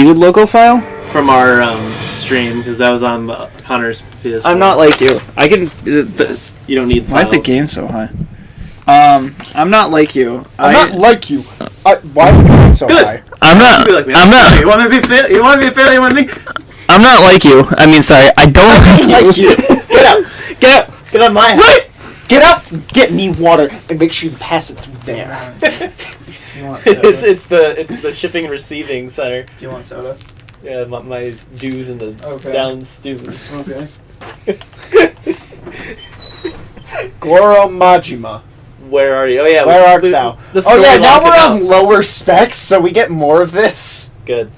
deleted local file from our stream because that was on Connor's PS4. I'm not like you. I can. You don't need. Why is the gain so high? I'm not like you. I'm not like you. Why is the gain so high? I'm not. Be like me. I'm not. You want me to be fair? You want me to be fair? You want me? I'm not like you. I mean, sorry. I don't like you. Get up. Get up. Get on my house. Get up. Get me water and make sure you pass it through there. You want soda? it's the shipping and receiving center. Do you want soda? Yeah, my dues and the down students. Okay. Goro Majima. Where are you? Oh yeah. Where art thou? Oh yeah, now we're on lower specs, so we get more of this. Good.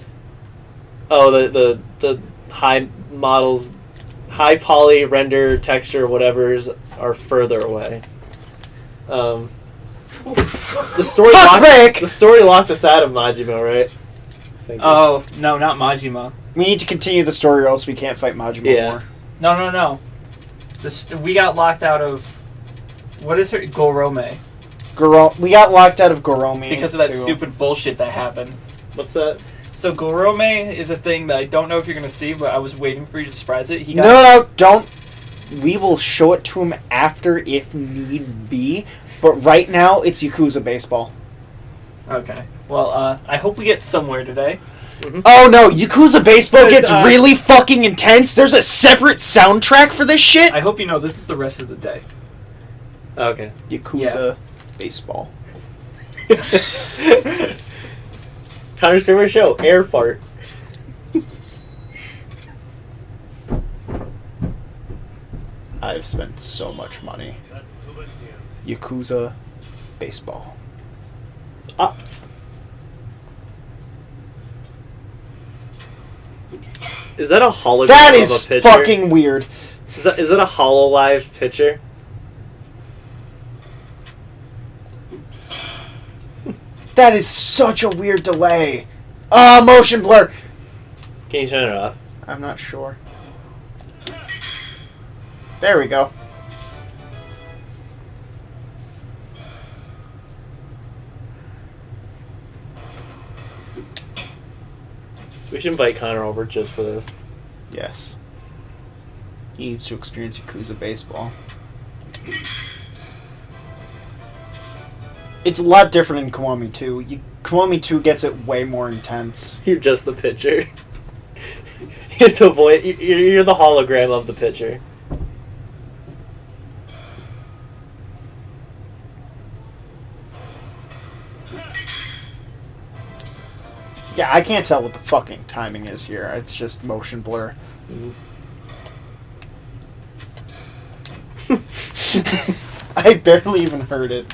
Oh, the high models, high poly render texture whatever's are further away. The story locked us out of Majima, right? Oh no, not Majima. We need to continue the story, or else we can't fight Majima more. No. We got locked out of. What is her? Gorome. We got locked out of Gorome because of that stupid bullshit that happened. What's that? So Gorome is a thing that I don't know if you're gonna see, but I was waiting for you to surprise it. No, don't. We will show it to him after if need be. But right now, it's Yakuza Baseball. Okay. Well, I hope we get somewhere today. Mm-hmm. Oh no, Yakuza Baseball gets really fucking intense. There's a separate soundtrack for this shit. I hope you know this is the rest of the day. Okay. Yakuza Baseball. Connor's favorite show, Air Fart. I've spent so much money. Yakuza Baseball. Is that a hologram that of is a pitcher? Fucking weird. Is that a HoloLive picture? That is such a weird delay. Motion blur. Can you turn it off? I'm not sure. There we go. We should invite Connor over just for this. Yes. He needs to experience Yakuza Baseball. It's a lot different in Kiwami 2. Kiwami 2 gets it way more intense. You're just the pitcher. You have to avoid. You're the hologram of the pitcher. Yeah, I can't tell what the fucking timing is here. It's just motion blur. I barely even heard it.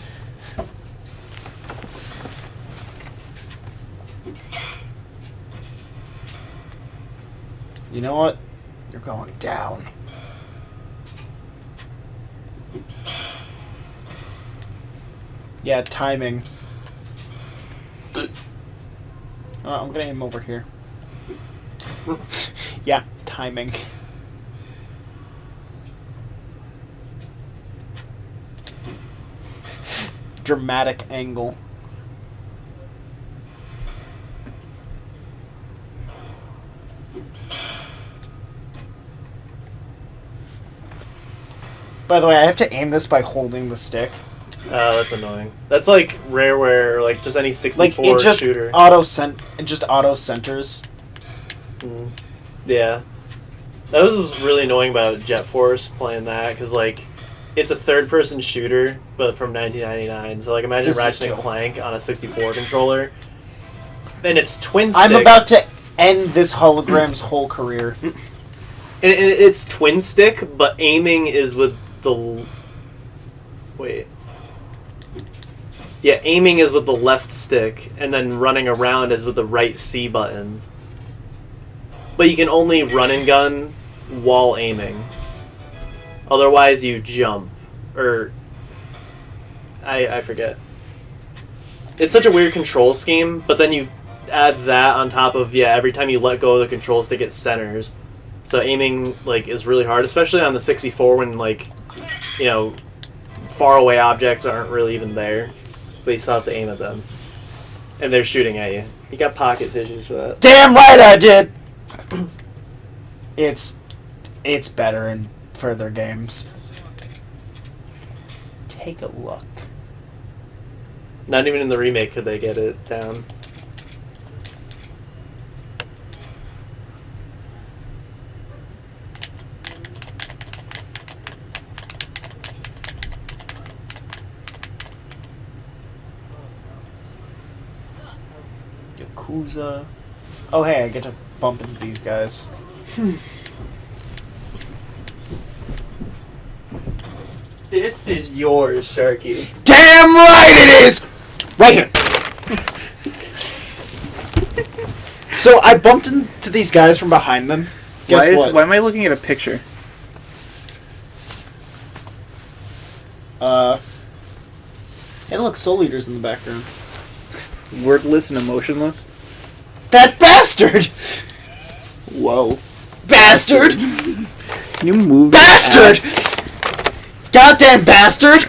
You know what? You're going down. Yeah, timing. I'm gonna aim over here. Yeah, timing. Dramatic angle. By the way, I have to aim this by holding the stick. Oh, that's annoying. That's like Rareware or like just any 64 like it just shooter. It just auto centers. Yeah. That was really annoying about Jet Force playing that because like it's a third-person shooter, but from 1999. So like imagine Ratchet and Clank on a 64 controller. And it's twin stick. I'm about to end this hologram's whole career. And it's twin stick, but aiming is with the... Wait. Yeah, aiming is with the left stick, and then running around is with the right C buttons. But you can only run and gun while aiming. Otherwise, you jump. Or... I forget. It's such a weird control scheme, but then you add that on top of, every time you let go of the control stick, it centers. So aiming, like, is really hard, especially on the 64 when, like, you know, far away objects aren't really even there. But you still have to aim at them. And they're shooting at you. You got pocket tissues for that. Damn right I did! It's better in further games. Take a look. Not even in the remake could they get it down. Yakuza. Oh hey, I get to bump into these guys. This is yours, Sharky. Damn right it is! Right here. So I bumped into these guys from behind them. Guess what? Why am I looking at a picture? Hey look, Soul Eater's in the background. Wordless and emotionless? That bastard! Whoa. Bastard! Can you move? Bastard! Goddamn bastard!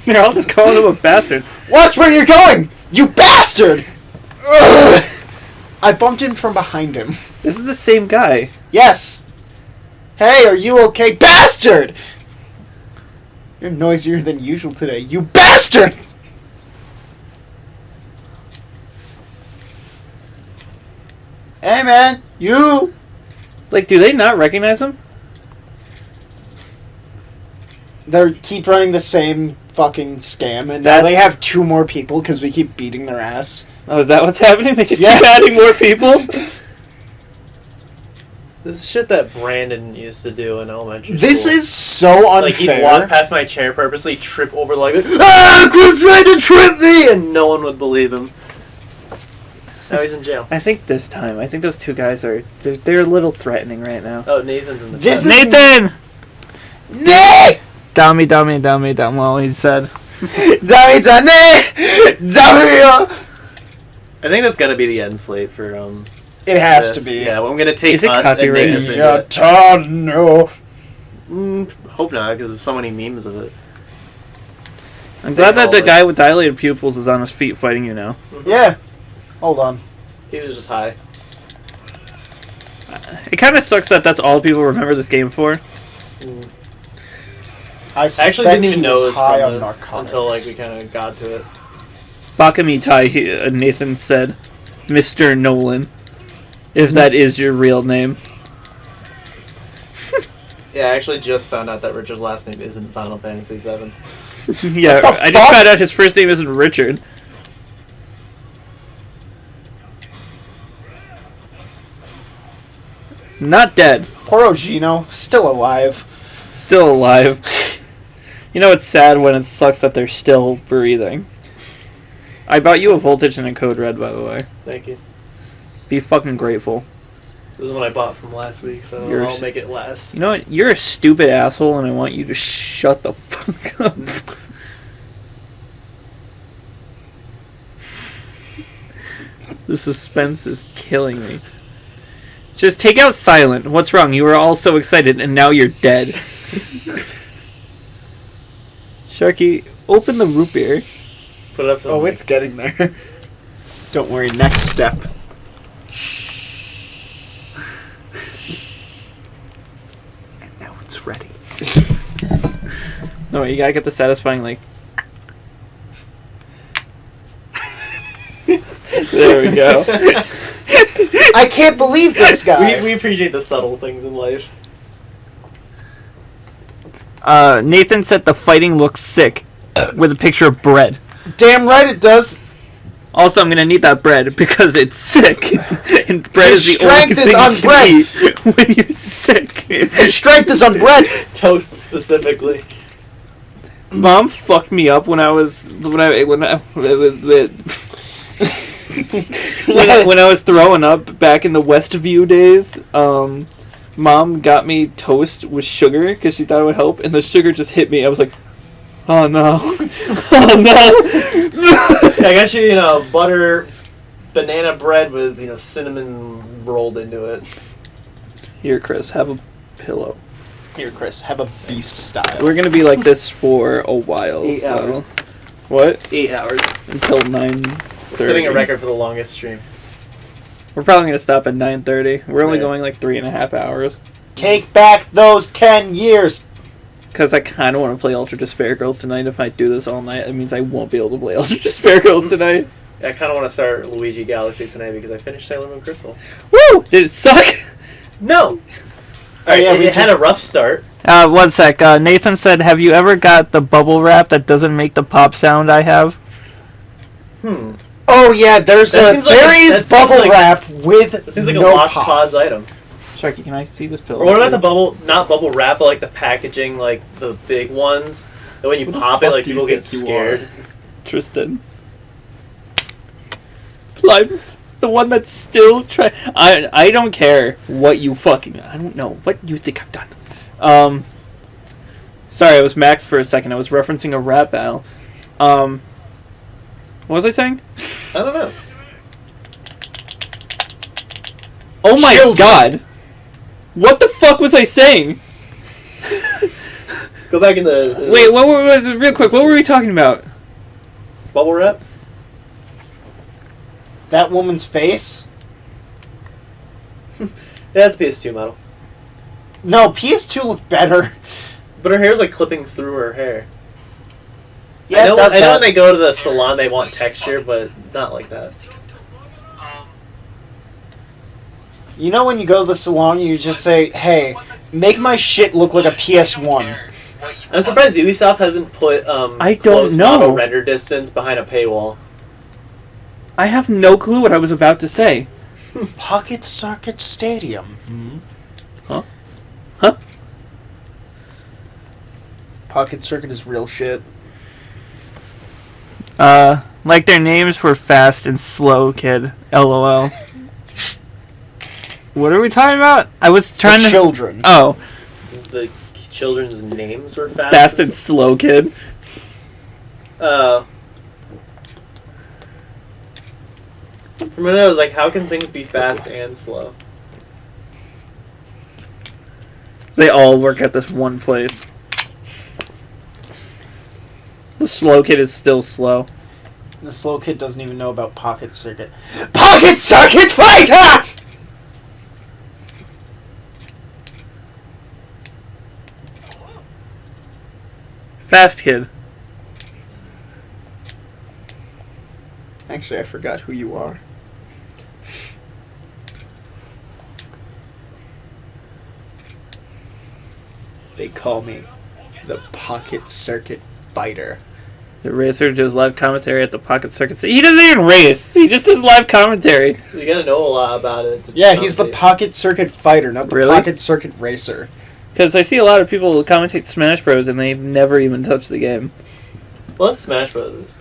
They're all just calling him a bastard. Watch where you're going! You bastard! Ugh. I bumped in from behind him. This is the same guy. Yes! Hey, are you okay? Bastard! You're noisier than usual today. You bastard! Hey man, you! Like, do they not recognize him? They keep running the same fucking scam, and now That's- they have 2 more people because we keep beating their ass. Oh, is that what's happening? They just Yeah. keep adding more people? This is shit that Brandon used to do in elementary This school. is so unfair. Like, he'd walk past my chair purposely, trip over like, Chris tried to trip me! And no one would believe him. Now he's in jail. I think this time, I think those 2 guys are, they're a little threatening right now. Oh, Nathan's in the This chat. is- Nathan! Nay! Dummy, well, he said. Dummy, dummy! I think that's gonna be the end slate for It has this. to be. Yeah, well, I'm gonna take Is it us and copyrighted? make us into Yeah, it. no. Hope not, because there's so many memes of it. I'm glad that the guy with dilated pupils is on his feet fighting you now. Yeah. Hold on. He was just high. It kind of sucks that that's all people remember this game for. I I actually suspect didn't even he know was it was high from on this narcotics. until like we kind of got to it. Bakamitai, Nathan said, Mr. Nolan, if that is your real name. Yeah, I actually just found out that Richard's last name isn't Final Fantasy VII. Yeah, What the I just fuck? found out his first name isn't Richard. Not dead. Poor Ogino, still alive. Still alive. You know, it's sad when it sucks that they're still breathing. I bought you a Voltage and a Code Red, by the way. Thank you. Be fucking grateful. This is what I bought from last week, so You're I'll s- make it last. You know what? You're a stupid asshole, and I want you to shut the fuck up. The suspense is killing me. Just take out Silent. What's wrong? You were all so excited, and now you're dead. Sharky, open the root beer. Put it up to the Oh, mic. it's getting there. Don't worry, next step. And now it's ready. No, you gotta get the satisfying, like... There we go. I can't believe this guy. we appreciate the subtle things in life. Nathan said the fighting looks sick with a picture of bread. Damn right it does. Also, I'm gonna need that bread because it's sick, and bread Your is the only strength is thing on you bread. can eat when you're sick. Your strength is on bread. Toast specifically. Mom fucked me up when I was when I was throwing up back in the Westview days. Mom got me toast with sugar because she thought it would help, and the sugar just hit me. I was like, oh no, oh no. I got you, butter, banana bread with, cinnamon rolled into it. Here, Chris, have a pillow. Here, Chris, have a beast style. We're gonna be like this for a while. 8 so. hours. What? 8 hours. Until 9. Setting a record for the longest stream. We're probably gonna stop at 9:30. We're only Yeah. going like 3.5 hours. Take back those 10 years. Because I kind of want to play Ultra Despair Girls tonight. If I do this all night, it means I won't be able to play Ultra Despair Girls tonight. I kind of want to start Luigi Galaxy tonight because I finished Sailor Moon Crystal. Woo! Did it suck? No! Alright, yeah, it had a rough start. 1 sec. Nathan said, "Have you ever got the bubble wrap that doesn't make the pop sound I have?" Oh yeah, That seems like there a- is that seems bubble like- wrap with It seems like no a lost pop. cause item. Sharky, can I see this pillow? Or what about the bubble, not bubble wrap, but like the packaging, like the big ones? And when you Who the pop it, fuck like do you people get think you scared. Tristan. I'm the one that's still trying. I don't care what you fucking. I don't know what you think I've done. Sorry, I was Max for a second. I was referencing a rap battle. What was I saying? I don't know. Oh my Children. god! What the fuck was I saying? Go back in the Wait, what were real quick? What were we talking about? bubble wrap. That woman's face? Yeah, that's a PS2 model. No, PS2 looked better. But her hair's like clipping through her hair. Yeah, I know, it does I know that. when they go to the salon they want texture, but not like that. You know when you go to the salon, you just say, "Hey, make my shit look like a PS1." I'm surprised Ubisoft hasn't put I don't close know. model render distance behind a paywall. I have no clue what I was about to say. Pocket Circuit Stadium. Huh? Pocket Circuit is real shit. Like their names were Fast and Slow Kid. LOL. What are we talking about? I was trying The to. children. Oh, The children's names were fast. Fast and slow, kid. For a minute, I was like, how can things be fast and slow? They all work at this one place. The slow kid is still slow. The slow kid doesn't even know about Pocket Circuit. Pocket Circuit Fighter! Fast kid. Actually, I forgot who you are. They call me the Pocket Circuit Fighter. The racer does live commentary at the Pocket Circuit. He doesn't even race. He just does live commentary. You gotta know a lot about it. To Yeah, he's the commentate. Pocket Circuit Fighter, not the Really? Pocket Circuit Racer. Because I see a lot of people commentate Smash Bros. And they've never even touched the game. Well, that's Smash Brothers.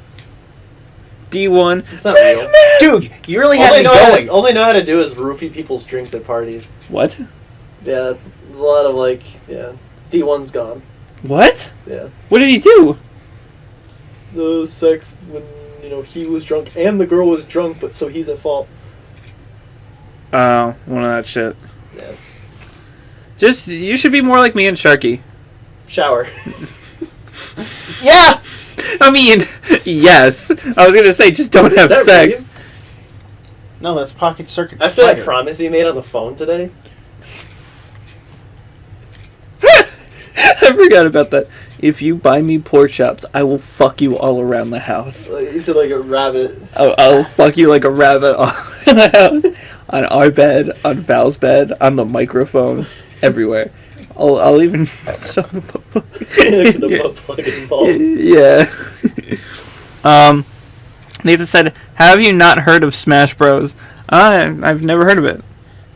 D1. It's not real. Dude, you really all, had they me know going. all they know how to do is roofie people's drinks at parties. What? Yeah, there's a lot of like, yeah. D1's gone. What? Yeah. What did he do? The sex when, he was drunk and the girl was drunk, but so he's at fault. Oh, one of that shit. Yeah. Just, you should be more like me and Sharky. Shower. Yeah! I mean, yes. I was gonna say, just don't have that sex. No, that's Pocket Circuit After Fighter. that promise he made on the phone today, I forgot about that. If you buy me pork chops, I will fuck you all around the house. he said like a rabbit. I'll fuck you like a rabbit all around the house. On our bed, on Val's bed, on the microphone, everywhere. I'll even show the butt plug. The butt plug involved. Yeah. Nathan said, "Have you not heard of Smash Bros?" I've never heard of it.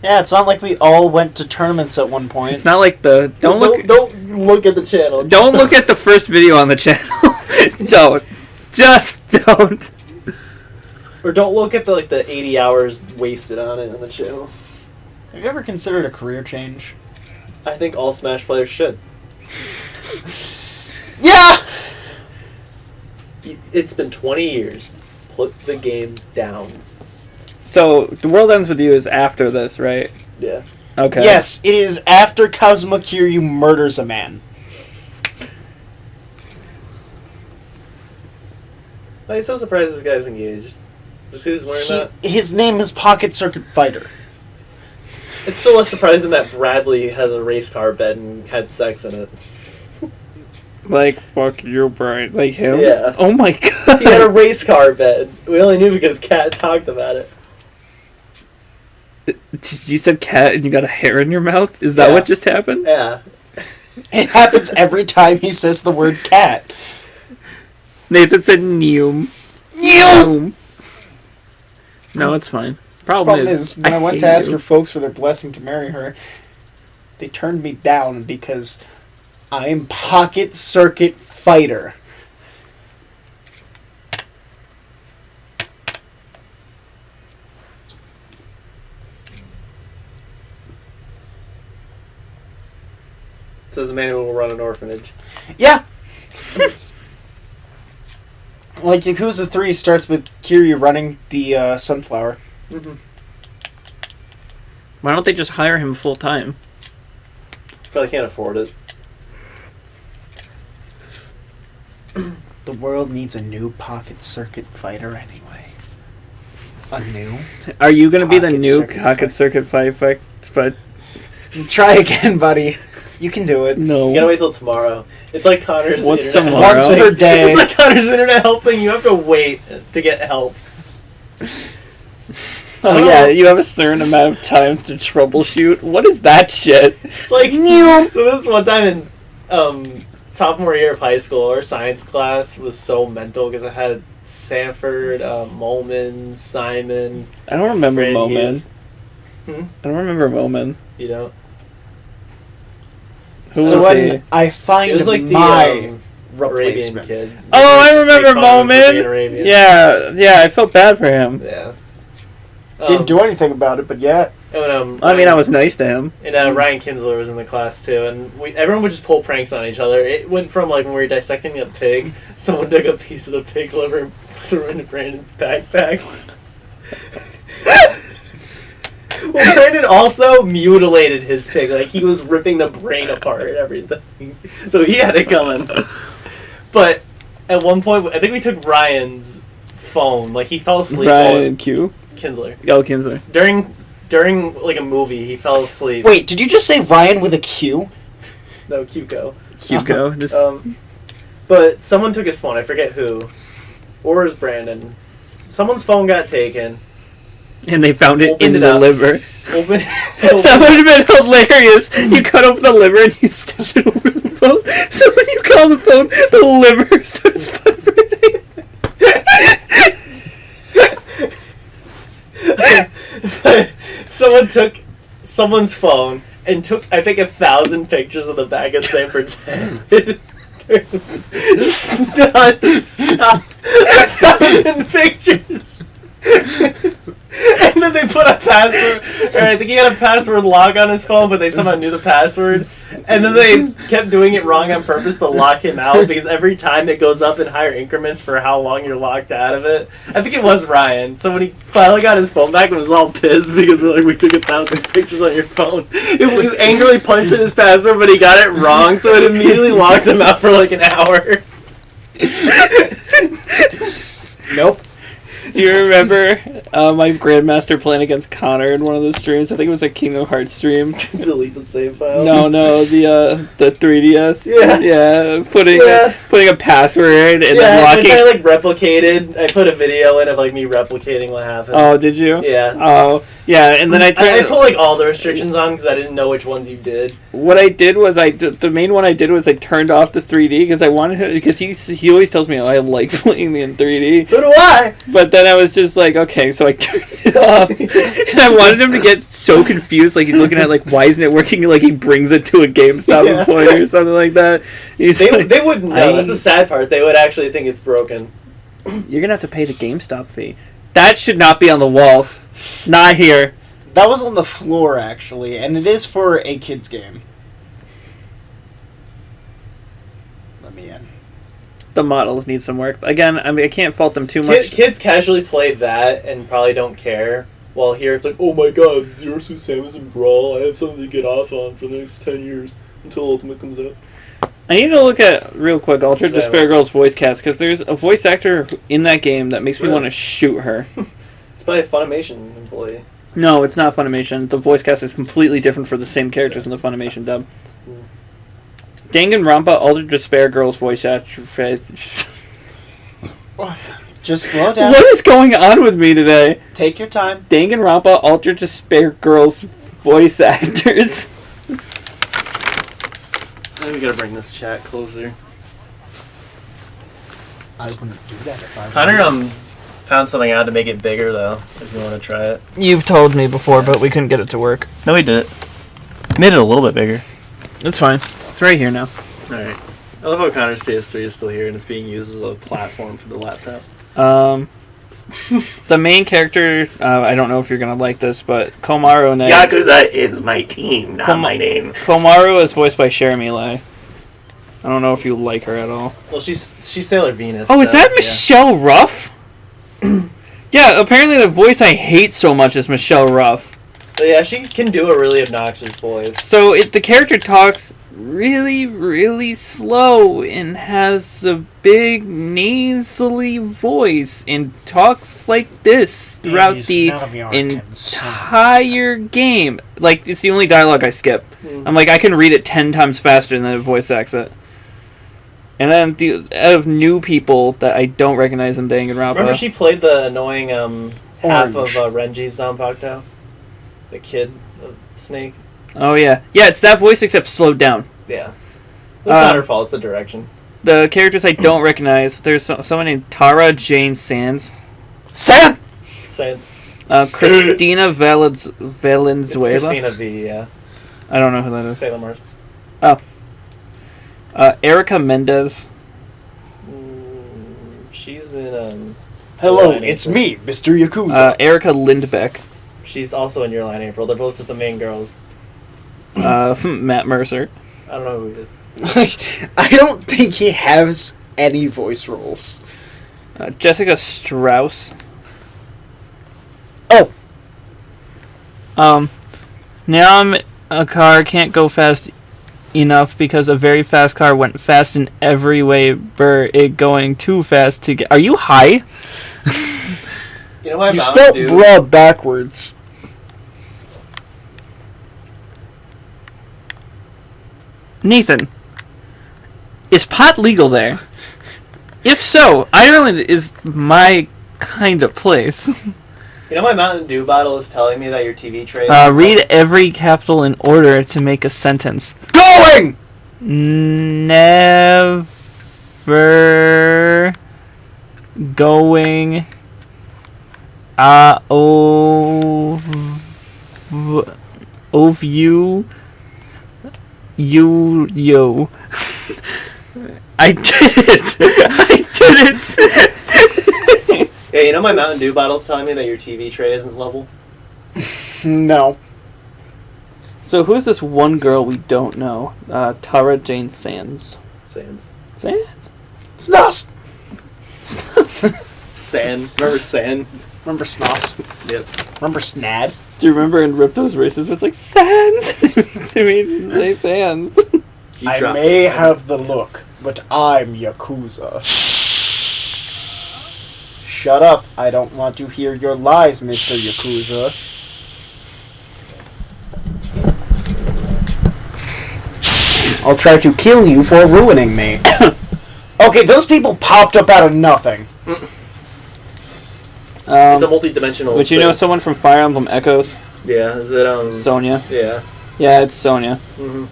Yeah, it's not like we all went to tournaments at one point. It's not like the don't look Look at the channel. don't look at the first video on the channel. Don't. Just don't. Or don't look at the 80 hours wasted on it on the channel. Have you ever considered a career change? I think all Smash players should. Yeah! It's been 20 years. Put the game down. So The World Ends With You is after this, right? Yeah. Okay. Yes, it is after Kazuma Kiryu murders a man. I'm so surprised this guy's engaged. Just 'cause he's wearing that? His name is Pocket Circuit Fighter. It's still less surprising that Bradley has a race car bed and had sex in it. Like, fuck your brain. Like him? Yeah. Oh my god. He had a race car bed. We only knew because Kat talked about it. You said cat and you got a hair in your mouth? Is that Yeah. what just happened? Yeah. It happens every time he says the word cat. Nathan said neum. Neum! No, it's fine. Problem is, when I went hate to ask you. her folks for their blessing to marry her, they turned me down because I'm Pocket Circuit Fighter. Says a man who will run an orphanage. Yeah! Like, Yakuza 3 starts with Kiryu running the sunflower. Mm-hmm. Why don't they just hire him full time? Probably can't afford it. The world needs a new Pocket Circuit Fighter anyway. A new? Are you gonna be the Pocket new Circuit Pocket Circuit fight? Try again, buddy. You can do it. No. You gotta wait till tomorrow. It's like Connor's What's internet tomorrow? Once help per thing. day. It's like Connor's internet help thing. You have to wait to get help. Oh yeah, you have a certain amount of time to troubleshoot. What is that shit? It's like so. This one time in sophomore year of high school, our science class was so mental because it had Sanford, Molman, Simon. I don't remember Brandon Moman. Hughes. I don't remember Moman. You know, Who So was when he? I find it was like the my Arabian replacement. kid. Oh, I Just make remember fun of him for being Moman. Arabian. Yeah, I felt bad for him. Yeah. Didn't do anything about it, but yeah. And, I mean, I was nice to him. And Ryan Kinsler was in the class too, and everyone would just pull pranks on each other. It went from like when we were dissecting a pig, someone took a piece of the pig liver and threw it into Brandon's backpack. Well, Brandon also mutilated his pig, like he was ripping the brain apart and everything. So he had it coming. But at one point, I think we took Ryan's phone. Like he fell asleep. Ryan Q. Kinsler. Oh, Kinsler. During like a movie, he fell asleep. Wait, did you just say Ryan with a Q? No, Cuco. Cuco. This. But someone took his phone. I forget who. Or is Brandon. Someone's phone got taken. And they found it in Opened it the up. liver. Open. That would have been hilarious. You cut open the liver and you stitch it over the phone. So when you call the phone, the liver starts vibrating. Someone took someone's phone and took, I think, 1,000 pictures of the back of Sanford's head. Just non-stop. 1,000 pictures. And then they put a password, or I think he had a password lock on his phone, but they somehow knew the password. And then they kept doing it wrong on purpose to lock him out, because every time it goes up in higher increments for how long you're locked out of it. I think it was Ryan. So when he finally got his phone back, it was all pissed because we're like, we took 1,000 pictures on your phone. He angrily punched in his password, but he got it wrong, so it immediately locked him out for like an hour. Nope. Do you remember my Grandmaster playing against Connor in one of the streams? I think it was a Kingdom Hearts stream. Delete the save file. No, the 3DS. Yeah. Putting a password and then Yeah, locking. I like replicated. I put a video in of like me replicating what happened. Oh, did you? Yeah. Oh, yeah. And then I I put like all the restrictions on because I didn't know which ones you did. What I did was the main one I did was I turned off the 3D because I wanted him, because he always tells me, oh, I like playing in 3D. So do I. But then I was just like, okay, so I turned it off, and I wanted him to get so confused, like he's looking at like, why isn't it working? Like he brings it to a GameStop employee or something like that. They wouldn't know. That's the sad part. They would actually think it's broken. You're gonna have to pay the GameStop fee. That should not be on the walls. Not here. That was on the floor, actually, and it is for a kid's game. Let me in. The models need some work. Again, I mean, I can't fault them too much. Kids casually play that and probably don't care. While here it's like, oh my god, Zero Suit Samus and Brawl. I have something to get off on for the next 10 years until Ultimate comes out. I need to look at, real quick, Altered Samus. Despair Girl's voice cast, because there's a voice actor in that game that makes me want to shoot her. probably a Funimation employee. No, it's not Funimation. The voice cast is completely different for the same characters in the Funimation dub. Danganronpa Ultra Despair Girls voice actor. Just slow down. What is going on with me today? Take your time. Danganronpa Ultra Despair Girls voice actors. We gotta bring this chat closer. I wouldn't do that if I were Connor found something out to make it bigger though. If you want to try it. You've told me before, but we couldn't get it to work. No, we did. Made it a little bit bigger. It's fine. It's right here now. All right. I love how Connor's PS3 is still here and it's being used as a platform for the laptop. The main character, I don't know if you're gonna like this, but Komaru Yakuza is my team, not my name. Komaru is voiced by Jeremy Lai. I don't know if you like her at all. Well, she's Sailor Venus. Oh, is so, that yeah. Michelle Ruff? Yeah, apparently the voice I hate so much is Michelle Ruff. But yeah, she can do a really obnoxious voice. So the character talks really, really slow and has a big nasally voice and talks like this throughout the entire game. Like, it's the only dialogue I skip. I'm like, I can read it 10 times faster than the voice acts it. And then out of new people that I don't recognize in Danganronpa. Remember she played the annoying half of Renji's Zanpakuto? The kid snake? Oh, yeah. Yeah, it's that voice except slowed down. Yeah. That's not her fault, it's the direction. The characters I don't recognize, there's someone named Tara Jane Sands. Sam! Sans. Christina Valenzuela. It's Christina V, yeah. I don't know who that is. Sailor Mars. Oh. Erica Mendez. She's in, Hello, Line it's April. me, Mr. Yakuza. Erica Lindbeck. She's also in Your Line April. They're both just the main girls. Matt Mercer. I don't know who he is. I don't think he has any voice roles. Jessica Strauss. Oh! Now I'm a car can't go fast enough because a very fast car went fast in every way, but it going too fast to get... Are you high? You know what You I'm spelled do? bruh backwards. Nathan, is pot legal there? If so, Ireland is my kind of place. You know my Mountain Dew bottle is telling me that your TV tray is... Read every capital in order to make a sentence. Going! Never going of you yo. I did it! I did it! Yeah, you know my Mountain Dew bottle's telling me that your TV tray isn't level? No. So who's this one girl we don't know? Tara Jane Sands. Sans. Sands? Snoss! San. Remember San? Remember Snoss? Yep. Remember Snad? Do you remember in Ripto's Races where it's like, Sands? They mean say Sands. You I dropped may it, San. have the look, but I'm Yakuza. Shut up. I don't want to hear your lies, Mr. Yakuza. I'll try to kill you for ruining me. Okay, those people popped up out of nothing. It's a multi-dimensional... But you know someone from Fire Emblem Echoes? Yeah, is it, Sonya. Yeah. Yeah, it's Sonya. Mm-hmm.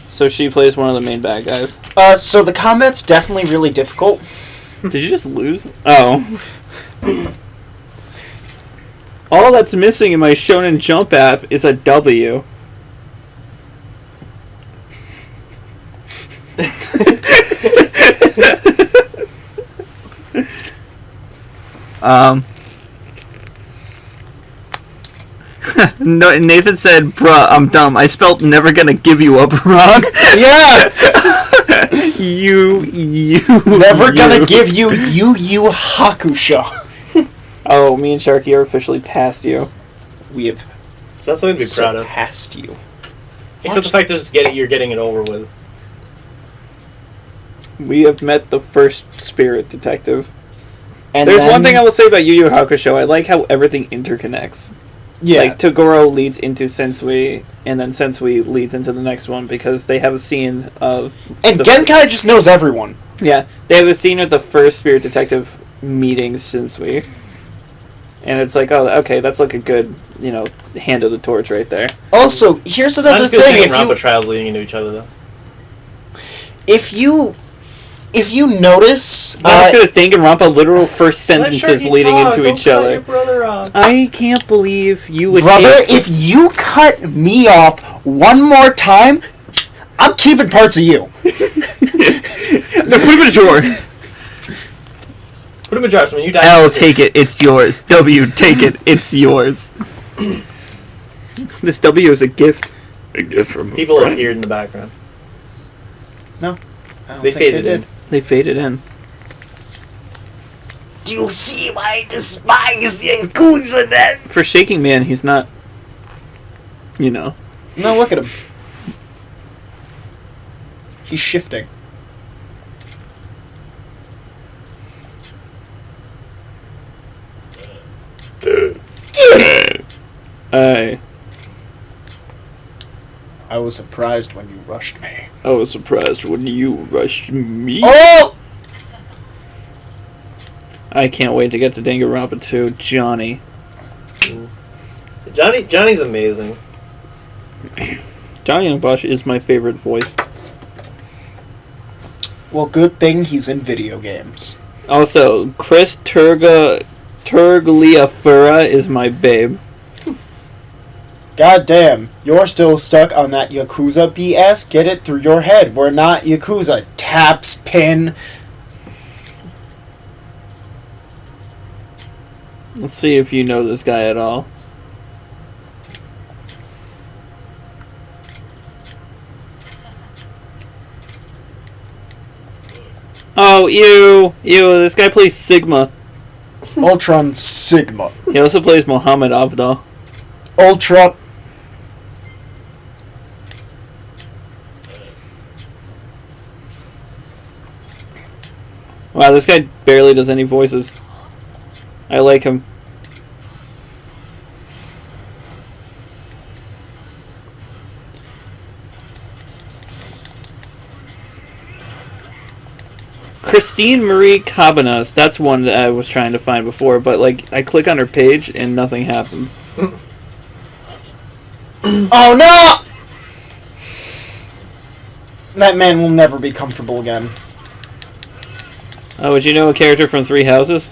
So she plays one of the main bad guys. So the combat's definitely really difficult. Did you just lose? Oh. All that's missing in my Shonen Jump app is a W. No, Nathan said, bruh, I'm dumb. I spelled never gonna give you up wrong. Yeah! you. Never gonna give you Yu Hakusho. Oh, me and Sharky are officially past you. We have So that's something to be proud of. surpassed you. Except the fact that you're getting it over with. We have met the first spirit detective. And There's then, one thing I will say about Yu Yu Hakusho. I like how everything interconnects. yeah, Like, Toguro leads into Sensui, and then Sensui leads into the next one, because they have a scene of... and Genkai just knows everyone. Yeah, they have a scene of the first Spirit Detective meeting Sensui. And it's like, oh, okay, that's like a good, hand of the torch right there. Also, here's Not another as good thing. as Danganronpa trials leading into each other, though. If you notice, Not as good as Danganronpa literal first sentences leading into each other. Your brother off. I can't believe you would brother, hate- if you cut me off one more time, I'm keeping parts of you. No, put him in a drawer. Put him in jars when you die. L, take it, it's yours. W, take it, it's yours. This W is a gift. A gift from People appeared in the background. No, I don't They think faded in. They faded in. Do you see why I despise the Yakuza then? For Shaking Man, he's not, No, look at him. He's shifting. I was surprised when you rushed me. I was surprised when you rushed me. Oh! I can't wait to get to Danganronpa 2. Johnny. Johnny's amazing. Johnny Bosch is my favorite voice. Well, good thing he's in video games. Also, Chris Turgliafera is my babe. God damn, you're still stuck on that Yakuza BS? Get it through your head. We're not Yakuza. Taps, pin. Let's see if you know this guy at all. Oh, ew. This guy plays Sigma. Ultron Sigma. He also plays Mohammed Avdal. Ultra. Wow, this guy barely does any voices. I like him. Christine Marie Cabanas. That's one that I was trying to find before, but I click on her page and nothing happens. Oh no! That man will never be comfortable again. Oh, would you know a character from Three Houses?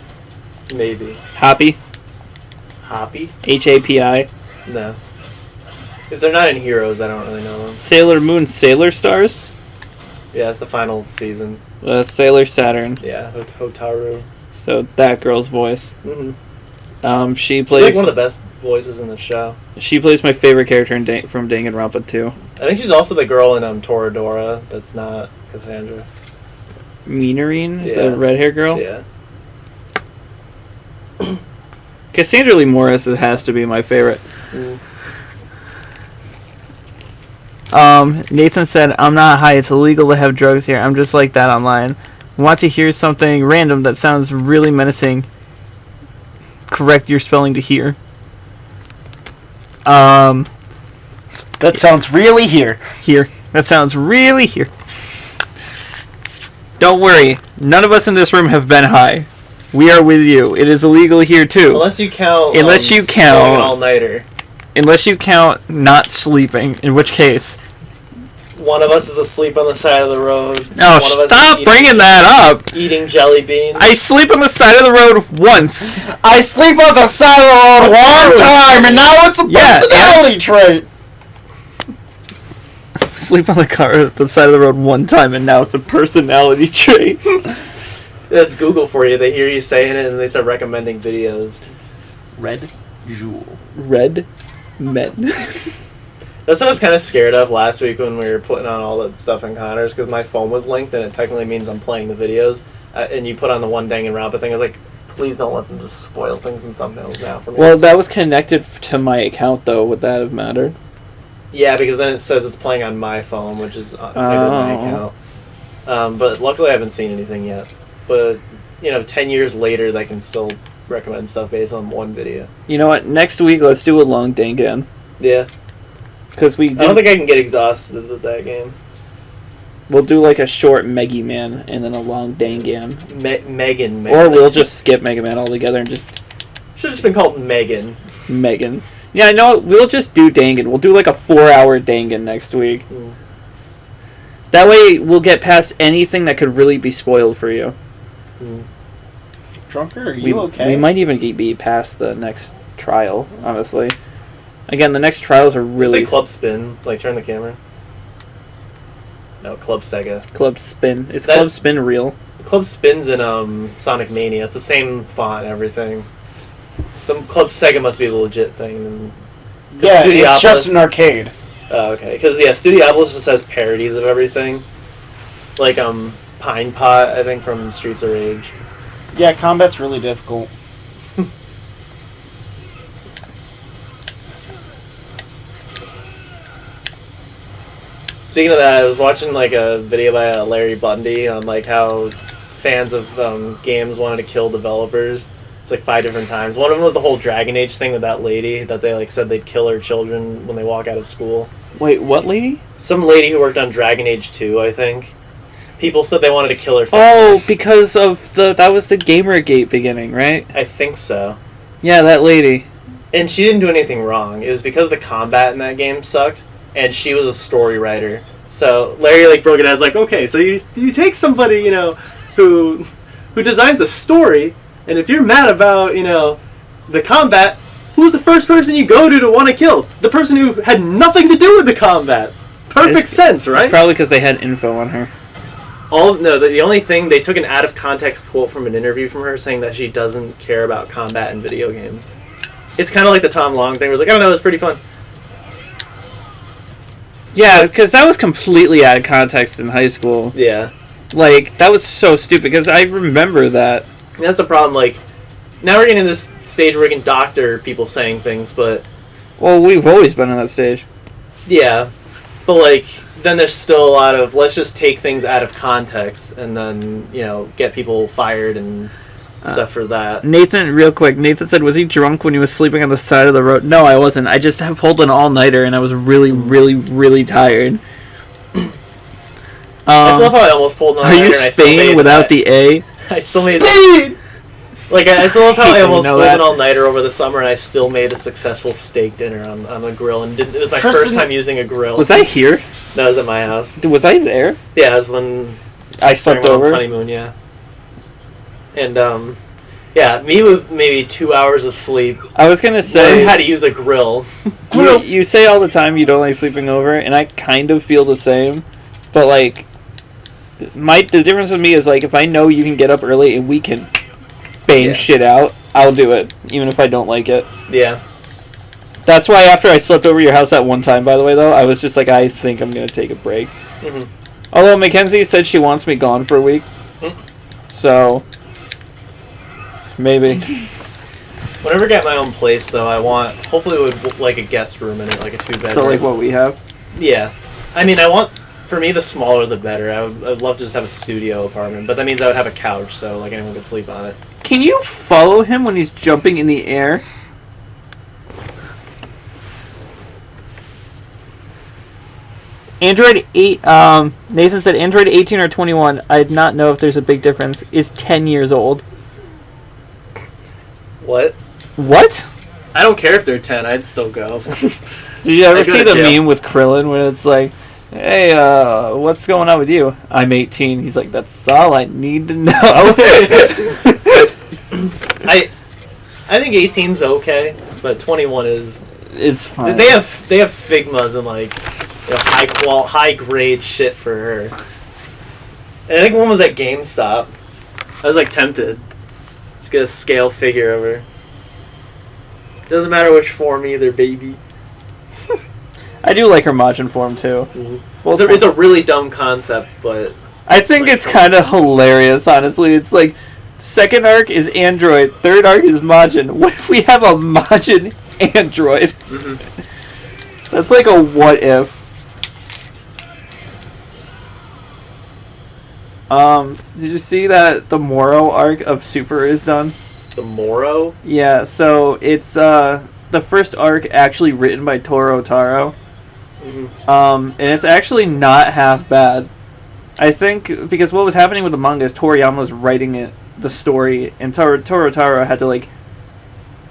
Maybe. Happy. Hoppy? Hapi. No. If they're not in Heroes, I don't really know them. Sailor Moon Sailor Stars? Yeah, it's the final season. Sailor Saturn. Yeah, Hotaru. So that girl's voice. Mm-hmm. She She's plays. like one of the best voices in the show. She plays my favorite character from Danganronpa 2. I think she's also the girl in Toradora that's not Cassandra. Minorine, Yeah. the red hair girl. Yeah. Cassandra Lee Morris has to be my favorite. Nathan said, "I'm not high. It's illegal to have drugs here. I'm just like that online. Want to hear something random that sounds really menacing? Correct your spelling to here." That sounds really here. Here. That sounds really here. Don't worry. None of us in this room have been high. We are with you. It is illegal here too. Unless you count. All-nighter. Unless you count not sleeping, in which case. One of us is asleep on the side of the road. Oh, One of us stop is bringing that up. Eating jelly beans. I sleep on the side of the road once. I sleep on the side of the road one time, and now it's a personality trait. Sleep on the side of the road one time, and now it's a personality trait. That's Google for you. They hear you saying it, and they start recommending videos. Red Jewel. Red men. That's what I was kind of scared of last week when we were putting on all that stuff in Connors, because my phone was linked, and it technically means I'm playing the videos. And you put on the one Danganronpa thing. I was like, please don't let them just spoil things in thumbnails now for me. Well, that was connected to my account, though. Would that have mattered? Yeah, because then it says it's playing on my phone, which is connected to my account. But luckily I haven't seen anything yet. But 10 years later, that can still recommend stuff based on one video. You know what? Next week, let's do a long Dangan. Yeah. Because I don't think I can get exhausted with that game. we'll do like a short Mega Man and then a long Dangan. Megan. Or we'll just skip Mega Man altogether and just Should have just been called Megan. Megan. Yeah, I know. We'll just do Dangan. We'll do like a 4-hour Dangan next week. Mm. That way, we'll get past anything that could really be spoiled for you. Mm. Drunker, are you okay? We might even be past the next trial, honestly. Again, the next trials are really... Say Club Spin. Like, turn the camera. No, Club Sega. Club Spin. Is Club Spin real? Club Spin's in Sonic Mania. It's the same font and everything. Some Club Sega must be a legit thing. Yeah, it's just an arcade. Oh, okay. Because, yeah, Studiopolis just has parodies of everything. Like, Pine Pot, I think, from Streets of Rage. Yeah, combat's really difficult. Speaking of that, I was watching, like, a video by Larry Bundy on, like, how fans of games wanted to kill developers. It's like 5 different times. One of them was the whole Dragon Age thing with that lady that they like said they'd kill her children when they walk out of school. Wait, what lady? Some lady who worked on Dragon Age 2, I think. People said they wanted to kill her family. Oh, because of that was the Gamergate beginning, right? I think so. Yeah, that lady. And she didn't do anything wrong. It was because the combat in that game sucked, and she was a story writer. So Larry like broke it down. Like, okay, so you take somebody who designs a story. And if you're mad about, the combat, who's the first person you go to want to kill? The person who had nothing to do with the combat. Perfect sense, right? It's probably because they had info on her. The only thing, they took an out-of-context quote from an interview from her saying that she doesn't care about combat in video games. It's kind of like the Tom Long thing. It was like, I don't know, it's pretty fun. Yeah, because that was completely out of context in high school. Yeah. Like, that was so stupid, because I remember that. That's the problem, like, now we're getting to this stage where we can doctor people saying things, but... Well, we've always been in that stage. Yeah, but, like, then there's still a lot of, let's just take things out of context, and then, get people fired and stuff for that. Nathan, real quick, Nathan said, was he drunk when he was sleeping on the side of the road? No, I wasn't. I just have pulled an all-nighter, and I was really, really, really tired. I still love how I almost pulled an all-nighter. Are you Spain without the A? I still made like I still love how I almost pulled an all-nighter over the summer, and I still made a successful steak dinner on a grill, and it was my first time using a grill. Was that here? That was at my house. Was I there? Yeah, it was when I slept over. Honeymoon, yeah. And yeah, me with maybe 2 hours of sleep. I was gonna say learn how to use a grill. You say all the time you don't like sleeping over, and I kind of feel the same, but like. The difference with me is, like, if I know you can get up early and we can bang shit out, I'll do it, even if I don't like it. Yeah. That's why after I slept over your house that one time, by the way, though, I was just like, I think I'm going to take a break. Mm-hmm. Although Mackenzie said she wants me gone for a week. So, maybe. Whenever I get my own place, though, hopefully it would, like, a guest room in it, like a 2-bedroom. So, like what we have? Yeah. I mean, for me, the smaller the better. I'd love to just have a studio apartment, but that means I would have a couch, so like anyone could sleep on it. Can you follow him when he's jumping in the air? Android 8, Nathan said Android 18 or 21, I did not know if there's a big difference, is 10 years old. What? What? I don't care if they're 10, I'd still go. Did you ever see the meme with Krillin when it's like, hey, what's going on with you? I'm 18. He's like, that's all I need to know. I think 18's okay, but 21 is... It's fine. They have Figmas and, like, high grade shit for her. And I think one was at GameStop. I was, like, tempted. Just get a scale figure of her. Doesn't matter which form either, baby. I do like her Majin form too. Mm-hmm. It's a really dumb concept, but I think it's kind of hilarious. Honestly, it's like second arc is Android, third arc is Majin. What if we have a Majin Android? Mm-hmm. That's like a what if. Did you see that the Moro arc of Super is done? The Moro? Yeah, so it's the first arc actually written by Toru Taro. Mm-hmm. And it's actually not half bad. I think because what was happening with the manga is Toriyama was writing the story, and Toru Taro had to like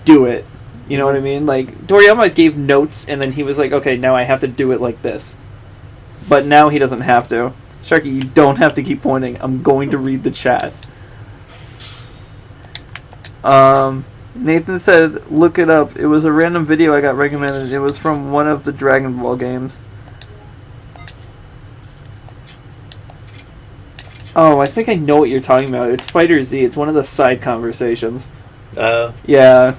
do it. You know what I mean? Like Toriyama gave notes, and then he was like, "Okay, now I have to do it like this." But now he doesn't have to. Sharky, you don't have to keep pointing. I'm going to read the chat. Nathan said, "Look it up. It was a random video I got recommended. It was from one of the Dragon Ball games." Oh, I think I know what you're talking about. It's Fighter Z. It's one of the side conversations. Yeah.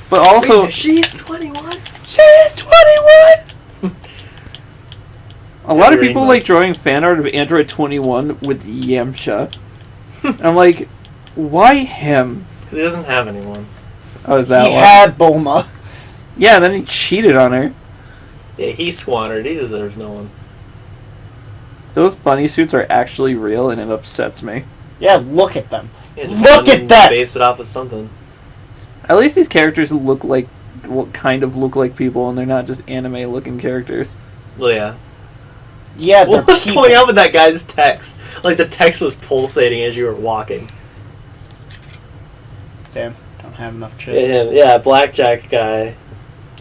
But also... She's 21! She's 21! A lot of people like drawing fan art of Android 21 with Yamcha. And I'm like, why him? He doesn't have anyone. Oh, is that He one? had Bulma. Yeah, then he cheated on her. Yeah, he squandered. He deserves no one. Those bunny suits are actually real, and it upsets me. Yeah, look at them. Yeah, Look at that! Base it off of something. At least these characters look like, kind of look like people, and they're not just anime-looking characters. Well, yeah. Yeah, What was going on with that guy's text? Like, the text was pulsating as you were walking. Damn, don't have enough chips. Yeah, blackjack guy.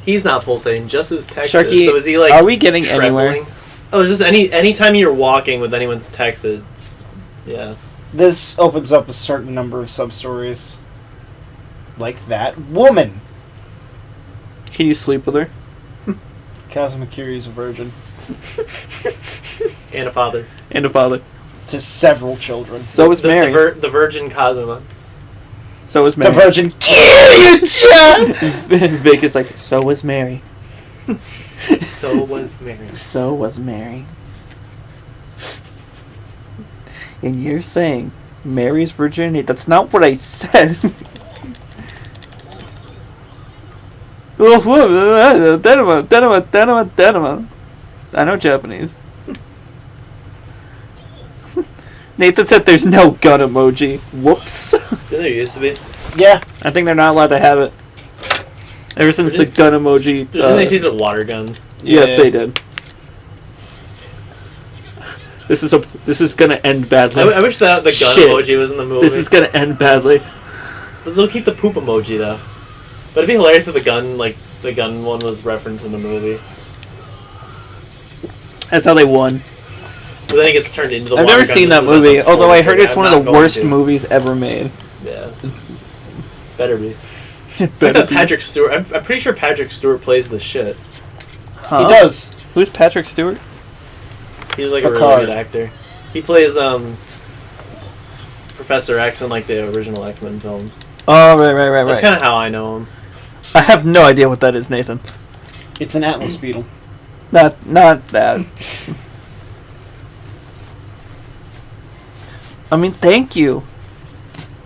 He's not pulsating, just his text Sharky, is. So is he, like, are we getting trembling? anywhere? Oh, it's just any time you're walking with anyone's text, it's... Yeah. This opens up a certain number of sub-stories. Like that woman. Can you sleep with her? Kazuma Kiryu's a virgin. And a father. And a father. To several children. So is Mary. The virgin Kazuma. So is Mary. The virgin Kiryu! Vic is like, so was Mary. So was Mary. So was Mary. And you're saying Mary's virginity. That's not what I said. I know Japanese. Nathan said there's no gun emoji. Whoops. There used to be. Yeah. I think they're not allowed to have it. Ever since the gun emoji... Didn't they take the water guns? Yes, Yeah. they did. This is gonna end badly. I wish that the gun Shit. emoji was in the movie. This is gonna end badly. They'll keep the poop emoji though. But it'd be hilarious if the gun one was referenced in the movie. That's how they won. But then it gets turned into the I've water never gun seen that just so movie, the although I full heard trigger. it's I'm one not of the going worst to. movies ever made. Yeah. Better be. I Better thought be. Patrick Stewart. I'm pretty sure Patrick Stewart plays the shit. Huh? He does. Who's Patrick Stewart? He's like a really Picard. good actor. He plays Professor X in like the original X-Men films. Oh, right. That's kind of how I know him. I have no idea what that is, Nathan. It's an Atlas beetle. Not that. I mean, thank you.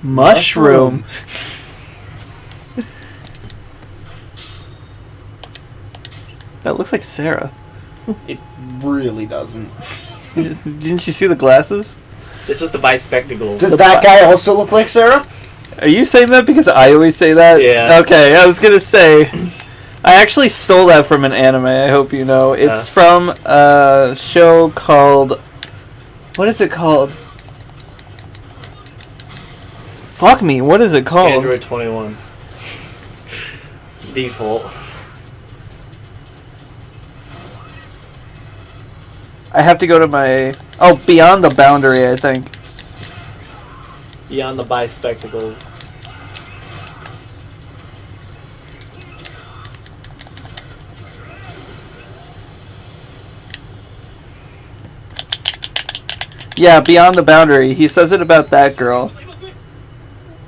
Mushroom. That looks like Sarah. It really doesn't. Didn't you see the glasses? It's just the bispectacles. Does that guy also look like Sarah? Are you saying that because I always say that? Yeah. Okay, I was gonna say, I actually stole that from an anime. I hope you know. It's from a show called. What is it called? Fuck me. What is it called? Android 21. Default. I have to go to my. Oh, Beyond the Boundary, I think. Beyond the bispectacles. Yeah, Beyond the Boundary. He says it about that girl.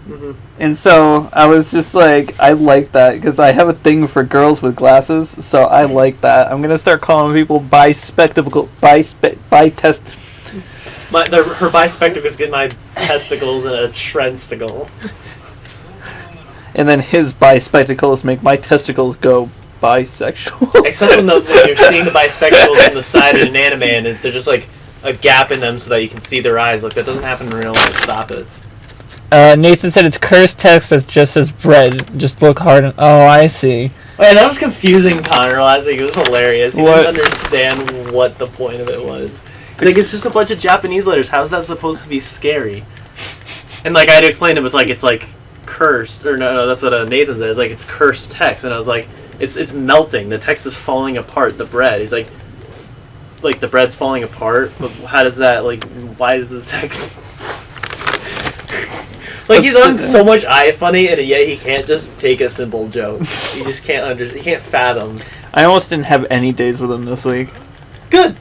Mm-hmm. And so I was just like, I like that because I have a thing for girls with glasses, so I like that. I'm gonna start calling people bispectacle, test. Her bispectacles get my testicles in a trendsticle. And then his bispectacles make my testicles go bisexual. Except when you're seeing the bispectacles on the side in an anime and they're just like a gap in them so that you can see their eyes. Like, that doesn't happen in real life. Stop it. Nathan said it's cursed text that's just as bread. Just look hard and... Oh, I see. Man, that was confusing, Connor last week. It was hilarious. He What? didn't understand what the point of it was. He's like, it's just a bunch of Japanese letters. How is that supposed to be scary? And, like, I had to explain to him, it's like cursed. Or, no, that's what Nathan said. It's like, it's cursed text. And I was like, it's melting. The text is falling apart, the bread. He's like, the bread's falling apart? But how does that, like, why is the text... Like, he's on so much iFunny, and yet he can't just take a simple joke. He just can't he can't fathom. I almost didn't have any days with him this week. Good.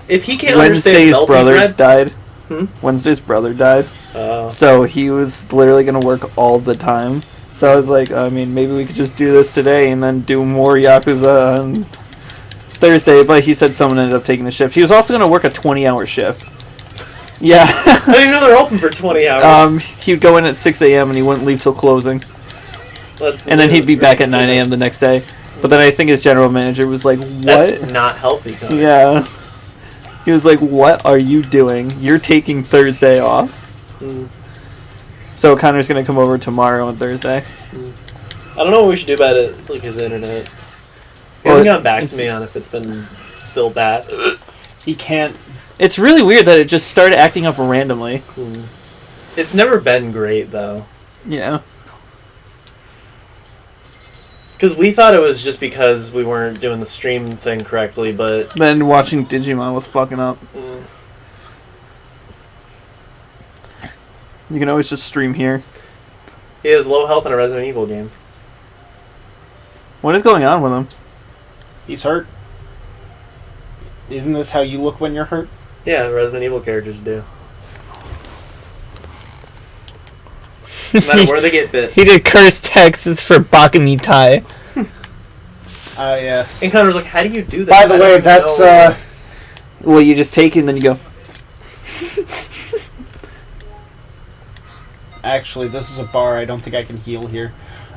If he can't understand Wednesday's melting brother bread... died. Hmm? Wednesday's brother died. Oh. So he was literally going to work all the time. So I was like, I mean, maybe we could just do this today and then do more Yakuza on Thursday. But he said someone ended up taking the shift. He was also going to work a 20-hour shift. Yeah. I didn't know they're open for 20 hours. He'd go in at 6 a.m. and he wouldn't leave till closing. And then he'd be back at 9 a.m. the next day. But then I think his general manager was like, what? That's not healthy, Connor. Yeah. He was like, what are you doing? You're taking Thursday off. Mm. So Connor's going to come over tomorrow on Thursday. I don't know what we should do about it, like his internet. He hasn't gotten back to me on if it's been still bad. He can't. It's really weird that it just started acting up randomly. Mm. It's never been great, though. Yeah. Because we thought it was just because we weren't doing the stream thing correctly, but... Then watching Digimon was fucking up. Mm. You can always just stream here. He has low health in a Resident Evil game. What is going on with him? He's hurt. Isn't this how you look when you're hurt? Yeah, Resident Evil characters do. No matter where they get bit. He did cursed texts for Bakami Tai. Yes. And Connor's like, how do you do that? By the I don't way, even that's, know. Well, you just take it and then you go... Actually, this is a bar. I don't think I can heal here.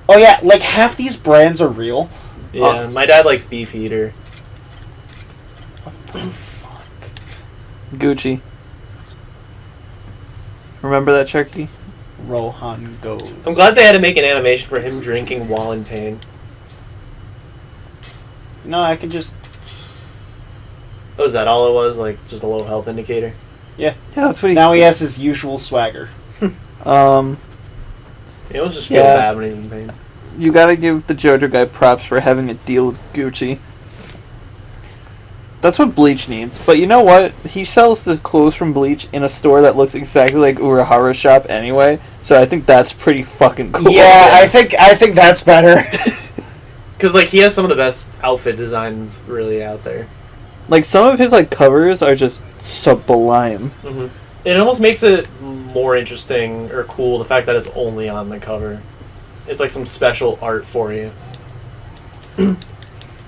Oh, yeah, like, half these brands are real. Yeah, my dad likes Beefeater. Gucci. Remember that, Sharky? Rohan goes. I'm glad they had to make an animation for him drinking while in pain. No, I can just... Oh, is that all it was? Like, just a low health indicator? Yeah. Yeah, that's what he Now said. he has his usual swagger. He always just feel Yeah. bad when he's in pain. You gotta give the JoJo guy props for having a deal with Gucci. That's what Bleach needs. But you know what? He sells the clothes from Bleach in a store that looks exactly like Urahara's shop anyway. So I think that's pretty fucking cool. Yeah, I think that's better. Because, like, he has some of the best outfit designs really out there. Like, some of his, like, covers are just sublime. Mm-hmm. It almost makes it more interesting or cool, the fact that it's only on the cover. It's like some special art for you.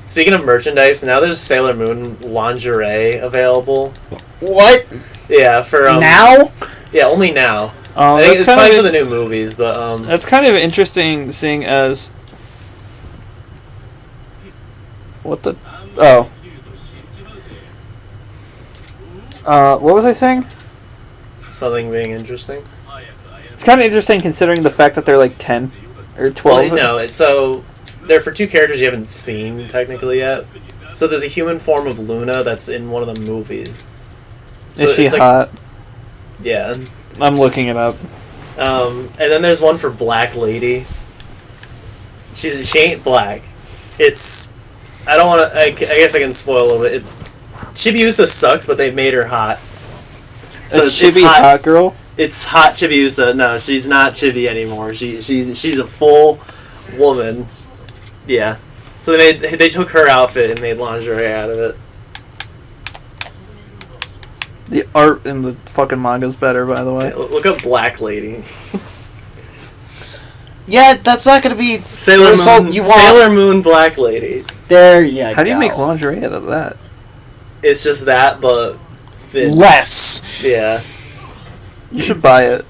Speaking of merchandise, now there's Sailor Moon lingerie available. What? Yeah, for... Now? Yeah, only now. I think it's probably for the new movies, but... That's kind of interesting, seeing as... What the... Oh. What was I saying? Something being interesting. It's kind of interesting considering the fact that they're like 10 or 12. Well, no, so they're for two characters you haven't seen technically yet. So there's a human form of Luna that's in one of the movies. So Is she it's like- hot? Yeah. I'm looking it up. And then there's one for Black Lady. She ain't black. It's... I don't want to... I guess I can spoil a little bit. Chibiusa sucks, but they made her hot. So a Chibi hot girl? It's hot Chibiusa. No, she's not Chibi anymore. She's a full woman. Yeah. So they took her outfit and made lingerie out of it. The art in the fucking manga's better, by the way. Yeah, look up Black Lady. Yeah, that's not gonna be Sailor the result Moon. you want. Sailor Moon Black Lady. There you go. How do you make lingerie out of that? It's just that, but thin. Less. Yeah. You should buy it.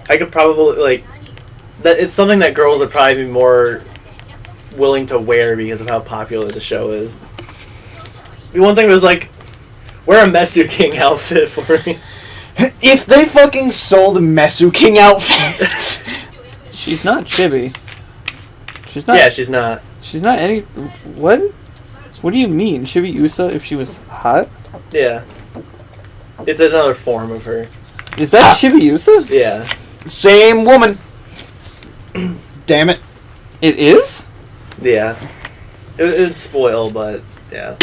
I could probably, like... That it's something that girls would probably be more... willing to wear because of how popular the show is. The one thing was like, wear a Mesu King outfit for me. If they fucking sold Mesu King outfits. She's not chibi. She's not. Yeah, she's not. She's not any. What? What do you mean, Chibi Usa? If she was hot, Yeah. It's another form of her. is that Chibi Usa? Yeah. Same woman. Damn it. It is. Yeah. It'd spoil, but yeah.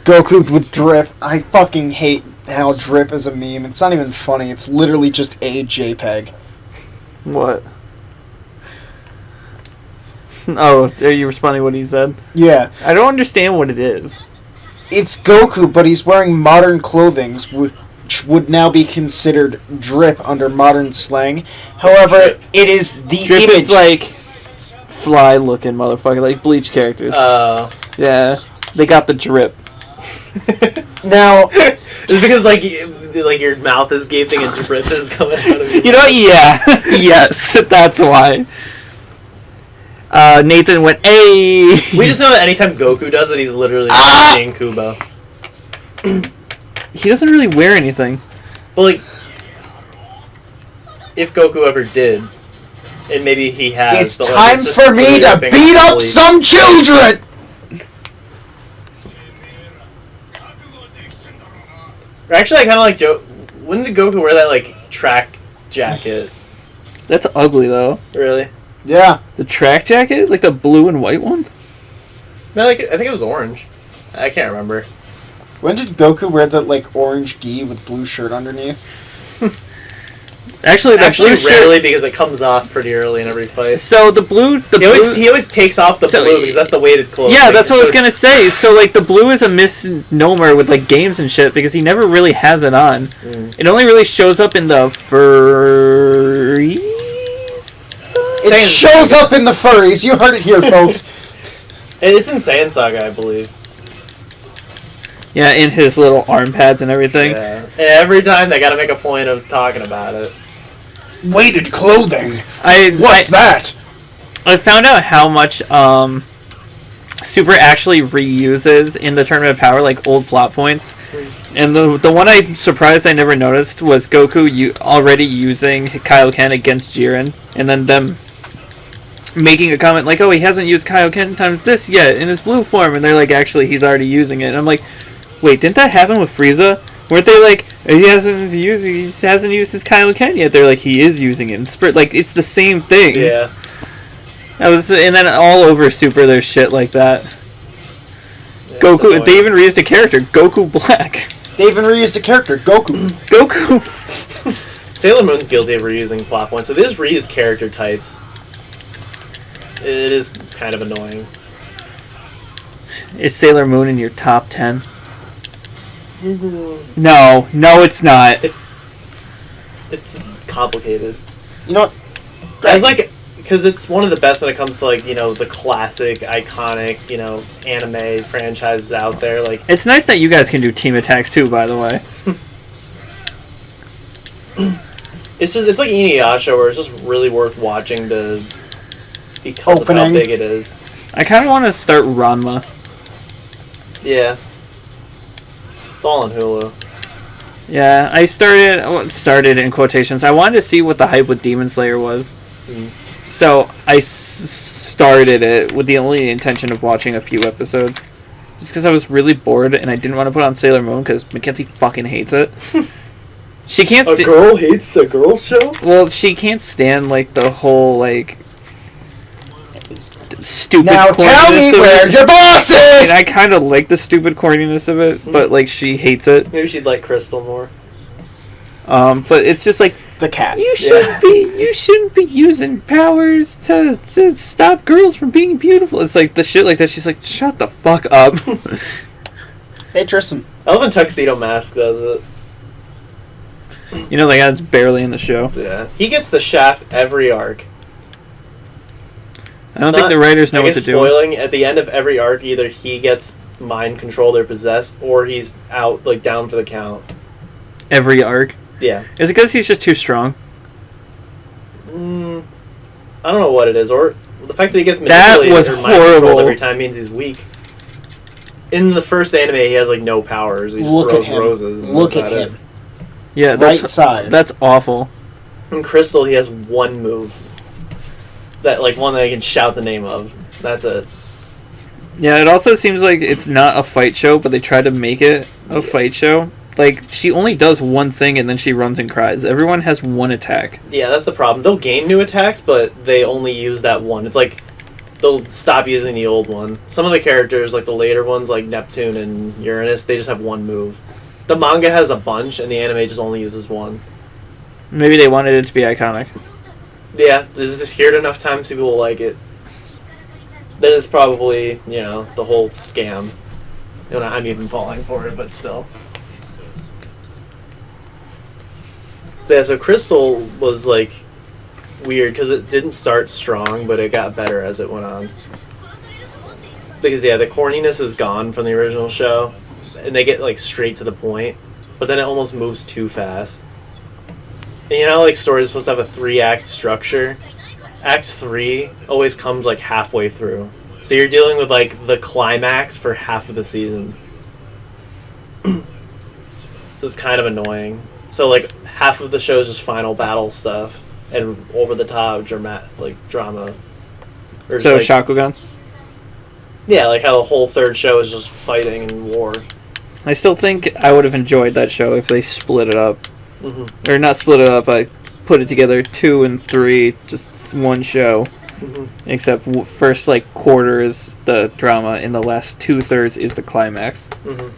Goku with drip. I fucking hate how drip is a meme. It's not even funny. It's literally just a JPEG. What? Oh, are you responding to what he said? Yeah. I don't understand what it is. It's Goku, but he's wearing modern clothing, which would now be considered drip under modern slang. However, Drip? it is the Drip image. is like fly-looking motherfucker, like Bleach characters. Yeah, they got the drip. Now, It's because like your mouth is gaping and drip is coming out of your You know what? Yeah. Yes, that's why. Nathan went, "Hey." We just know that anytime Goku does it, he's literally being Kubo. He doesn't really wear anything. But like, if Goku ever did, and maybe he has, it's but, like, time it's just for me really to ripping beat up fully. some children! Or actually, I kind of like Joe. When did Goku wear that like track jacket? That's ugly though. Really? Yeah. The track jacket, like the blue and white one. No, like I think it was orange. I can't remember. When did Goku wear that, like, orange gi with blue shirt underneath? Actually, the Actually, blue rarely shirt. because it comes off pretty early in every fight. So the blue, He always takes off the So blue because that's the weighted clothing. Yeah, that's what I was So- gonna say. So like the blue is a misnomer with like games and shit because he never really has it on. It only really shows up in the furries. It Saiyan shows Saga. up in the furries. You heard it here, folks. It's in Saiyan Saga, I believe. Yeah, in his little arm pads and everything. Yeah. And every time they gotta make a point of talking about it. Weighted clothing. I that? I found out how much Super actually reuses in the Tournament of Power, like old plot points. And the one I surprised I never noticed was Goku already using Kaioken against Jiren, and then them making a comment like, "Oh, he hasn't used Kaioken times this yet in his blue form," and they're like, "Actually, he's already using it." And I'm like, "Wait, didn't that happen with Frieza? Weren't they like he hasn't used his Kaioken yet?" They're like, "He is using it." Like it's the same thing. Yeah. And then all over Super, there's shit like that. Yeah, Goku, it's they even reused a character, Goku Black. They even reused a character, Goku. Goku. Sailor Moon's guilty of reusing plot points, so they just reuse character types. It is kind of annoying. Is Sailor Moon in your top 10? No, it's not. It's complicated. You know what? As like, because it's one of the best when it comes to like, you know, the classic, iconic, you know, anime franchises out there. Like, It's nice that you guys can do team attacks too, by the way. it's like Inuyasha, where it's just really worth watching because of how Opening. big it is. I kind of want to start Ranma. Yeah. It's all on Hulu. Yeah, I started in quotations. I wanted to see what the hype with Demon Slayer was. So I started it with the only intention of watching a few episodes. Just because I was really bored and I didn't want to put on Sailor Moon because Mackenzie fucking hates it. She can't A girl hates a girl show? Well, she can't stand like the whole like stupid Now tell me corniness of where it. your boss is! And I kind of like the stupid corniness of it, but like she hates it. Maybe she'd like Crystal more. But it's just like The cat. you shouldn't be using powers to stop girls from being beautiful. It's like the shit like that. She's like, shut the fuck up. Hey, Tristan. Elven Tuxedo Mask does it. You know, like that's barely in the show. Yeah. He gets the shaft every arc. I don't think the writers know I what guess to do. spoiling, at the end of every arc, either he gets mind controlled or possessed, or he's out, like, down for the count. Every arc. Yeah. Is it because he's just too strong? I don't know what it is, or The fact that he gets That manipulated was or mind controlled horrible. every time means he's weak. In the first anime, he has like no powers. He just Look at throws him. roses. And Look that's at about him. Yeah, Right side. That's awful. it. In Crystal, he has one move. That like one that I can shout the name of. That's it. Yeah, it also seems like it's not a fight show, but they try to make it a fight show. Like, she only does one thing and then she runs and cries. Everyone has one attack. Yeah, that's the problem. They'll gain new attacks, but they only use that one. It's like they'll stop using the old one. Some of the characters, like the later ones, like Neptune and Uranus, they just have one move. The manga has a bunch, and the anime just only uses one. Maybe they wanted it to be iconic. Yeah, there's just heard enough times people will like it. Then it's probably, you know, the whole scam. You know, I'm even falling for it, but still. Yeah, so Crystal was, like, weird, because it didn't start strong, but it got better as it went on. Because, yeah, the corniness is gone from the original show, and they get, like, straight to the point, but then it almost moves too fast. And you know, like, stories are supposed to have a 3-act structure? Act 3 always comes, like, halfway through. So you're dealing with, like, the climax for half of the season. So it's kind of annoying. So, like, half of the show is just final battle stuff and over-the-top drama. Or So, just, like, Shakugan? yeah, like how the whole third show is just fighting and war. I still think I would have enjoyed that show if they split it up. Hmm. Or not split it up, I put it together 2 and 3, just one show. Hmm. Except first, like, quarter is the drama, and the last 2/3 is the climax. Hmm.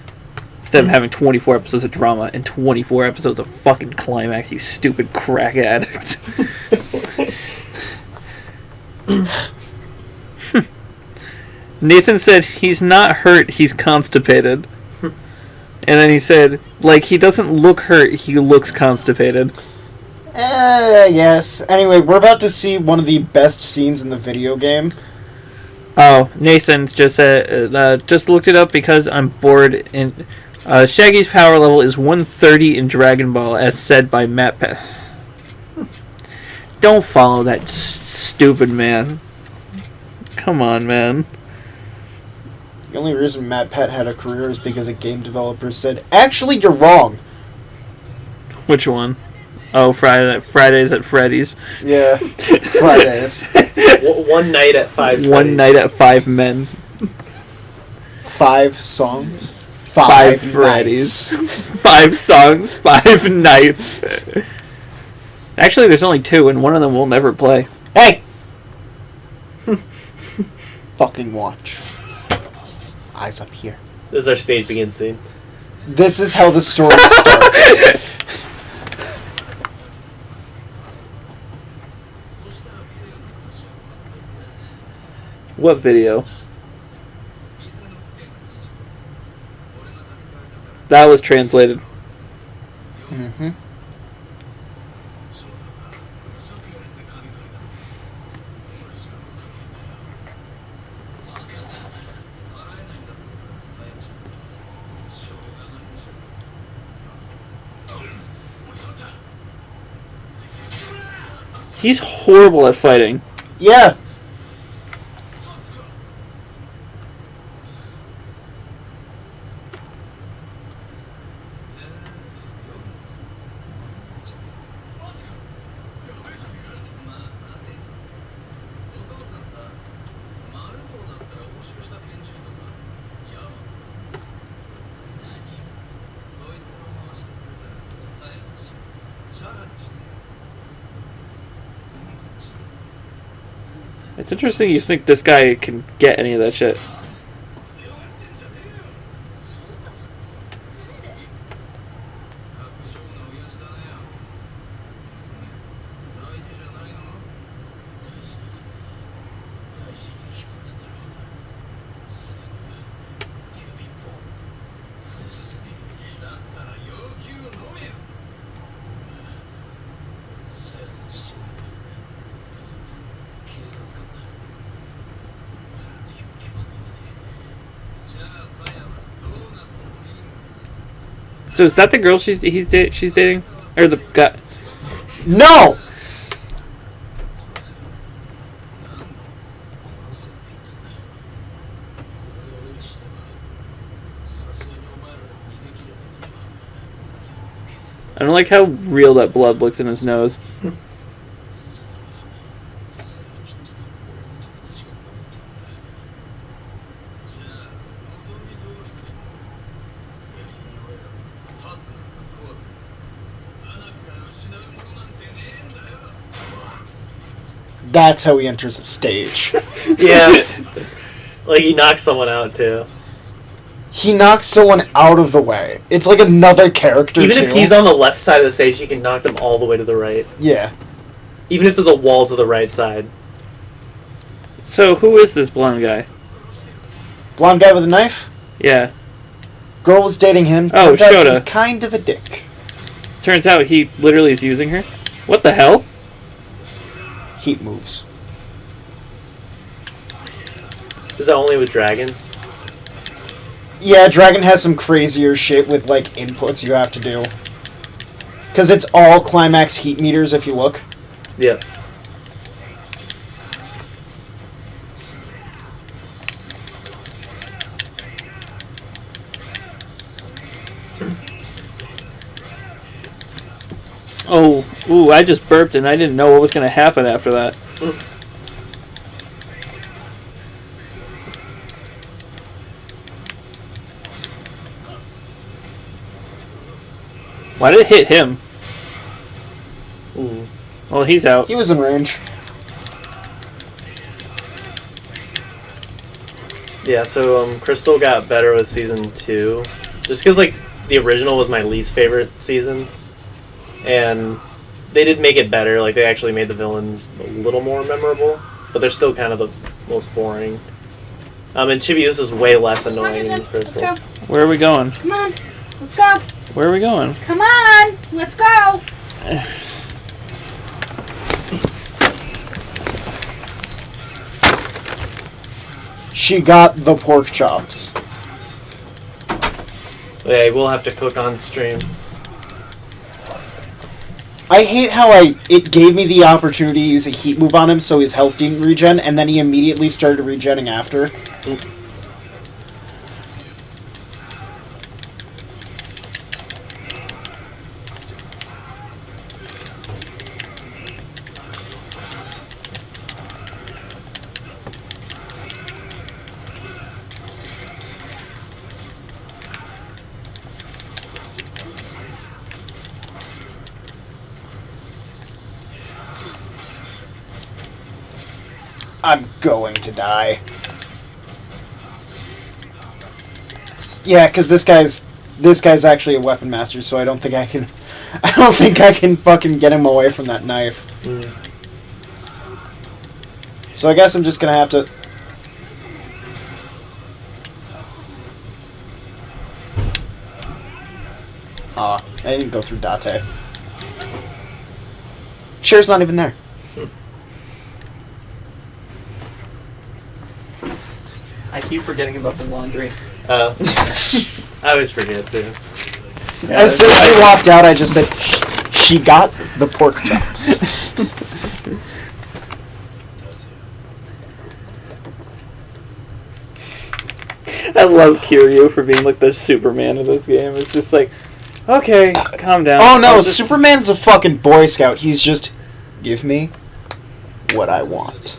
Instead of having 24 episodes of drama and 24 episodes of fucking climax, you stupid crack addict. Nathan said he's not hurt, he's constipated. And then he said, like, he doesn't look hurt, he looks constipated. Yes. Anyway, we're about to see one of the best scenes in the video game. Oh, Nathan's just said, just looked it up because I'm bored. And Shaggy's power level is 130 in Dragon Ball, as said by Matt Don't follow that stupid man. Come on, man. The only reason Matt Pett had a career is because a game developer said, "Actually, you're wrong." Which one? Oh, Fridays at Freddy's. Yeah, Fridays. One night at 5. One night at 5 men. 5 songs. 5 Freddy's. 5 songs, 5 nights. Actually, there's only 2, and one of them we'll never play. Hey! Fucking watch. Eyes up here. This is our stage begin scene. This is how the story starts. What video? That was translated. Mm-hmm. He's horrible at fighting. Yeah. It's interesting you think this guy can get any of that shit. So is that the girl she's dating, or the guy? No! I don't like how real that blood looks in his nose. That's how he enters a stage. Yeah. Like, he knocks someone out, too. He knocks someone out of the way. It's like another character, Even too. if he's on the left side of the stage, he can knock them all the way to the right. Yeah. Even if there's a wall to the right side. So, who is this blonde guy? Blonde guy with a knife? Yeah. Girl was dating him. Oh, Turns out Shota. he's kind of a dick. Turns out he literally is using her. What the hell? Heat moves. Is that only with Dragon? Yeah, Dragon has some crazier shit with, like, inputs you have to do. Because it's all climax heat meters if you look. Yeah. Oh, ooh, I just burped and I didn't know what was going to happen after that. Why did it hit him? Ooh. Well, he's out. He was in range. Yeah, so Crystal got better with Season 2. Just because, like, the original was my least favorite season. And they did make it better. Like, they actually made the villains a little more memorable. But they're still kind of the most boring. And Chibiusa is way less annoying than Crystal. Let's go. Where are we going? Come on. Let's go. Where are we going? Come on. Let's go. She got the pork chops. Yeah, we'll have to cook on stream. I hate how it gave me the opportunity to use a heat move on him so his health didn't regen, and then he immediately started regenning after. I'm going to die. Yeah, because this guy's actually a weapon master, so I don't think I can fucking get him away from that knife. So I guess I'm just gonna have to. I didn't go through Date. Chair's not even there. I keep forgetting about the laundry. I always forget, too. As soon as she walked out, I just said, she got the pork chops. I love Kiryu for being like the Superman of this game. It's just like, okay, calm down. Oh no, I'll just- Superman's a fucking Boy Scout. He's just, give me what I want.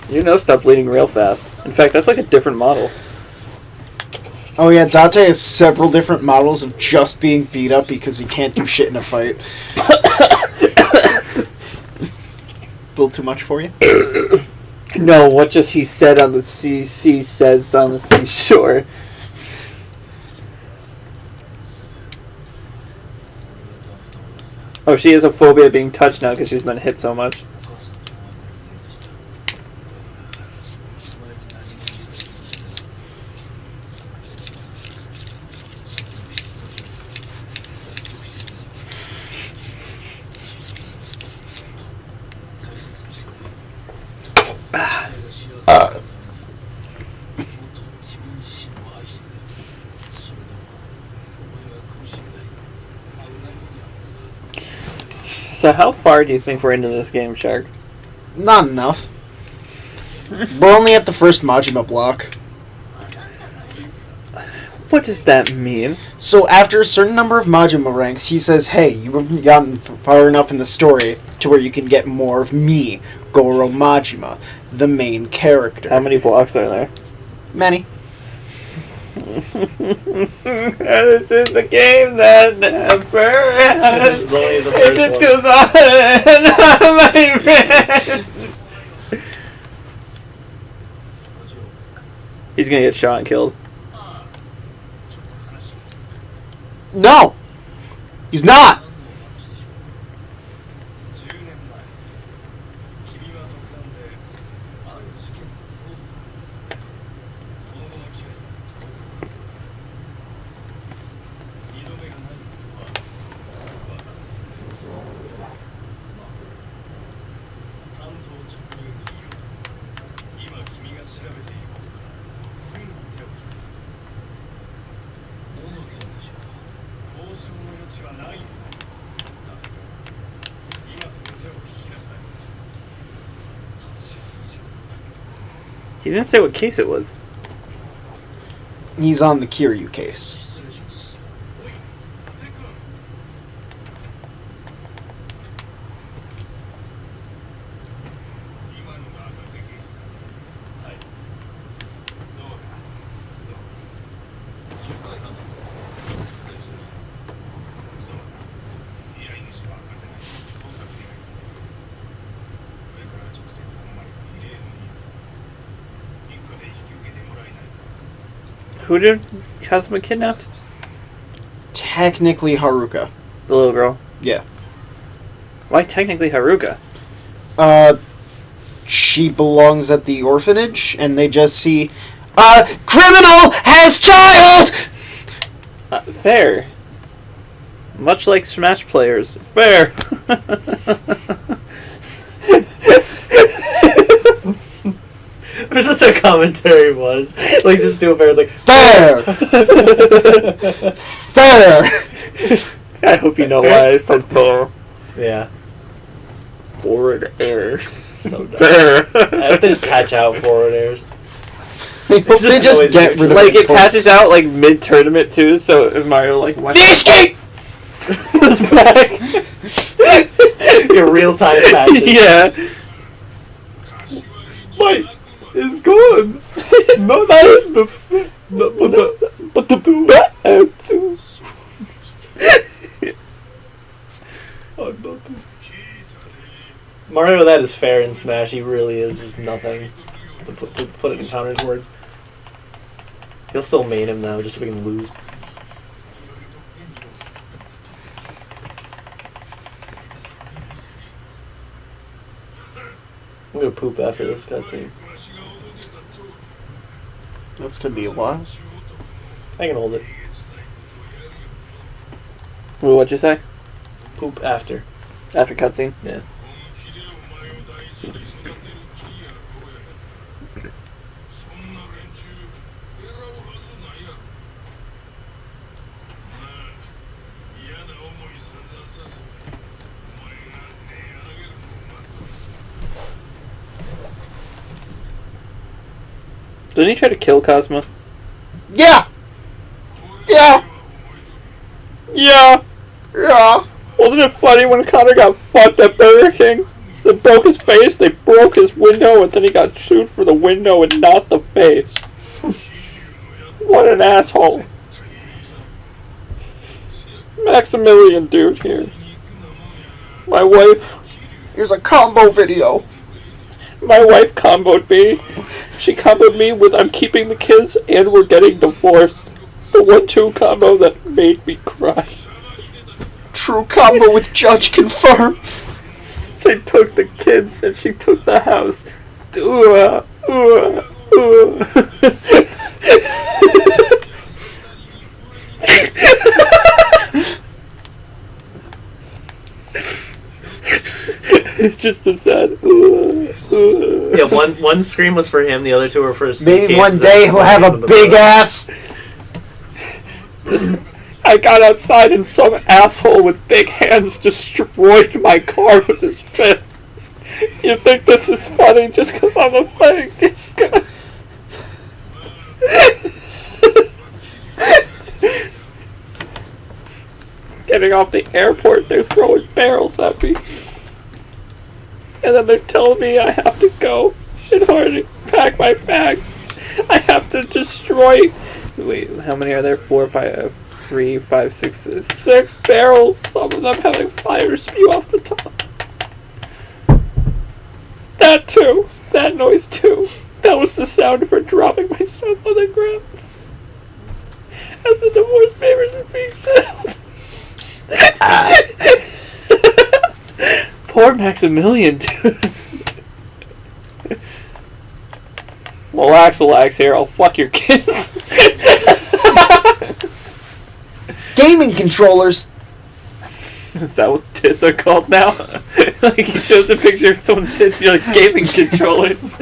You know, stop bleeding real fast. In fact, that's like a different model. Oh yeah, Date has several different models of just being beat up because he can't do shit in a fight. A little too much for you? No, what just he said on the CC says on the seashore. Oh, she has a phobia of being touched now because she's been hit so much. So how far do you think we're into this game, Shark? Not enough. We're only at the first Majima block. What does that mean? So after a certain number of Majima ranks, he says, hey, you haven't gotten far enough in the story to where you can get more of me, Goro Majima, the main character. How many blocks are there? Many. This is the game that never This is only the It first just one. goes on and on, my friend. He's gonna get shot and killed. No! He's not! He didn't say what case it was. He's on the Kiryu case. Who did Kazuma kidnapped? Technically Haruka. The little girl. Yeah. Why technically Haruka? She belongs at the orphanage, and they just see, criminal has child! Fair. Much like Smash players. Fair. Or just a commentary was. Like, just do a fair, it's like, Fair! Fair! I hope you know why I said fair. yeah. Forward air. So dumb. Fair. I hope they just patch out forward airs. They just just always get rid of Like, the it patches points. out, like, mid-tournament, too, so if Mario, like, went Nishiki! back. Your real-time patches. Yeah. Mike is gone. Not nice. But the too. Mario, that is fair in Smash. He really is just nothing. To put it in Counter's words. He'll still main him though, just so we can lose. I'm gonna poop after this cutscene. That's gonna be a while. I can hold it. Well, what'd you say? Poop after. After cutscene? Yeah. Didn't he try to kill Cosmo? Yeah! Yeah! Yeah! Yeah! Wasn't it funny when Connor got fucked at Burger King? They broke his face, they broke his window, and then he got sued for the window and not the face. What an asshole. Maximilian dude here. My wife Here's a combo video. comboed me. She comboed me with I'm keeping the kids and we're getting divorced. The 1-2 combo that made me cry. True combo with judge confirmed. She took the kids and she took the house. Ooh, ooh, ooh. It's just the sad. Ooh, ooh. Yeah, one scream was for him, the other two were for his Maybe suitcases one day and he'll have a the big boat. ass. I got outside and some asshole with big hands destroyed my car with his fists. You think this is funny just because I'm a fake? getting off the airport, they're throwing barrels at me. And then they're telling me I have to go in order to pack my bags. I have to destroy... Wait, how many are there? 4, 5, 3, 5, 6, 6 barrels. Some of them have like fire spew off the top. That too. That noise too. That was the sound of her dropping my stuff on the ground. As the divorce papers are being filled. Poor Maximilian, dude. Relax here. I'll fuck your kids. Gaming controllers. Is that what tits are called now? Like he shows a picture of someone's tits, you're like, gaming controllers.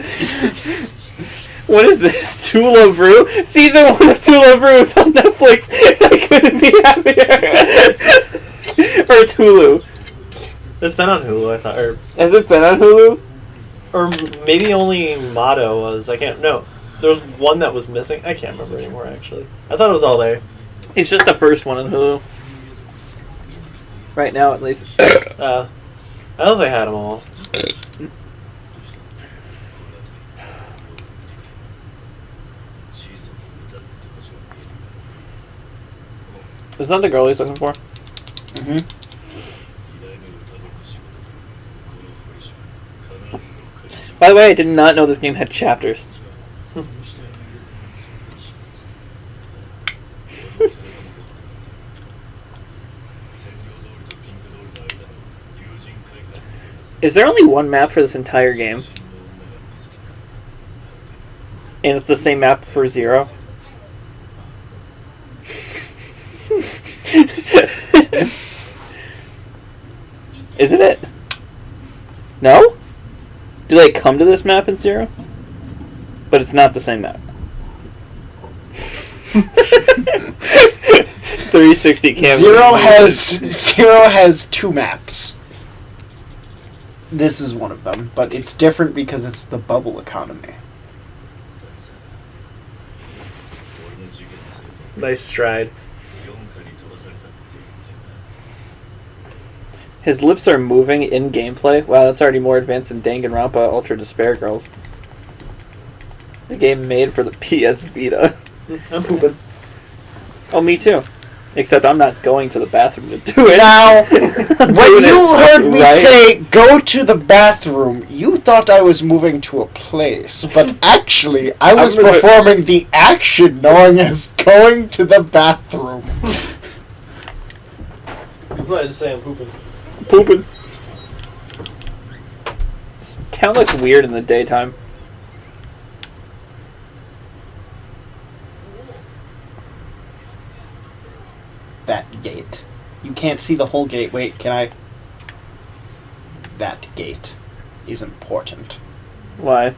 What is this? Tula Brew? Season 1 of Tula Brew is on Netflix. I couldn't be happier. Or it's Hulu. It's been on Hulu, I thought. Has it been on Hulu? Or maybe only Motto was. I can't... No. There was one that was missing. I can't remember anymore, actually. I thought it was all there. It's just the first one on Hulu. Right now, at least. I thought they had them all. Is that the girl he's looking for? Mm-hmm. By the way, I did not know this game had chapters. Is there only one map for this entire game? And it's the same map for 0? Isn't it? No? Do they come to this map in 0? But it's not the same map. 360 cameras. Zero has 2 maps. This is one of them, but it's different because it's the bubble economy. Nice stride. His lips are moving in gameplay. Wow, that's already more advanced than Danganronpa Ultra Despair Girls. The game made for the PS Vita. I'm pooping. Oh, me too. Except I'm not going to the bathroom to do it. Now, when you heard me right? say, go to the bathroom, you thought I was moving to a place. But actually, I was performing the action known as going to the bathroom. That's why I just say I'm pooping. Pooping. This town looks weird in the daytime. That gate. You can't see the whole gate. Wait, can I? That gate is important. Why?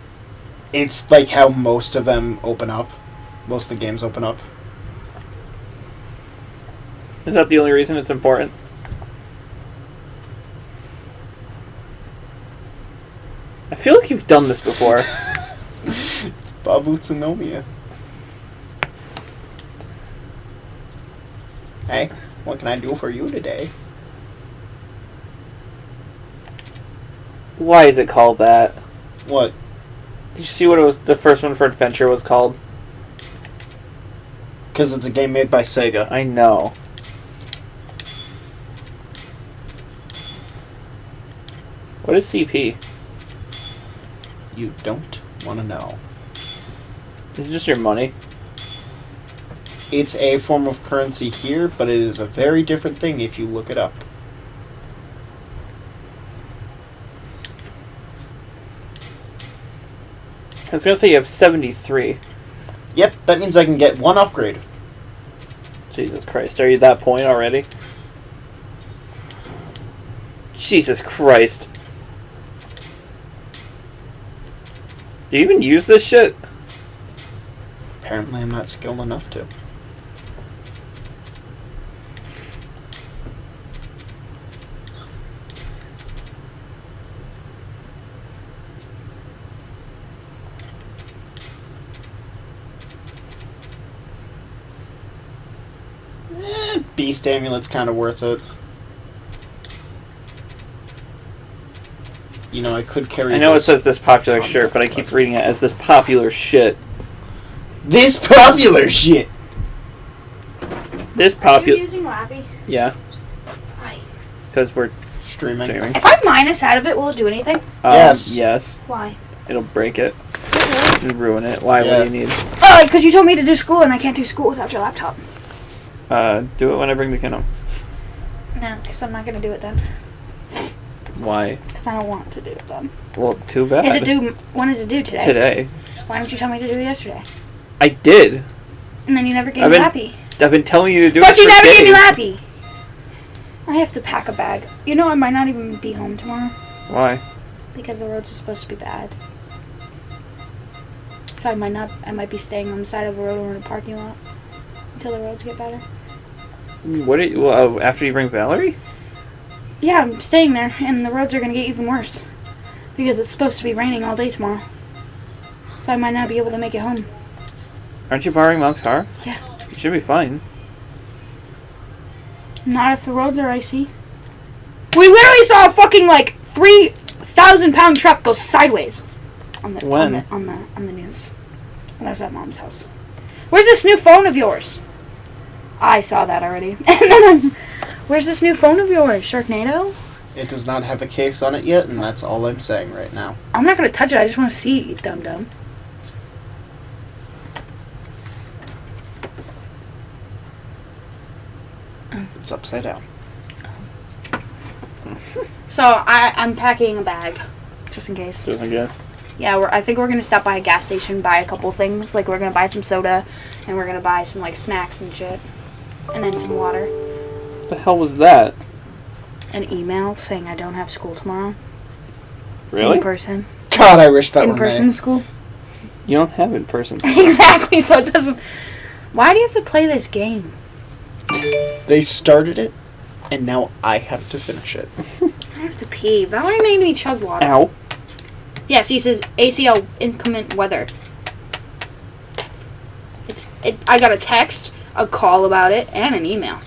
It's like how most of them open up. Most of the games open up. Is that the only reason it's important? I feel like you've done this before. It's Babu Tsunomiya. Hey, what can I do for you today? Why is it called that? What? Did you see what it was? The first one for Adventure was called? Because it's a game made by Sega. I know. What is CP? You don't want to know. Is it just your money? It's a form of currency here, but it is a very different thing if you look it up. I was gonna say you have 73. Yep, that means I can get 1 upgrade. Jesus Christ, are you that point already? Jesus Christ. Do you even use this shit? Apparently I'm not skilled enough to. Beast amulet's kind of worth it. You know, I could carry. I know it this. says this popular shirt, but I keep reading it as this popular shit. This popular shit. This Are you popular. using Lappy? Yeah, Why? because we're Streaming. streaming. If I minus out of it, will it do anything? Yes. Yes. Why? It'll break it. It'll ruin it. Why? Yeah. What do you need? Oh, because you told me to do school, and I can't do school without your laptop. Do it when I bring the Kindle. No, because I'm not going to do it then. Why? Because I don't want to do it then. Well, too bad. Is it due? When is it due today? Today? Why didn't you tell me to do it yesterday? I did. And then you never gave I've me been- Lappy. I've been telling you to do it. But you for never gave me days. Lappy. I have to pack a bag. You know, I might not even be home tomorrow Why? because the roads are supposed to be bad. So I might be staying on the side of the road or in a parking lot until the roads get better. What? Well, after you bring Valerie? Yeah, I'm staying there, and the roads are going to get even worse because it's supposed to be raining all day tomorrow. So I might not be able to make it home. Aren't you borrowing Mom's car? Yeah. You should be fine. Not if the roads are icy. We literally saw a fucking 3,000-pound truck go sideways on the When? on the news. When I was at Mom's house. Where's this new phone of yours? I saw that already. And then where's this new phone of yours, Sharknado? It does not have a case on it yet, and that's all I'm saying right now. I'm not gonna touch it. I just want to see it, you dum dum. It's upside down. So I'm packing a bag, just in case. Just in case. Yeah, I think we're gonna stop by a gas station, buy a couple things. Like we're gonna buy some soda, and we're gonna buy some snacks and shit, and then some water. What the hell was that? An email saying I don't have school tomorrow. Really? In person. God, I wish that In were person me. school. You don't have in person. Exactly. So it doesn't. Why do you have to play this game? They started it, and now I have to finish it. I have to pee. Valerie made me chug water. Ow. Yes, he says ACL inclement weather. I got a text, a call about it, and an email.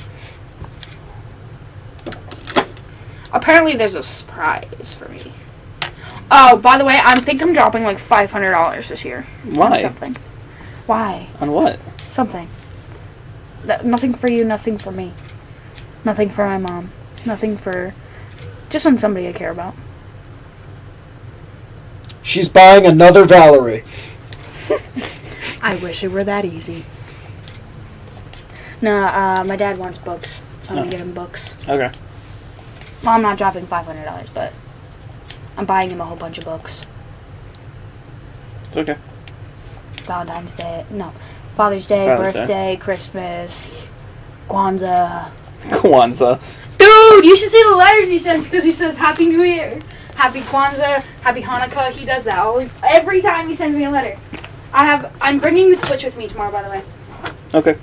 Apparently there's a surprise for me. Oh, by the way, I think I'm dropping $500 this year. Why? On something. Why? On what? Something. Nothing for you, nothing for me. Nothing for my mom. Nothing for... Just on somebody I care about. She's buying another Valerie. I wish it were that easy. No, my dad wants books, so I'm gonna get him books. Okay. Well, I'm not dropping $500, but I'm buying him a whole bunch of books. It's okay. Valentine's Day, no, Father's Day, Father's Day. birthday, Christmas, Kwanzaa. Kwanzaa. Dude, you should see the letters he sends because he says Happy New Year, Happy Kwanzaa, Happy Hanukkah. He does that every time he sends me a letter. I'm bringing the Switch with me tomorrow, by the way. Okay.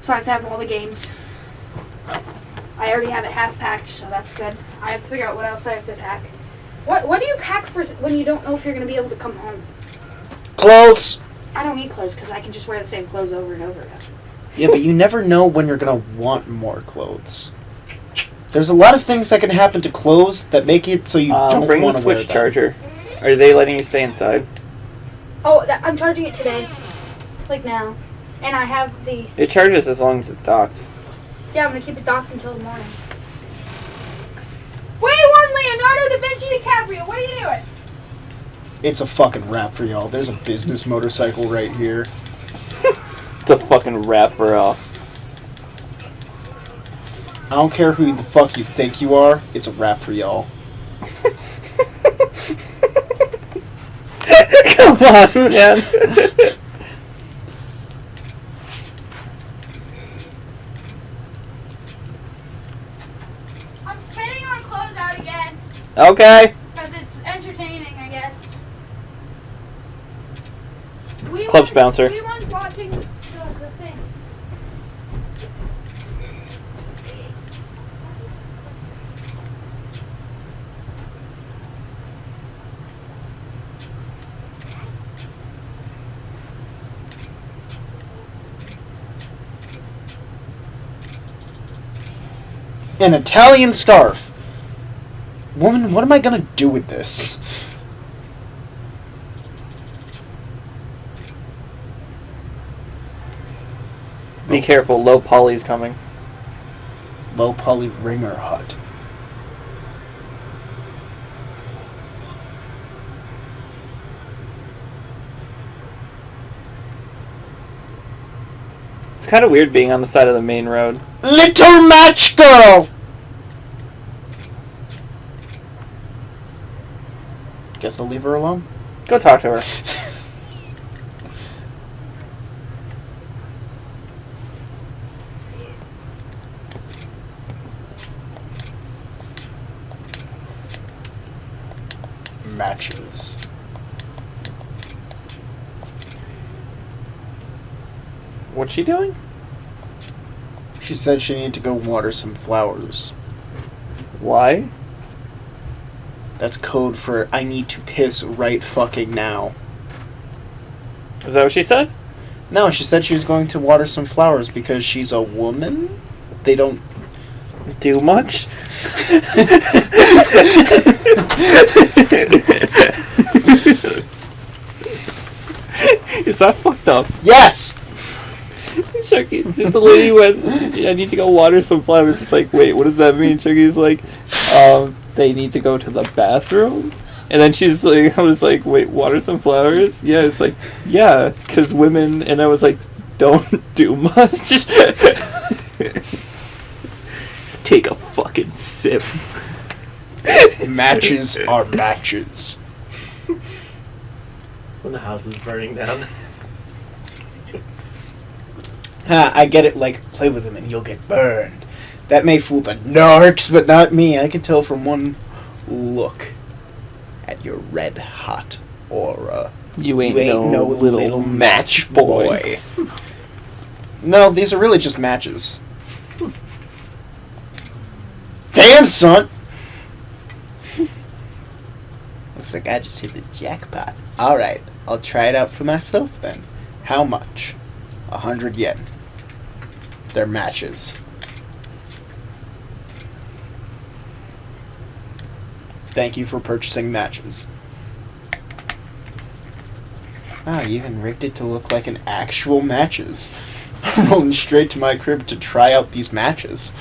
So I have to have all the games. I already have it half packed, so that's good. I have to figure out what else I have to pack. What do you pack for when you don't know if you're going to be able to come home? Clothes. I don't need clothes because I can just wear the same clothes over and over again. Yeah, but you never know when you're gonna want more clothes. There's a lot of things that can happen to clothes that make it so you don't Bring the want to wear Switch them. charger. Are they letting you stay inside? Oh, I'm charging it today. Like now. And I have the... It charges as long as it's docked. Yeah, I'm going to keep it docked until the morning. What do you want, Leonardo da Vinci DiCaprio? What are you doing? It's a fucking wrap for y'all. There's a business motorcycle right here. It's a fucking wrap for all. I don't care who the fuck you think you are. It's a wrap for y'all. Come on, man. I'm spinning our clothes out again. Okay. Because it's entertaining, I guess. Club's bouncer. We weren't watching the thing. An Italian scarf. Woman, what am I gonna do with this? Be careful, low poly's coming. Low poly ringer hut. It's kind of weird being on the side of the main road. Little match girl! Guess I'll leave her alone. Go talk to her. Matches. What's she doing? She said she needed to go water some flowers. Why? That's code for I need to piss right fucking now. Is that what she said? No, she said she was going to water some flowers because she's a woman. They don't. Do much? Is that fucked up? Yes! Chucky, the lady went, I need to go water some flowers. It's like, wait, what does that mean? Chucky's like, they need to go to the bathroom? And then she's like, I was like, wait, water some flowers? Yeah, it's like, yeah, because women, and I was like, don't do much. Take a fucking sip. Matches are matches. When the house is burning down. Ha, I get it, like, play with him and you'll get burned. That may fool the narcs, but not me. I can tell from one look at your red hot aura. You ain't no little match boy. No, these are really just matches. Damn, son! Looks like I just hit the jackpot. Alright, I'll try it out for myself then. How much? 100 yen. They're matches. Thank you for purchasing matches. Ah, you even rigged it to look like an actual matches. I'm rolling straight to my crib to try out these matches.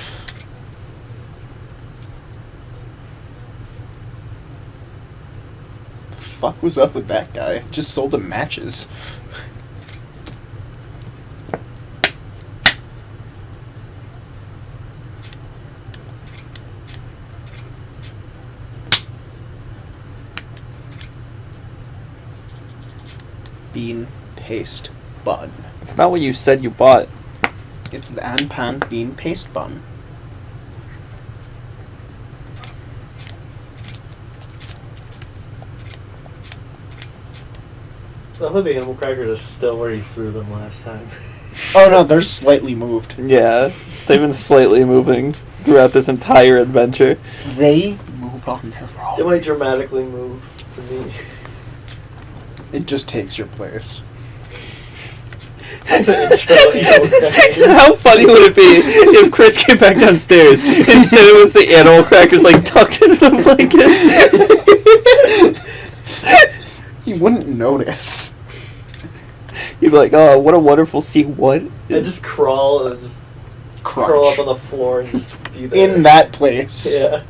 The fuck was up with that guy? Just sold him matches. Bean paste bun. It's not what you said you bought. It's the Anpan bean paste bun. I hope the animal crackers are still where you threw them last time. Oh no, they're slightly moved. Yeah, they've been slightly moving throughout this entire adventure. They move on their It own. might dramatically move to me. It just takes your place. The intro animal crackers. How funny would it be if Chris came back downstairs instead it was the animal crackers like tucked into the blanket? You wouldn't notice. You'd be like, oh, what a wonderful sea. What? I just crawl and just curl up Crunch. on the floor and just be there. In that place. Yeah.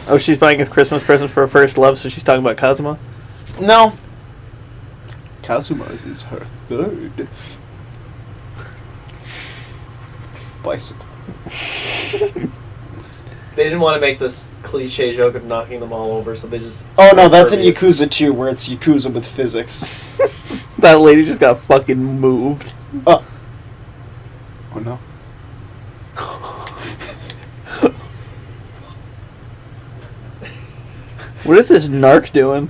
Oh, she's buying a Christmas present for her first love, so she's talking about Kazuma? No. Kazuma is her third. Bicycle. They didn't want to make this cliche joke of knocking them all over, so they just... Oh no, that's in Impervious. Yakuza 2, where it's Yakuza with physics. That lady just got fucking moved. Oh. Oh no. What is this narc doing?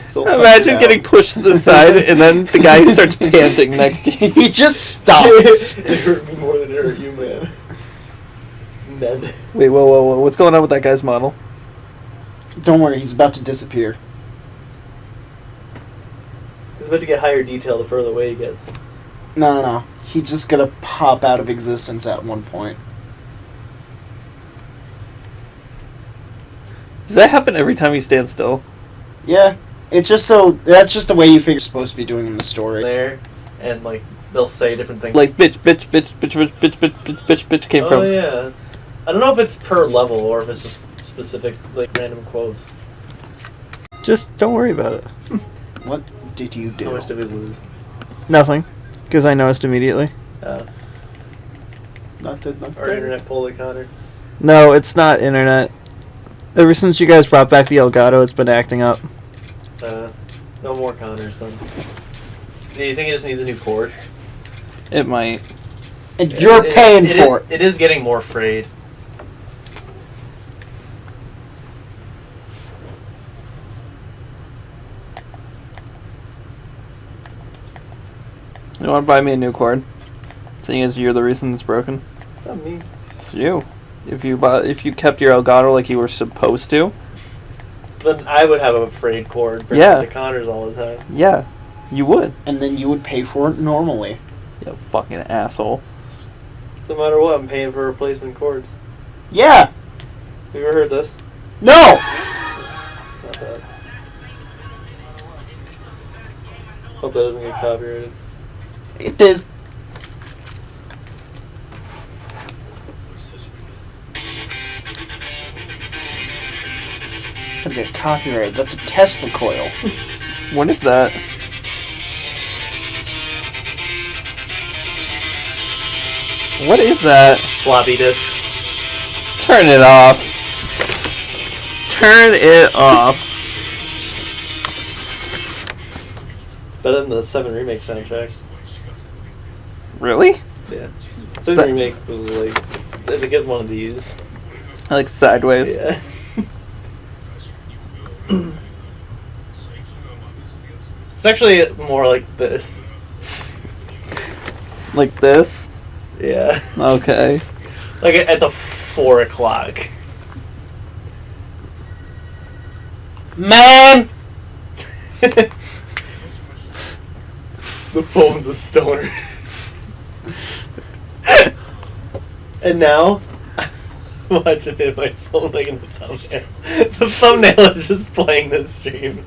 So Imagine getting pushed to the side and then the guy starts panting next to you. He just stops. It hurt me more than it hurt you, man. Ned. Wait, whoa. What's going on with that guy's model? Don't worry, he's about to disappear. He's about to get higher detail the further away he gets. No. He's just gonna pop out of existence at one point. Does that happen every time you stand still? Yeah. It's just so... That's just the way you figure you're supposed to be doing in the story. There, and like they'll say different things. Like bitch came oh from. yeah. I don't know if it's per level or if it's just specific like random quotes. Just don't worry about it. What did you do? How much did we lose? Nothing, because I noticed immediately. Nothing. Our internet pulled it, Connor. No, it's not internet. Ever since you guys brought back the Elgato, it's been acting up. No more Connors then. Do you think it just needs a new cord? It might. And you're paying for it. It is getting more frayed. You want to buy me a new cord? Seeing as you're the reason it's broken. It's not me. It's you. If you kept your Elgato like you were supposed to. Then I would have a frayed cord. Yeah. The Connors all the time. Yeah, you would. And then you would pay for it normally. You fucking asshole. So no matter what, I'm paying for replacement cords. Yeah. Have you ever heard this? No. Not bad. Hope that doesn't get copyrighted. It is. It's gonna get copyrighted. That's a Tesla coil. What is that? What is that? Floppy disks. Turn it off. Turn it off. It's better than the 7 Remake soundtrack. Really? Yeah. Is 7 that- Remake was like... It's a good one of these. I like sideways. Yeah. It's actually more like this. Like this? Yeah. Okay. Like at the 4 o'clock. Man. The phone's a stoner. And now, I'm watching it on my phone like in the thumbnail. The thumbnail is just playing the stream.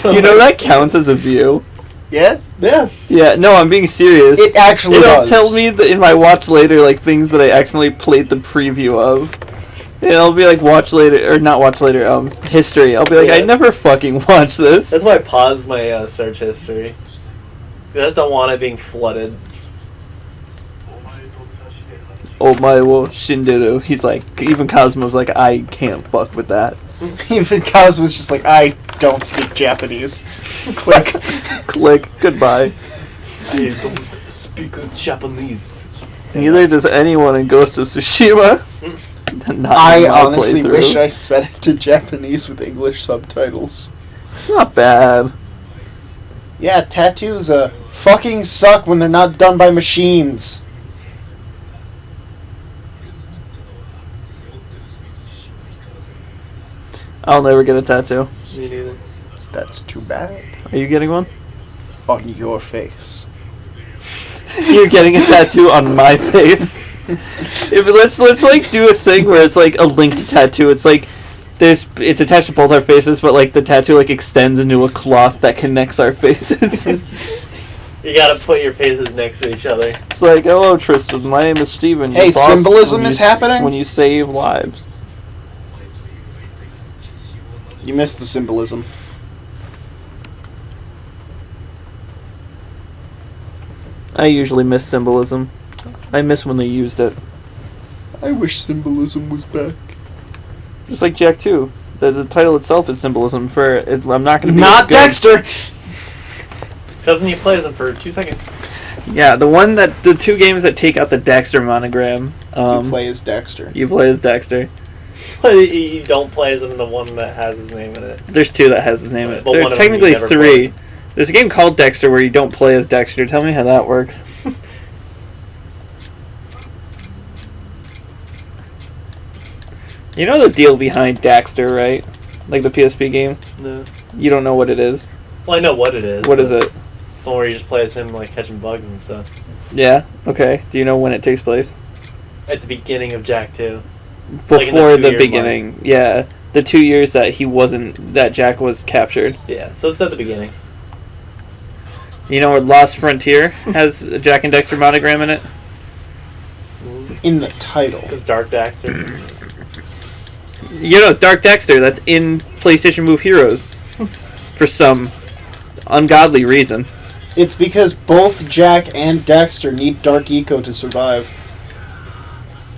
You know that counts as a view? Yeah. Yeah. Yeah, no, I'm being serious. It actually It'll does. tell me in my watch later, like, things that I accidentally played the preview of. It'll be like watch later, or not watch later, history. I'll be like, Yeah. I never fucking watched this. That's why I paused my search history. I just don't want it being flooded. Oh my wo shinderu. He's like, even Cosmo's like, I can't fuck with that. Even Kaz was just like, I don't speak Japanese. Click. Click, goodbye. I don't speak Japanese. Neither does anyone in Ghost of Tsushima. Not I in my honestly playthrough. wish I set it to Japanese with English subtitles. It's not bad. Yeah, tattoos fucking suck when they're not done by machines. I'll never get a tattoo. Me neither. That's too bad. Are you getting one? On your face. You're getting a tattoo on my face. If let's like do a thing where it's like a linked tattoo. It's like it's attached to both our faces, but like the tattoo like extends into a cloth that connects our faces. You gotta put your faces next to each other. It's like, hello Tristan, my name is Steven. Hey, your boss symbolism when is you- happening? when you save lives. You missed the symbolism. I usually miss symbolism. I miss when they used it. I wish symbolism was back. Just like Jack 2. The title itself is symbolism for it, I'm not going to be Not as good. Dexter! Except when you play them for 2 seconds. Yeah, the two games that take out the Dexter monogram. You play as Dexter. You play as Dexter. You don't play as him in the one that has his name in it. There's 2 that has his name in it. But There one are of them technically you never 3. played. There's a game called Dexter where you don't play as Dexter. Tell me how that works. You know the deal behind Daxter, right? Like the PSP game? No. You don't know what it is. Well, I know what it is. What is it? It's the one where you just play as him, like, catching bugs and stuff. Yeah. Okay. Do you know when it takes place? At the beginning of Jak 2. Before Like in the the 2-year beginning. Yeah. The 2 years that he wasn't, that Jack was captured. Yeah, so it's at the beginning. You know where Lost Frontier has a Jack and Dexter monogram in it? In the title. Because Dark Daxter. You know, Dark Dexter, that's in PlayStation Move Heroes. For some ungodly reason. It's because both Jack and Dexter need Dark Eco to survive.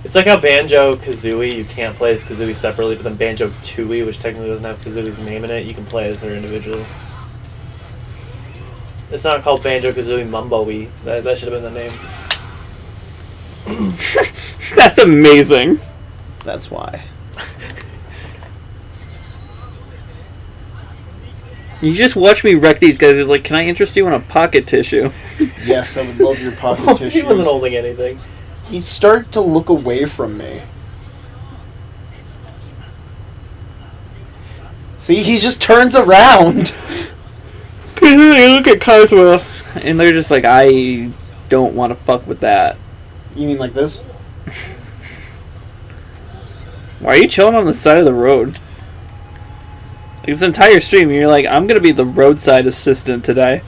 It's like how Banjo-Kazooie, you can't play as Kazooie separately, but then Banjo-Tooie, which technically doesn't have Kazooie's name in it, you can play as her individually. It's not called Banjo-Kazooie Mumbo-Wee. That should have been the name. That's amazing. That's why. You just watch me wreck these guys. It's like, can I interest you in a pocket tissue? Yes, I would love your pocket tissues. He wasn't holding anything. He started to look away from me. See, he just turns around. You look at Carswell, and they're just like, I don't want to fuck with that. You mean like this? Why are you chilling on the side of the road? This entire stream, you're like, I'm gonna be the roadside assistant today.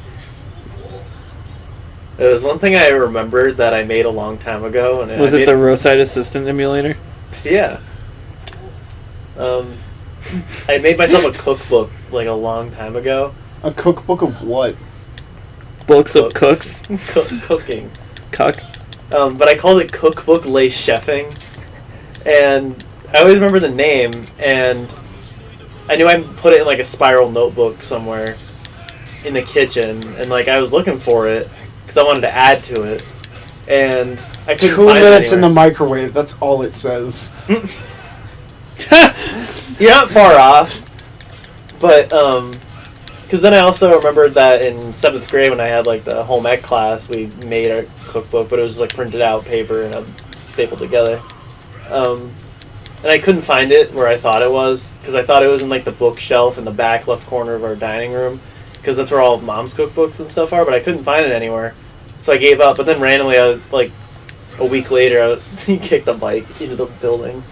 There's one thing I remembered that I made a long time ago. And Was it the roadside assistant emulator? Yeah. I made myself a cookbook like a long time ago. A cookbook of what? Books of cooks. Cooking. Cuck. But I called it Cookbook Les Chefing. And I always remember the name, and I knew I put it in like a spiral notebook somewhere in the kitchen, and like I was looking for it because I wanted to add to it, and I couldn't 2 find minutes it in the anywhere. microwave, that's all it says. You're not far off, but because then I also remembered that in 7th grade when I had like the home ec class, we made a cookbook, but it was just like printed out paper and stapled together. And I couldn't find it where I thought it was, because I thought it was in like the bookshelf in the back left corner of our dining room, because that's where all of Mom's cookbooks and stuff are, but I couldn't find it anywhere. So I gave up, but then randomly, like a week later, he kicked a bike into the building.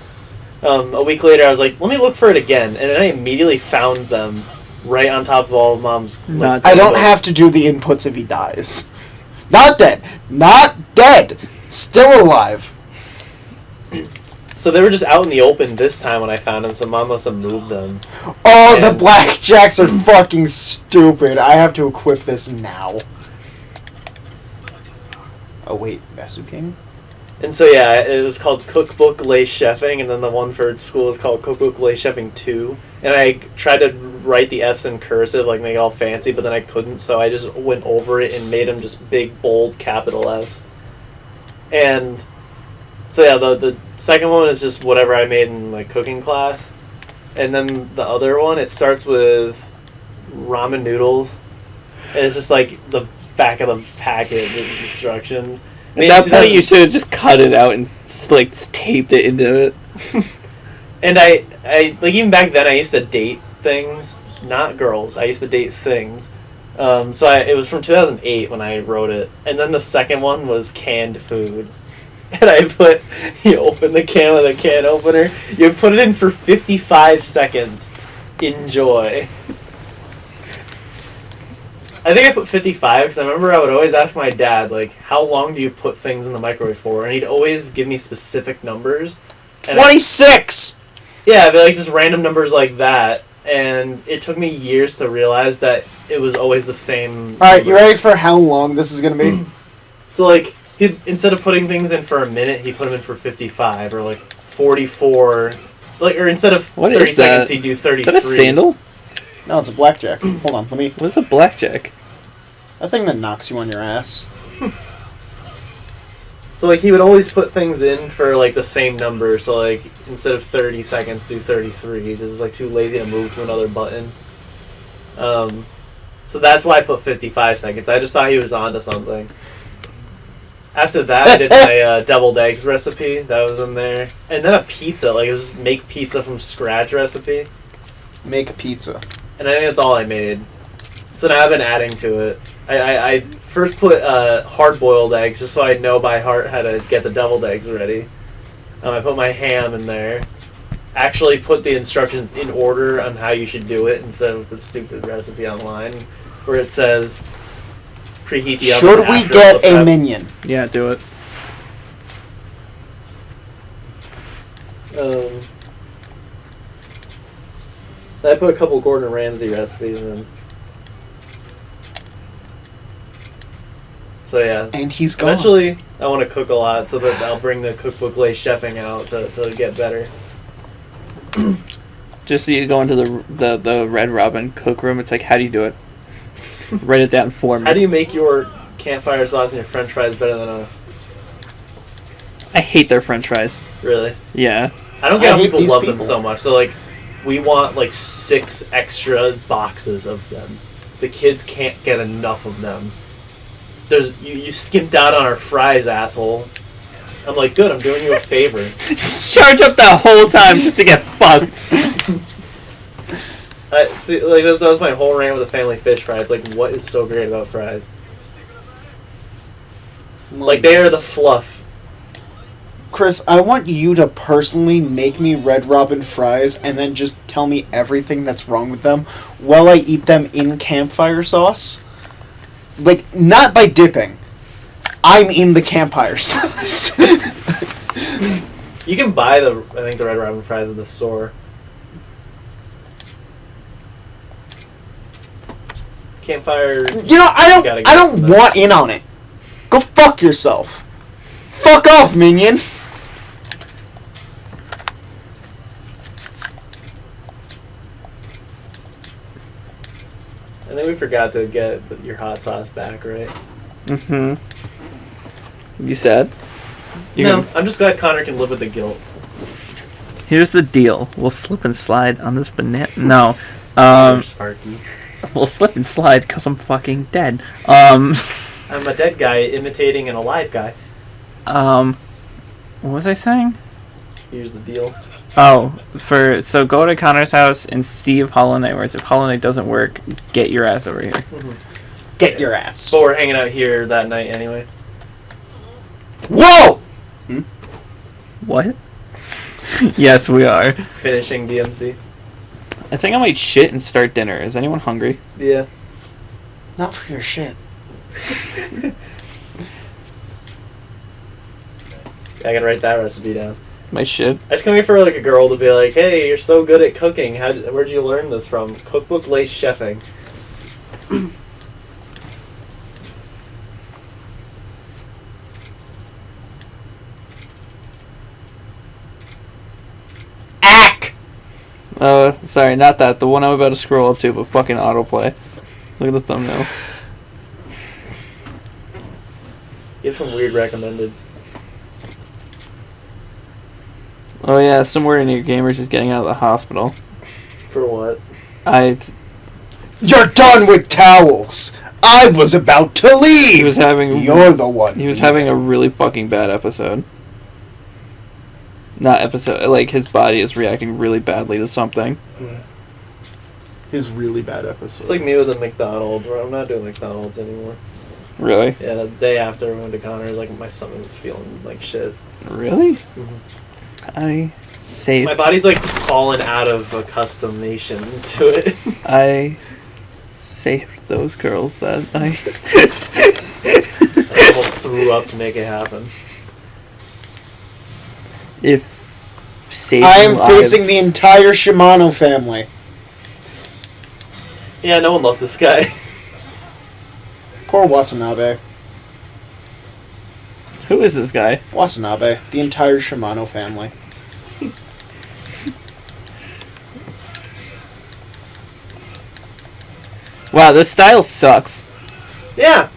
A week later, I was like, let me look for it again, and then I immediately found them right on top of all of Mom's Not I don't cookbooks. have to do the inputs if he dies. Not dead. Not dead. Still alive. So they were just out in the open this time when I found them, so Mom must have moved them. Oh, the And- blackjacks are fucking stupid. I have to equip this now. Oh, wait. Masu King? And so yeah, it was called Cookbook Les Chefing, and then the one for school is called Cookbook Les Chefing 2. And I tried to write the F's in cursive, like make it all fancy, but then I couldn't, so I just went over it and made them just big, bold, capital F's. And so yeah, the second one is just whatever I made in like cooking class. And then the other one, it starts with ramen noodles. And it's just like the back of the packet with instructions. At that point, you should have just cut it out and like taped it into it. And I like even back then I used to date things, not girls. I used to date things. So it was from 2008 when I wrote it, and then the second one was canned food. And I put, you open the can with a can opener, you put it in for 55 seconds. Enjoy. I think I put 55 because I remember I would always ask my dad, like, how long do you put things in the microwave for? And he'd always give me specific numbers. And 26! yeah, but like just random numbers like that. And it took me years to realize that it was always the same. Alright, you number. ready for how long this is gonna be? So like, instead of putting things in for a minute, he put them in for 55 or like 44. Like, or instead of What 30 is seconds, that? he'd do 33. Is that a sandal? No, it's a blackjack. Hold on, let me... What is a blackjack? A thing that knocks you on your ass. So like he would always put things in for like the same number. So like instead of 30 seconds, do 33. Just was like too lazy to move to another button. So that's why I put 55 seconds. I just thought he was onto something. After that, I did my deviled eggs recipe. That was in there. And then a pizza. Like, it was just make pizza from scratch recipe. Make a pizza. And I think that's all I made. So now I've been adding to it. I first put hard-boiled eggs just so I know by heart how to get the deviled eggs ready. I put my ham in there. Actually put the instructions in order on how you should do it instead of the stupid recipe online where it says preheat the oven. Should we after get the a prep. minion? Yeah, do it. I put a couple Gordon Ramsay recipes in. So yeah. And he's gone. Eventually, I want to cook a lot so that I'll bring the cookbook lay chefing out to get better. Just so you go into the Red Robin cook room, it's like, how do you do it? Write it down for me. How do you make your campfire sauce and your French fries better than us? I hate their French fries. Really? Yeah. I don't get I how hate people these love them people. so much. So like, we want like 6 extra boxes of them. The kids can't get enough of them. There's you skimped out on our fries, asshole. I'm like, good. I'm doing you a favor. Charge up that whole time just to get fucked. See, like that was my whole rant with the family fish fry. It's like, what is so great about fries? Like they are the fluff. Chris, I want you to personally make me Red Robin fries and then just tell me everything that's wrong with them while I eat them in campfire sauce. Like, not by dipping. I'm in the campfire sauce. You can buy the Red Robin fries at the store. Campfire. You know, I don't want in on it. Go fuck yourself. Fuck off, minion. I think we forgot to get your hot sauce back, right? Mm-hmm. You said? No, I'm just glad Connor can live with the guilt. Here's the deal. We'll slip and slide on this banana. No. Sparky. We'll slip and slide because I'm fucking dead. I'm a dead guy imitating an alive guy. What was I saying? Here's the deal. Oh, so go to Connor's house and see if Hollow Knight works. If Hollow Knight doesn't work, get your ass over here. Get your ass. So we're hanging out here that night anyway. Whoa! What? Yes, we are. Finishing DMC. I think I might shit and start dinner. Is anyone hungry? Yeah. Not for your shit. I gotta write that recipe down. My shit? I just come here for like a girl to be like, hey, you're so good at cooking. Where'd you learn this from? Cookbook Lace Chefing. Ack! Sorry, not that. The one I'm about to scroll up to, but fucking autoplay. Look at the thumbnail. You have some weird recommendeds. Oh yeah, somewhere in your gamer's just getting out of the hospital. For what? You're done with towels! I was about to leave! He was having. You're the one. He was having a really fucking bad episode. Not episode. Like his body is reacting really badly to something. His really bad episode. It's like me with the McDonald's, where I'm not doing McDonald's anymore. Really? Yeah, the day after we went to Connor's, like my stomach was feeling like shit. Really? Mhm. I saved. My body's like fallen out of accustomation to it. I saved those girls that night. I almost threw up to make it happen. If saving I am lives- facing the entire Shimano family. Yeah, no one loves this guy. Poor Watanabe. Who is this guy? Watanabe. The entire Shimano family. Wow, this style sucks. Yeah.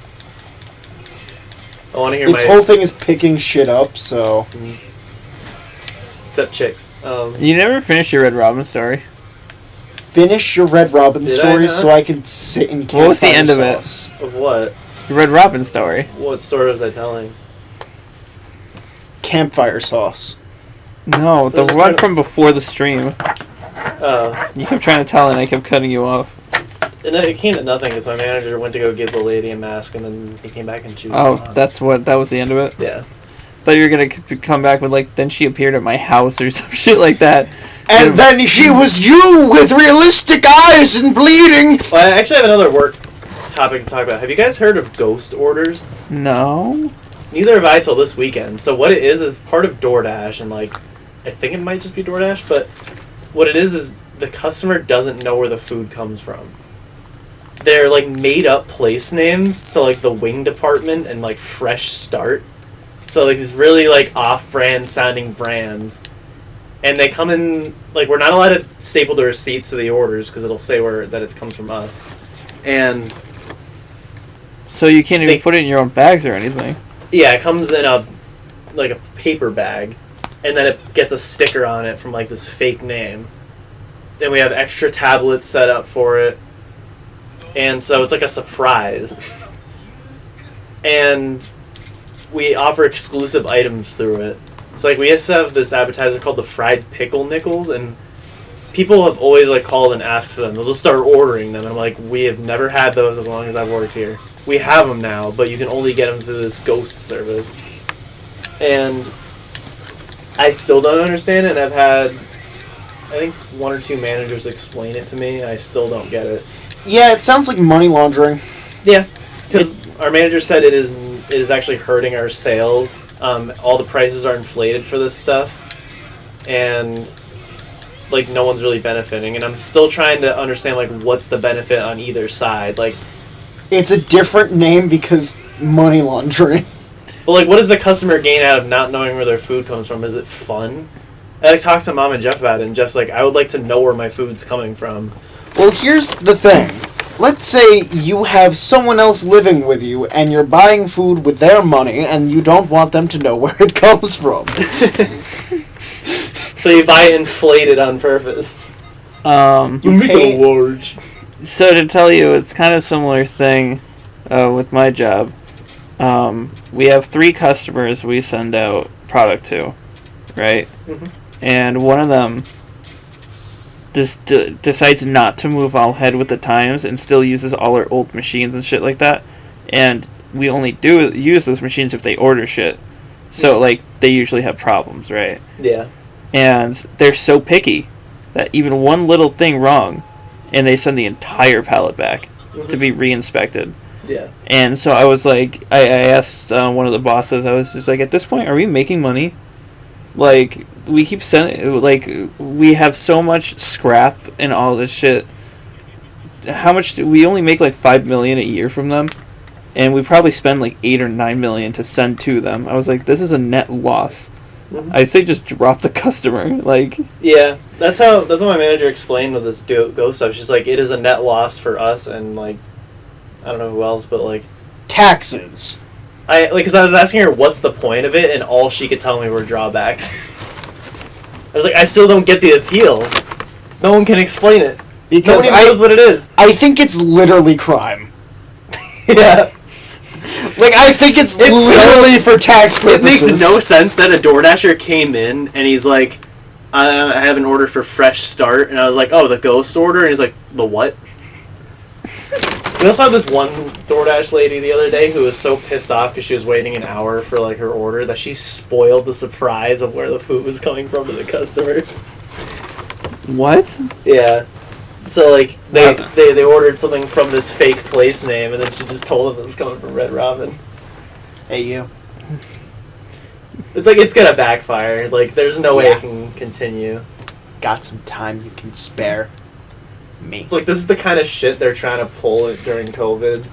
I want to hear Its my... whole thing is picking shit up, so... Except chicks. You never finished your Red Robin story. Finish your Red Robin Did I story not? so I can sit in campfire What was the end of it? sauce. Of what? Your Red Robin story. What story was I telling? Campfire sauce. No, the Let's one start- from before the stream. You kept trying to tell, and I kept cutting you off. And it came to nothing because my manager went to go give the lady a mask, and then he came back and she was Oh, gone. that was the end of it? Yeah. Thought you were going to come back with, like, then she appeared at my house or some shit like that. And then she was you with realistic eyes and bleeding. Well, I actually have another work topic to talk about. Have you guys heard of ghost orders? No. Neither have I till this weekend. So what it is part of DoorDash, and like, I think it might just be DoorDash, but what it is the customer doesn't know where the food comes from. They're like made up place names, so like the wing department and like Fresh Start. So like these really like off-brand sounding brands. And they come in, like, we're not allowed to staple the receipts to the orders because it'll say that it comes from us. And So you can't even put it in your own bags or anything. yeah, it comes in a paper bag, and then it gets a sticker on it from like this fake name. Then we have extra tablets set up for it, and so it's like a surprise. And we offer exclusive items through it. So like we used to have this appetizer called the fried pickle nickels, and people have always like called and asked for them. They'll just start ordering them, and I'm like, we have never had those as long as I've worked here. We have them now, but you can only get them through this ghost service. And I still don't understand it, and I've had, I think, 1 or 2 managers explain it to me, and I still don't get it. Yeah, it sounds like money laundering. Yeah, because our manager said it is actually hurting our sales. All the prices are inflated for this stuff, and like no one's really benefiting. And I'm still trying to understand like what's the benefit on either side. Like, It's a different name because money laundering. but like, what does the customer gain out of not knowing where their food comes from? Is it fun? I like talked to Mom and Jeff about it, and Jeff's like, I would like to know where my food's coming from. Well, here's the thing. Let's say you have someone else living with you and you're buying food with their money and you don't want them to know where it comes from. So you buy inflated on purpose. You make it large. So to tell you, it's kind of similar thing with my job. We have 3 customers we send out product to, right? Mhm. And one of them just decides not to move all ahead with the times and still uses all our old machines and shit like that. And we only use those machines if they order shit. So, like, they usually have problems, right? Yeah. And they're so picky that even one little thing wrong, and they send the entire pallet back to be re-inspected. Yeah. And so I was like, I asked one of the bosses, I was just like, at this point, are we making money? Like, we keep sending, like, we have so much scrap and all this shit. How much we only make like $5 million a year from them, and we probably spend like $8 or $9 million to send to them. I was like, this is a net loss. Mhm. I say just drop the customer. Like, Yeah, that's what my manager explained with this ghost stuff. She's like, it is a net loss for us, and like, I don't know who else, but like, Taxes. because I was asking her what's the point of it, and all she could tell me were drawbacks. I was like, I still don't get the appeal. No one can explain it. Because Nobody knows what it is. I think it's literally crime. Yeah. Like, I think it's literally for tax It purposes. makes no sense that a DoorDasher came in and he's like, I have an order for Fresh Start, and I was like, oh, the ghost order, and he's like, the what? We also had this one DoorDash lady the other day who was so pissed off because she was waiting an hour for like her order that she spoiled the surprise of where the food was coming from to the customer. what? Yeah. So like they ordered something from this fake place name, and then she just told them it was coming from Red Robin. Hey, you. It's like it's gonna backfire. Like there's no way Yeah. it can continue. Got some time you can spare? Me. It's like this is the kind of shit they're trying to pull it during COVID.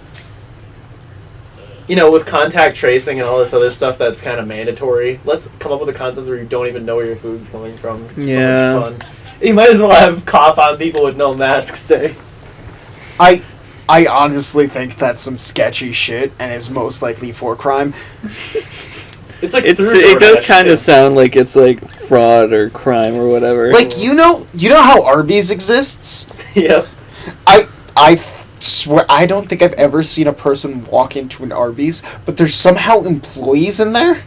You know, with contact tracing and all this other stuff that's kind of mandatory. Let's come up with a concept where you don't even know where your food's coming from. It's Yeah. so much fun. You might as well have cough on people with no masks day. I honestly think that's some sketchy shit and is most likely for crime. It's like It through does DoorDash, kind of too. sound like it's like fraud or crime or whatever. Like, you know how Arby's exists? Yep. I swear, I don't think I've ever seen a person walk into an Arby's, but there's somehow employees in there?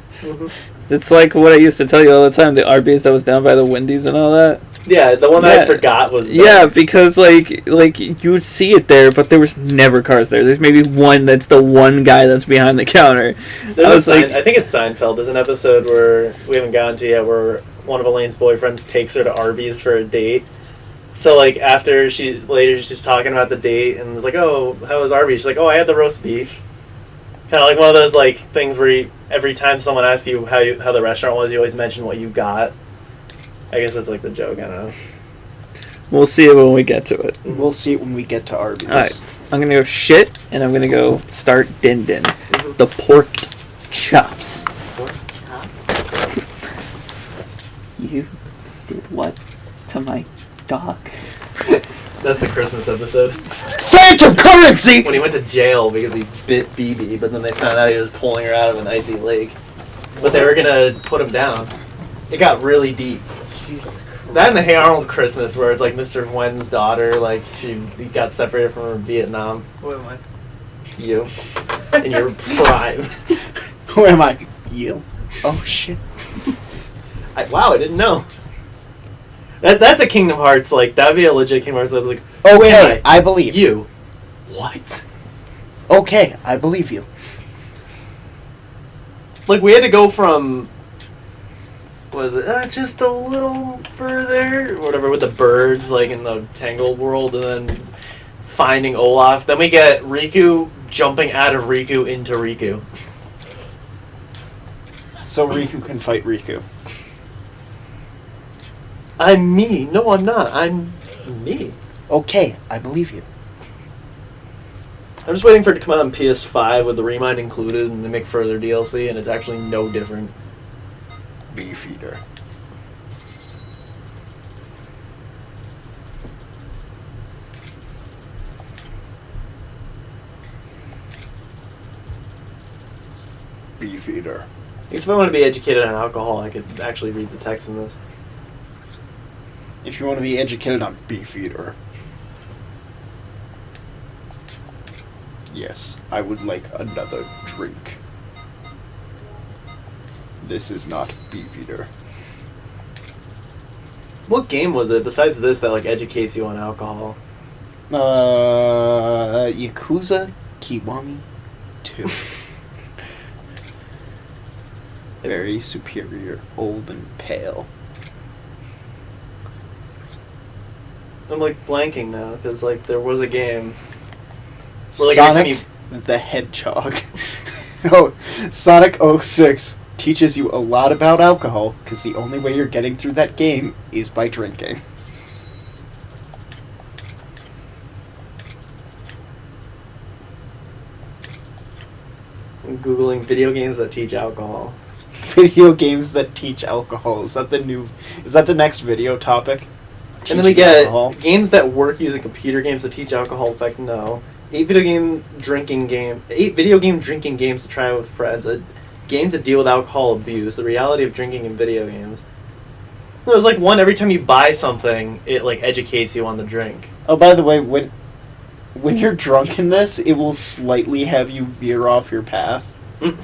It's like what I used to tell you all the time, the Arby's that was down by the Wendy's and all that. Yeah, the one that Yeah. I forgot was. Yeah, because like you would see it there, but there was never cars there. There's maybe one that's the one guy that's behind the counter. There's I think it's Seinfeld. There's an episode where we haven't gotten to yet, where one of Elaine's boyfriends takes her to Arby's for a date. So like after she's talking about the date and it's like, oh, how was Arby's? She's like, oh, I had the roast beef. Kind of like one of those like things where every time someone asks you how the restaurant was, you always mention what you got. I guess that's like the joke. I don't know. We'll see it when we get to it. We'll see it when we get to Arby's. Alright, I'm gonna go shit, and I'm gonna go start din din. The pork chops. You did what to my dog? That's the Christmas episode Phantom currency! when he went to jail because he bit BB, but then they found out he was pulling her out of an icy lake. But they were gonna put him down. It got really deep. Jesus Christ. That and the Hey Arnold Christmas, where it's like Mr. Nguyen's daughter, like he got separated from her in Vietnam. What am I? You, in your prime. Who am I? You. Oh shit. Wow, I didn't know. That's a Kingdom Hearts, like that'd be a legit Kingdom Hearts. That's like, Okay, I believe you. What? Okay, I believe you. Like we had to go from. Was it just a little further, or whatever, with the birds, like in the Tangled world, and then finding Olaf. Then we get Riku jumping out of Riku into Riku. So Riku can fight Riku. I'm me. No, I'm not. I'm me. Okay, I believe you. I'm just waiting for it to come out on PS5 with the Remind included, and they make further DLC, and it's actually no different. Beefeater. Beefeater. I guess if I want to be educated on alcohol, I could actually read the text in this. If you want to be educated on Beefeater. Yes, I would like another drink. This is not Beefeater. What game was it besides this that like educates you on alcohol? Yakuza Kiwami 2. Very superior, old and pale. I'm like blanking now because like there was a game. Where, like, every Sonic time the Hedgehog. Oh, Sonic 06 teaches you a lot about alcohol because the only way you're getting through that game is by drinking. I'm Googling video games that teach alcohol. Video games that teach alcohol. Is that the next video topic? And then we Teaching get alcohol? games that work using computer games that teach alcohol. In fact, no. 8 video game drinking games to try with friends. A game to deal with alcohol abuse. The reality of drinking in video games. There's like one every time you buy something, it like educates you on the drink. Oh, by the way, when you're drunk in this, it will slightly have you veer off your path. Mm.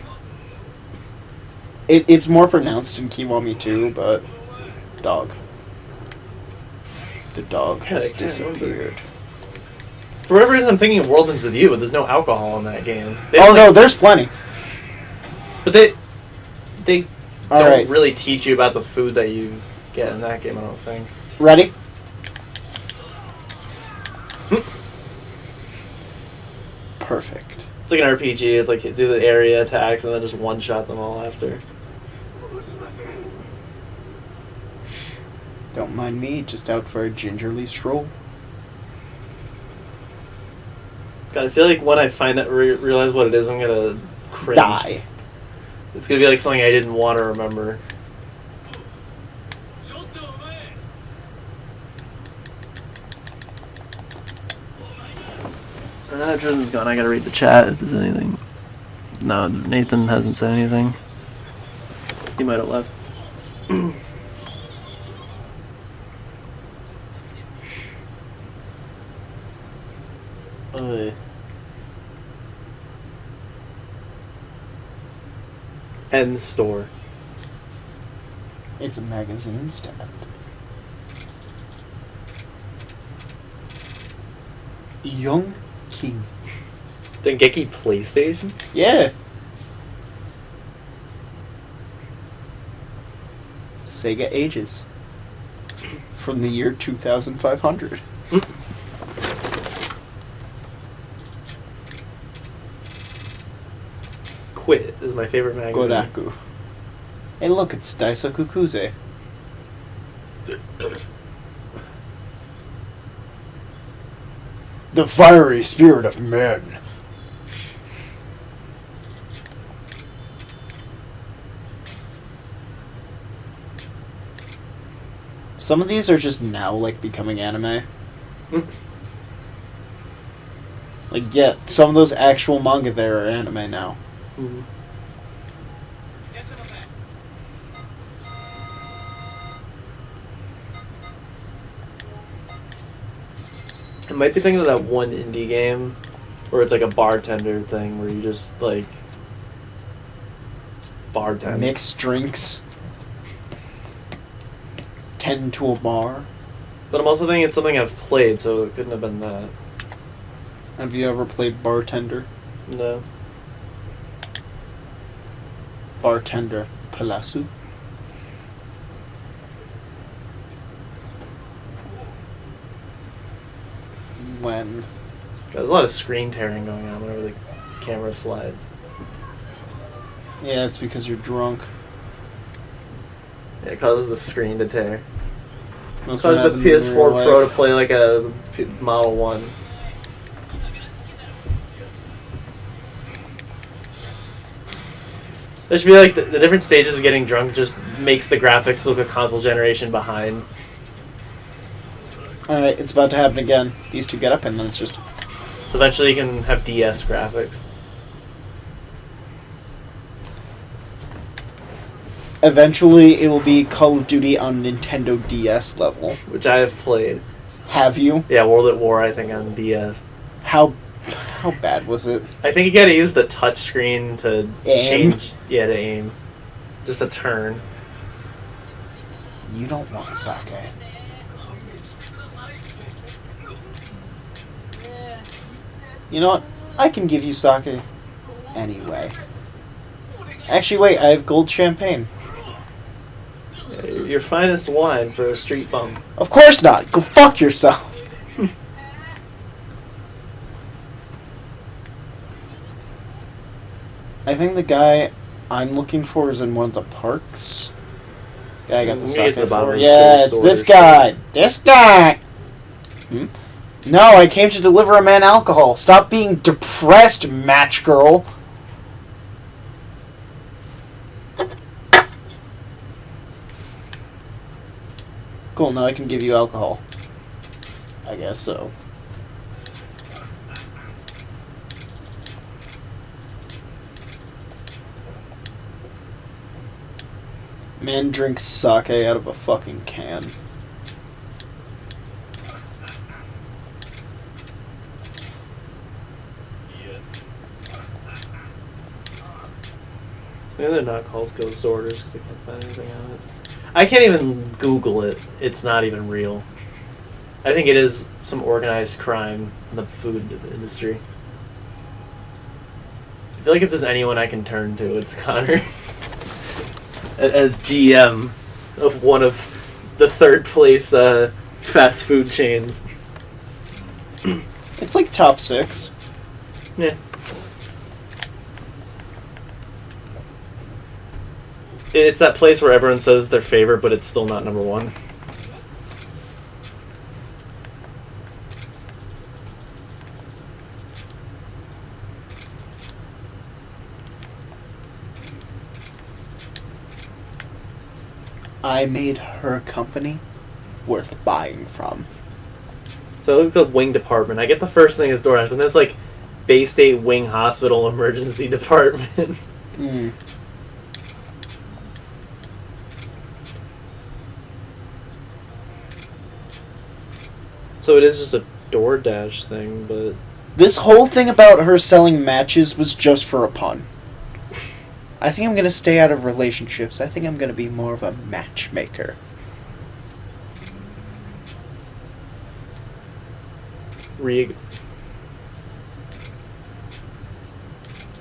It's more pronounced in Kiwami 2, but dog. The dog has I can't remember. disappeared. For whatever reason, I'm thinking of World Ends With You, but there's no alcohol in that game. They Oh don't, no, like- there's plenty. But they All don't right, really teach you about the food that you get in that game, I don't think. ready? Perfect. It's like an RPG. It's like do the area attacks and then just one-shot them all after. Don't mind me, just out for a gingerly stroll. God, I feel like when I find that realize what it is, I'm gonna cringe. Die. It's gonna be like something I didn't want to remember. Tristan's gone. I gotta read the chat if there's anything. No, Nathan hasn't said anything. He might have left. M store. It's a magazine stand. Young King. Dengeki PlayStation? Yeah. Sega Ages. From the year 2500. Quit is my favorite magazine. Goraku. Hey look, it's Daisaku Kuze. The fiery spirit of men. Some of these are just now, like, becoming anime. Like, yeah, some of those actual manga there are anime now. Mhm. I might be thinking of that one indie game where it's like a bartender thing where you just like bartend. Mix drinks. Tend to a bar. But I'm also thinking it's something I've played, so it couldn't have been that. Have you ever played Bartender? No. Bartender Palasu? When? There's a lot of screen tearing going on whenever the camera slides. Yeah, it's because you're drunk. It causes the screen to tear. That's Causes what the happens in PS4 real Pro life. to play like a Model 1. There should be like the different stages of getting drunk just makes the graphics look a console generation behind. Alright, it's about to happen again. These two get up and then it's just... So eventually you can have DS graphics. Eventually, it will be Call of Duty on Nintendo DS level. Which I have played. Have you? Yeah, World at War I think on DS. How bad was it? I think you gotta use the touch screen to Aim? change. Yeah, to aim. Just a turn. You don't want sake. You know what? I can give you sake anyway. Actually, wait, I have gold champagne. Your finest wine for a street bum. Of course not! Go fuck yourself! I think the guy I'm looking for is in one of the parks. Guy I got the Maybe sake it's the bottom for. of the Yeah, it's store this or something. guy! This guy! Hmm? No, I came to deliver a man alcohol. Stop being depressed, match girl. Cool, now I can give you alcohol. I guess so. Man drinks sake out of a fucking can. Maybe they're not called ghost orders because I can't find anything on it. I can't even Google it. It's not even real. I think it is some organized crime in the food industry. I feel like if there's anyone I can turn to, it's Connor. As GM of one of the third place fast food chains. It's like top 6. Yeah. It's that place where everyone says their favorite, but it's still not number 1. I made her company worth buying from. So I look at the wing department. I get the first thing is DoorDash, but then it's like Bay State Wing Hospital Emergency Department. Mm. So it is just a DoorDash thing, but This whole thing about her selling matches was just for a pun. I think I'm going to stay out of relationships. I think I'm going to be more of a matchmaker. Rig.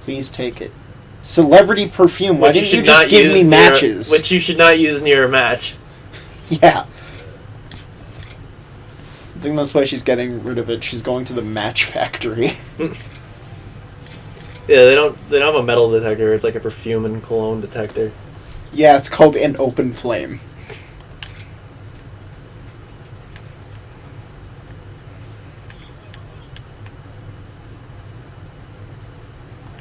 Please take it. Celebrity perfume. Why Which didn't you should just not give me use matches? Which you should not use near a match. Yeah. I think that's why she's getting rid of it. She's going to the match factory. Yeah, they don't have a metal detector. It's like a perfume and cologne detector. Yeah, it's called an open flame.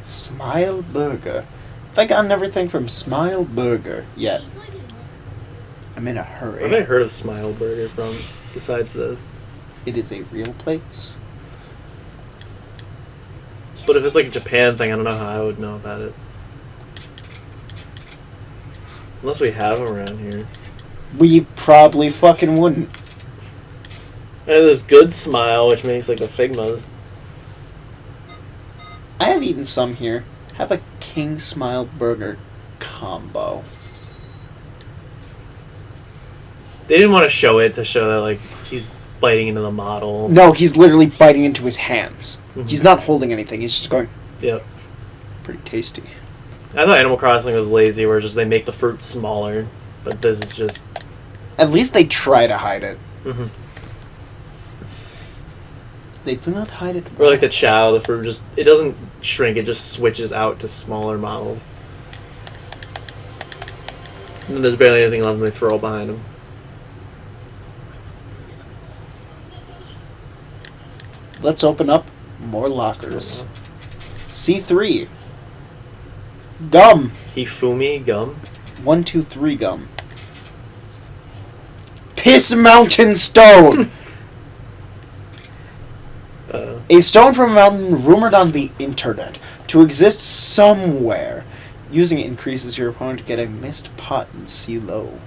Smile Burger. Have I gotten everything from Smile Burger yet? I'm in a Where have I hurry. heard of Smile Burger from besides this? It is a real place. But if it's like a Japan thing, I don't know how I would know about it. Unless we have them around here. We probably fucking wouldn't. And there's Good Smile, which makes like the Figmas. I have eaten some here. Have a King Smile Burger combo. They didn't want to show it to show that like he's biting into the model. No, he's literally biting into his hands. Mhm. He's not holding anything. He's just going, Yep. pretty tasty. I thought Animal Crossing was lazy, where just they make the fruit smaller, but this is just. At least they try to hide it. Mm-hmm. They do not hide it. Or like the chow, the fruit it doesn't shrink; it just switches out to smaller models. And then there's barely anything left, and they throw it behind them. Let's open up more lockers. C3. Gum. Hifumi gum. 1, 2, 3 gum. Piss Mountain Stone. A stone from a mountain rumored on the internet to exist somewhere. Using it increases your opponent to get a missed pot and see low.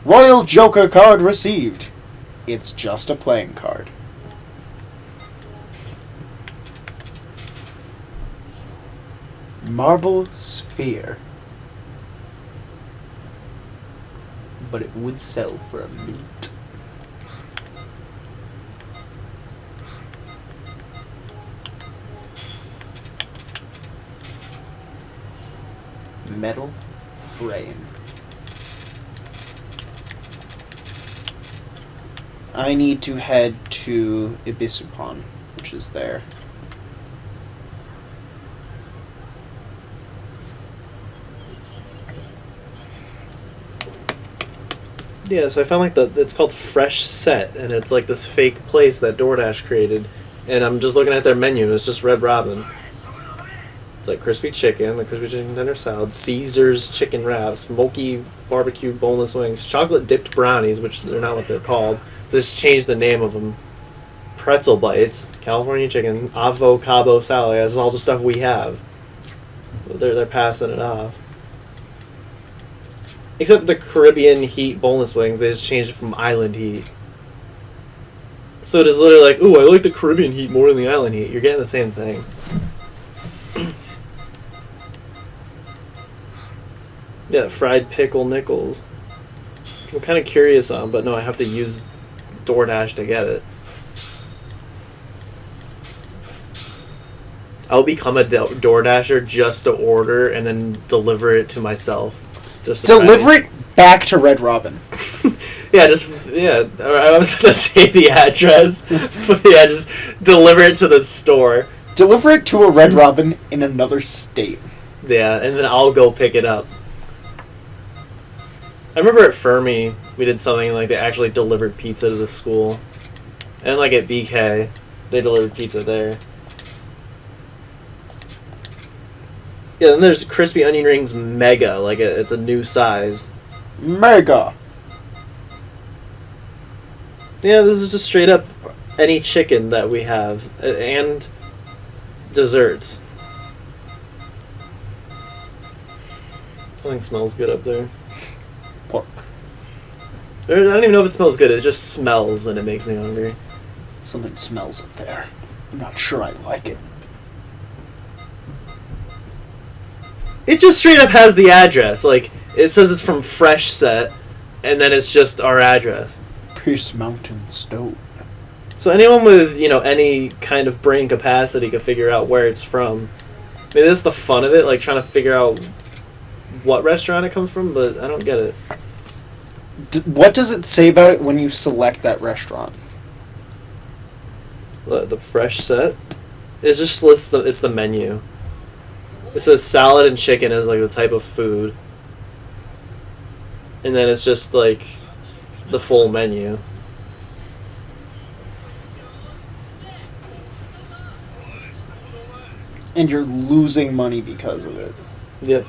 Royal Joker card received. It's just a playing card. Marble Sphere. But it would sell for a mint. Metal frame. I need to head to Ibisupan, which is there. Yeah, so I found like it's called Fresh Set, and it's like this fake place that DoorDash created. And I'm just looking at their menu, and it's just Red Robin. It's like crispy chicken, the crispy chicken tender salad, Caesar's chicken wraps, smoky barbecued boneless wings, chocolate dipped brownies, which they're not what they're called. So just changed the name of them. Pretzel bites, California chicken, avocado salad. That's all the stuff we have. They're passing it off. Except the Caribbean heat boneless wings, they just changed it from island heat. So it is literally like, ooh, I like the Caribbean heat more than the island heat. You're getting the same thing. Yeah, fried pickle nickels. Which I'm kind of curious on, but no, I have to use DoorDash to get it. I'll become a DoorDasher just to order and then deliver it to myself. Just to Deliver it back to Red Robin. Yeah, I was gonna say the address, but yeah, just deliver it to the store. Deliver it to a Red Robin in another state. Yeah, and then I'll go pick it up. I remember at Fermi, we did something like they actually delivered pizza to the school. And like at BK, they delivered pizza there. Yeah, then there's Crispy Onion Rings Mega, like it's a new size. Mega. Yeah, this is just straight up any chicken that we have, and desserts. Something smells good up there. Pork. I don't even know if it smells good, it just smells and it makes me hungry. Something smells up there. I'm not sure I like it. It just straight up has the address. Like, it says it's from Fresh Set, and then it's just our address. Pierce Mountain Stone. So anyone with, any kind of brain capacity could figure out where it's from. Maybe that's the fun of it, like trying to figure out what restaurant it comes from, but I don't get it. What does it say about it when you select that restaurant? The fresh set? It just lists it's the menu. It says salad and chicken is like the type of food. And then it's just like the full menu. And you're losing money because of it. Yep.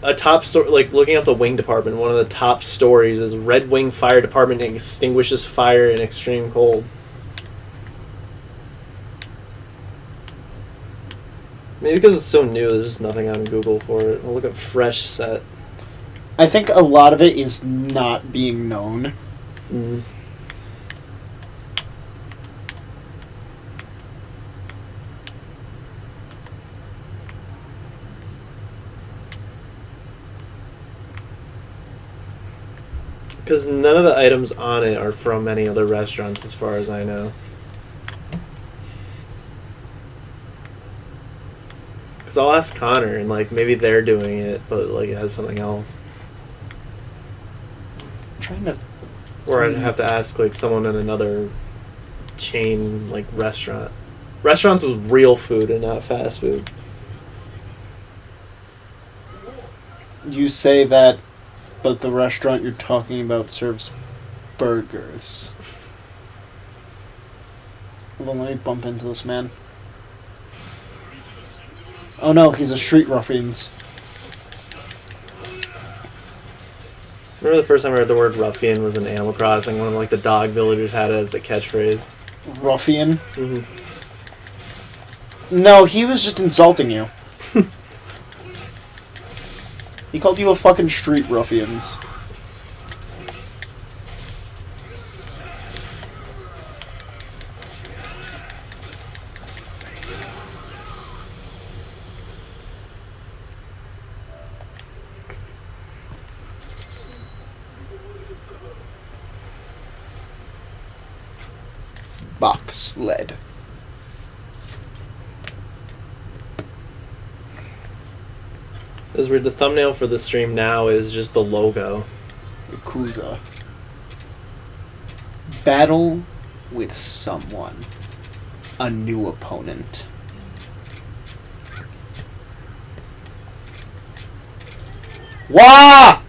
A top story, like looking up the wing department, one of the top stories is Red Wing Fire Department extinguishes fire in extreme cold. Maybe because it's so new, there's just nothing on Google for it. I'll look up fresh set. I think a lot of it is not being known. Mm. Because none of the items on it are from any other restaurants, as far as I know. Because I'll ask Connor, and maybe they're doing it, but it has something else. I'm trying to. Or I'd have to ask someone in another chain restaurant. Restaurants with real food and not fast food. You say that, but the restaurant you're talking about serves burgers. Hold on, let me bump into this man. Oh no, he's a street ruffians. Remember the first time I heard the word ruffian was in Animal Crossing? One of the dog villagers had it as the catchphrase. Ruffian? Mm-hmm. No, he was just insulting you. He called you a fucking street ruffians. Box sled. It's weird. The thumbnail for the stream now is just the logo. Yakuza. Battle with someone. A new opponent. Wah!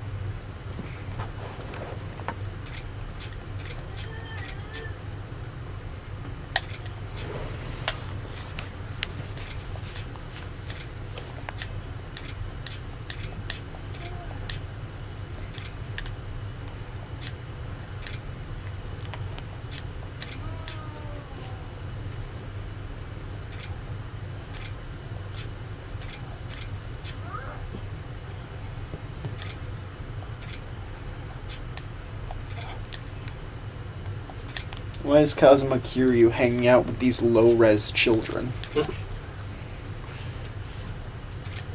Why is Kazuma Kiryu hanging out with these low-res children?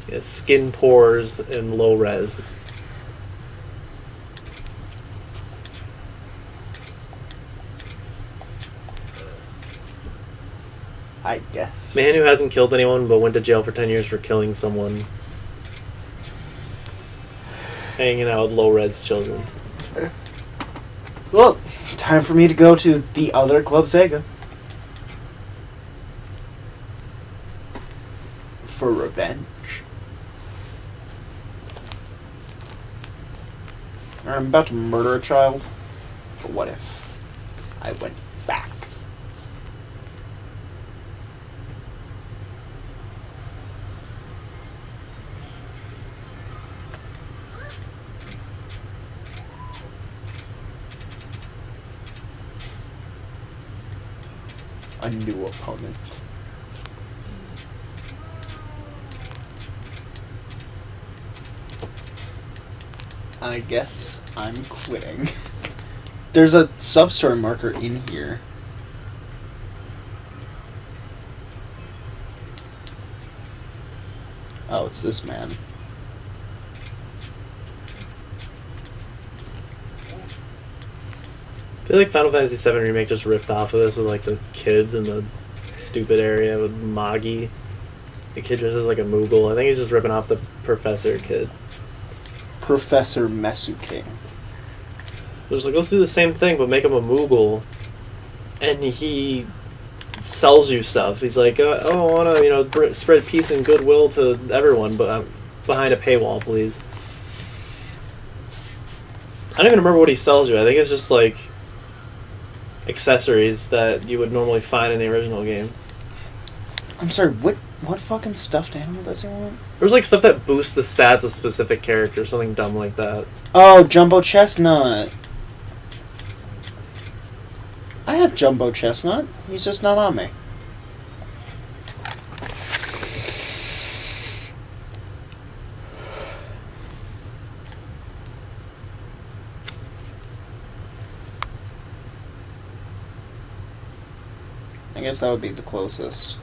Yeah, skin pores and low res. I guess. Man who hasn't killed anyone but went to jail for 10 years for killing someone. Hanging out with low res children. Well, time for me to go to the other Club Sega. For revenge. I'm about to murder a child. But what if I went back? A new opponent. I guess I'm quitting. There's a sub-story marker in here. Oh, it's this man. I feel like Final Fantasy VII Remake just ripped off of this with like the kids in the stupid area with Magi. The kid dresses like a Moogle. I think he's just ripping off the professor kid. Professor Mesuke. They're just like, let's do the same thing, but make him a Moogle. And he sells you stuff. He's like, I want to, spread peace and goodwill to everyone, but I'm behind a paywall, please. I don't even remember what he sells you. I think it's just like accessories that you would normally find in the original game. I'm sorry, what fucking stuffed animal does he want? There's like stuff that boosts the stats of specific characters, something dumb like that. Oh, Jumbo Chestnut. I have Jumbo Chestnut. He's just not on me. I guess that would be the closest.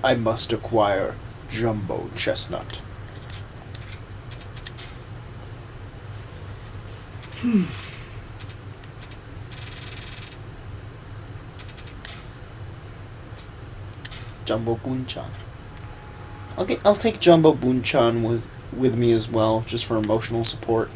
I must acquire Jumbo Chestnut. Jumbo Bunchan. I'll take Jumbo Bunchan with me as well, just for emotional support.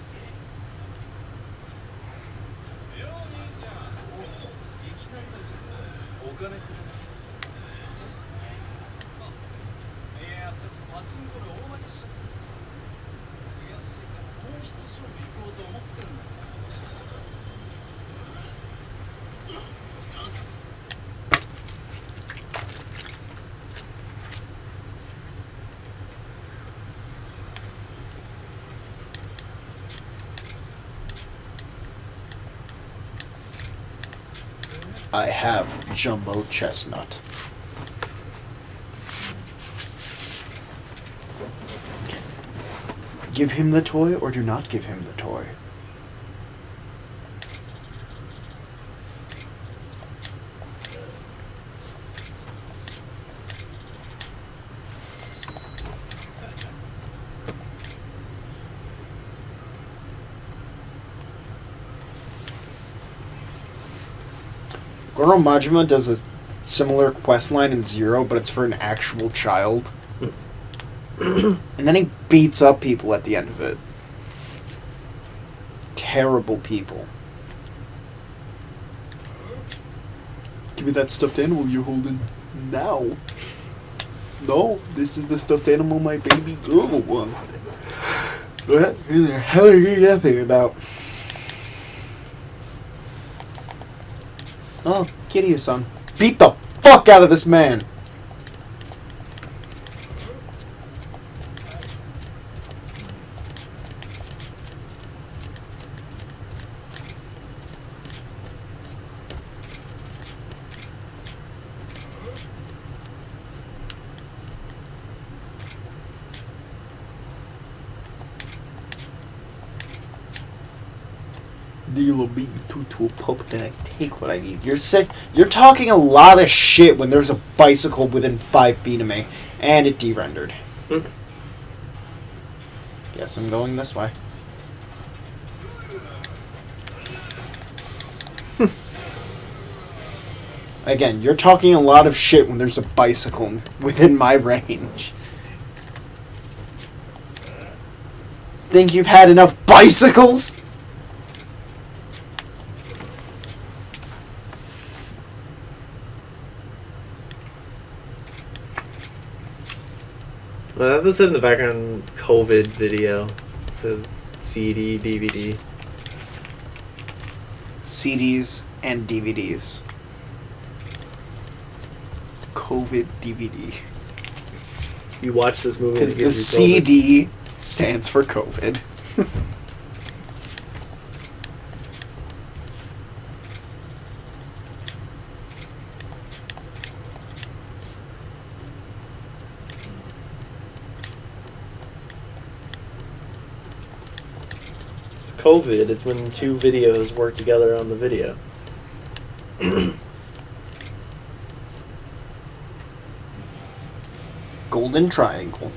I have Jumbo Chestnut. Give him the toy or do not give him the toy. Goro Majima does a similar quest line in Zero, but it's for an actual child. And then he beats up people at the end of it. Terrible people. Give me that stuffed animal you're holding now. No, this is the stuffed animal my baby girl wanted. What? Who the hell are you yapping about? Oh, Kiryu-san. Beat the fuck out of this man! Deal will beat you two to a pulp, then I take what I need. You're sick. You're talking a lot of shit when there's a bicycle within 5 feet of me, and it de-rendered. Guess I'm going this way. Again, you're talking a lot of shit when there's a bicycle within my range. Think you've had enough bicycles? That said in the background, COVID video. It's a CD, DVD. CDs and DVDs. COVID DVD. You watch this movie and Because it the gives you COVID. CD stands for COVID. COVID. It's when two videos work together on the video. Golden triangle.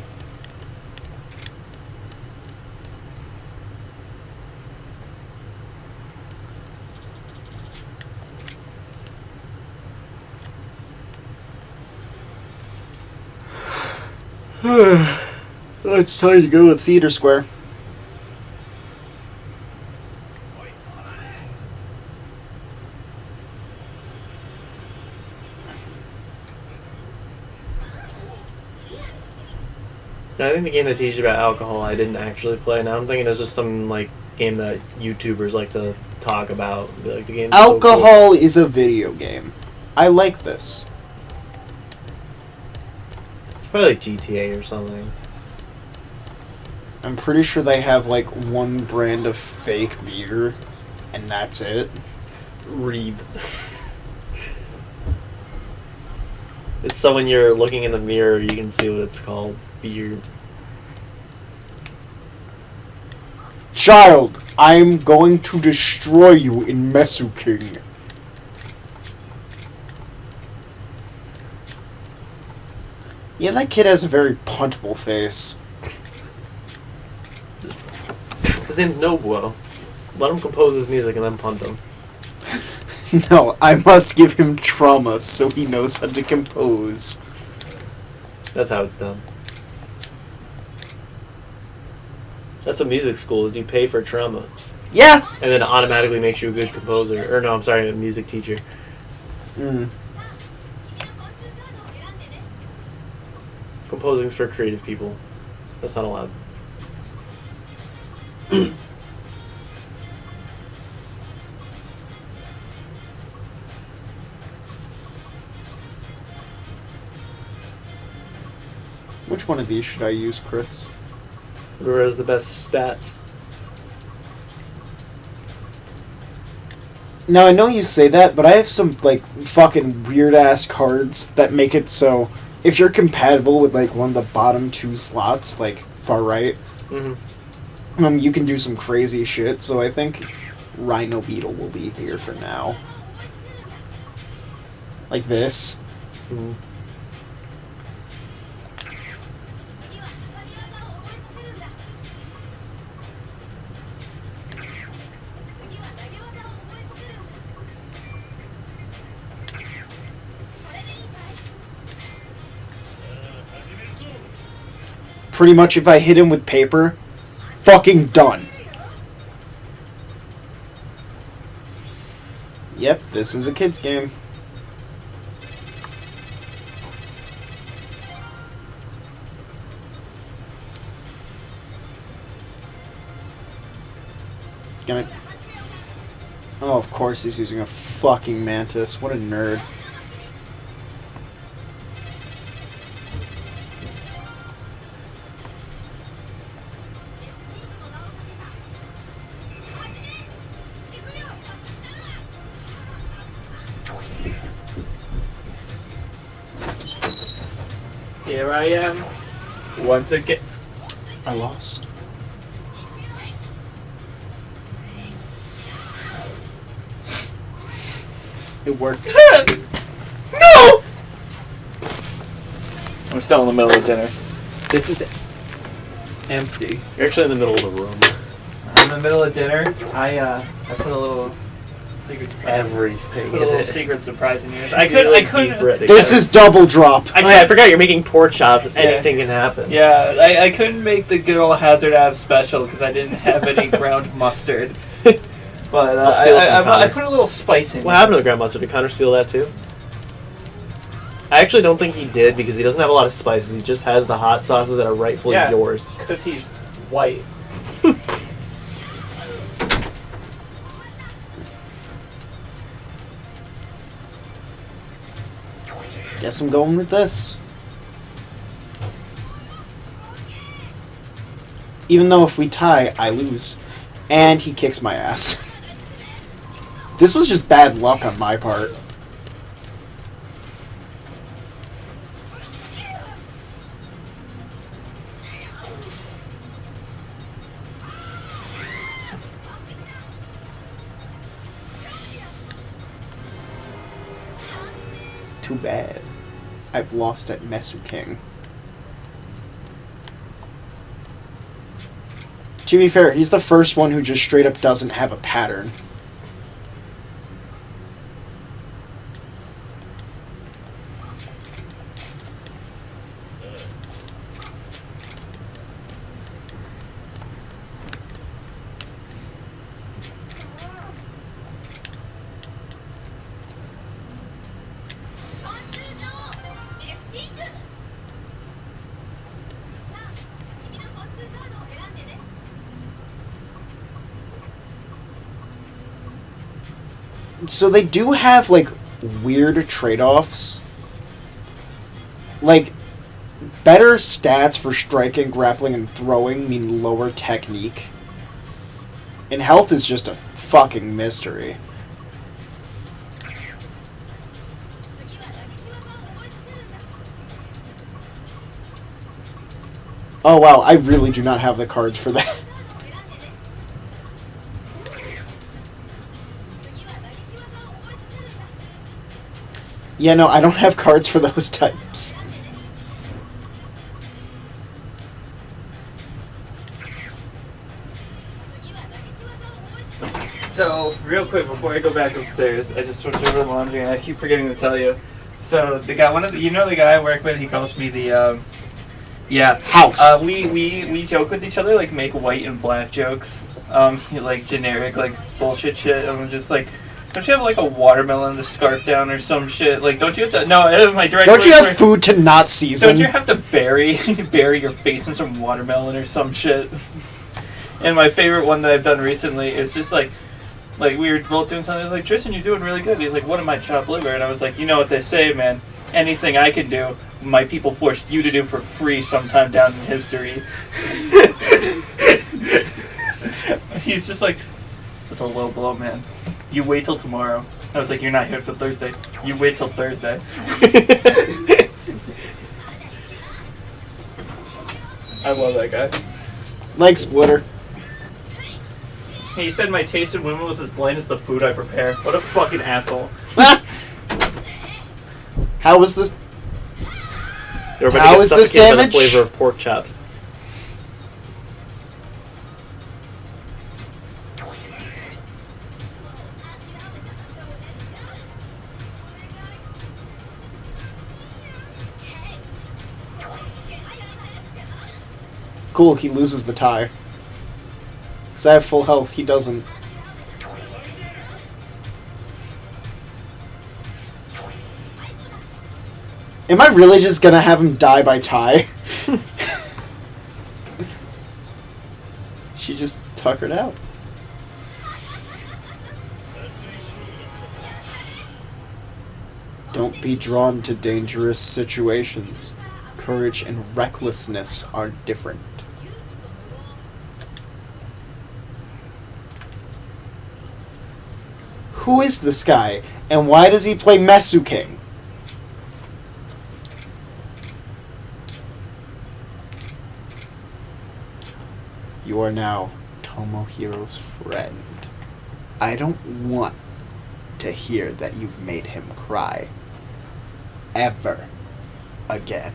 It's time to go to Theater Square. I think the game that teaches you about alcohol I didn't actually play. Now I'm thinking it's just some like game that YouTubers like to talk about. Be like, the game's so cool. Alcohol is a video game. I like this. It's probably like GTA or something. I'm pretty sure they have like one brand of fake beer, and that's it. Reeb. It's so when you're looking in the mirror, you can see what it's called. Beer. Child, I'm going to destroy you in Mesu King. Yeah, that kid has a very puntable face. His name's Nobuo. Let him compose his music and then punt him. No, I must give him trauma so he knows how to compose. That's how it's done. That's what music school is. You pay for trauma. Yeah! And then it automatically makes you a good composer. Or no, I'm sorry, a music teacher. Mm. Composing's for creative people. That's not allowed. Which one of these should I use, Chris? Whoever has the best stats. Now, I know you say that, but I have some, like, fucking weird-ass cards that make it so if you're compatible with, like, one of the bottom two slots, like, far right, you can do some crazy shit, so I think Rhino Beetle will be here for now. Like this. Mm-hmm. Pretty much if I hit him with paper, fucking done. Yep, this is a kid's game. Gonna... Oh, of course he's using a fucking mantis. What a nerd. Here I am, once again. I lost. It worked. No! I'm still in the middle of dinner. This is empty. You're actually in the middle of the room. I'm in the middle of dinner. I put a little secret surprise. Everything. Put a little secret surprise in It's yours. I really couldn't. deep breading. This is double drop. Oh, yeah, I forgot you're making pork chops. Anything can happen. Yeah, I couldn't make the good old Hazard Ave special because I didn't have any ground mustard. But I'll steal it from I Connor. put a little spice in. What happened to the ground mustard? Did Connor steal that too? I actually don't think he did because he doesn't have a lot of spices. He just has the hot sauces that are rightfully yours. Because he's white. Guess I'm going with this. Even though if we tie, I lose. And he kicks my ass. This was just bad luck on my part. Too bad. I've lost at Mesu King. To be fair, he's the first one who just straight up doesn't have a pattern. So they do have, like, weird trade-offs. Like, better stats for striking, grappling, and throwing mean lower technique. And health is just a fucking mystery. Oh wow, I really do not have the cards for that. Yeah, no, I don't have cards for those types. So, real quick before I go back upstairs, I just switched over to laundry and I keep forgetting to tell you. So, the guy, you know the guy I work with, he calls me the, House. We joke with each other, like, make white and black jokes. Like, generic, like, bullshit shit. I'm just like, don't you have, like, a watermelon and a scarf down or some shit? Like, don't you have to, no, my director... Don't you have food to not season? Don't you have to bury your face in some watermelon or some shit? And my favorite one that I've done recently is just, like, we were both doing something. I was like, Tristan, you're doing really good. He's like, what am I, chopped liver? And I was like, you know what they say, man. Anything I can do, my people forced you to do for free sometime down in history. He's just like, that's a low blow, man. You wait till tomorrow. I was like, you're not here till Thursday. You wait till Thursday. I love that guy. Leg splitter. He said my taste in women was as bland as the food I prepare. What a fucking asshole. How was this? Everybody How gets is this suffocated by the damage? flavor of pork chops. Cool, he loses the tie. Because I have full health, he doesn't. Am I really just gonna have him die by tie? She just tuckered out. Don't be drawn to dangerous situations. Courage and recklessness are different. Who is this guy, and why does he play Mesu King? You are now Tomohiro's friend. I don't want to hear that you've made him cry. Ever again.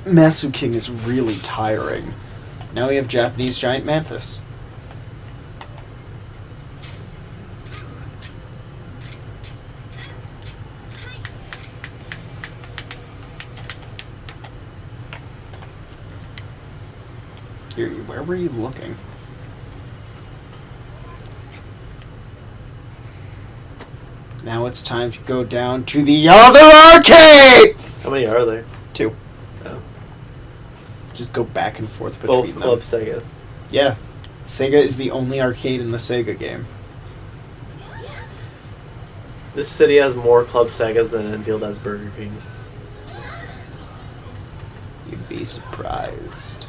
Mesu King is really tiring. Now we have Japanese giant mantis. Here, where were you looking? Now it's time to go down to the other arcade! How many are there? 2. Oh. Just go back and forth between Both them. Club Sega. Yeah. Sega is the only arcade in the Sega game. This city has more Club Segas than Enfield has Burger Kings. You'd be surprised.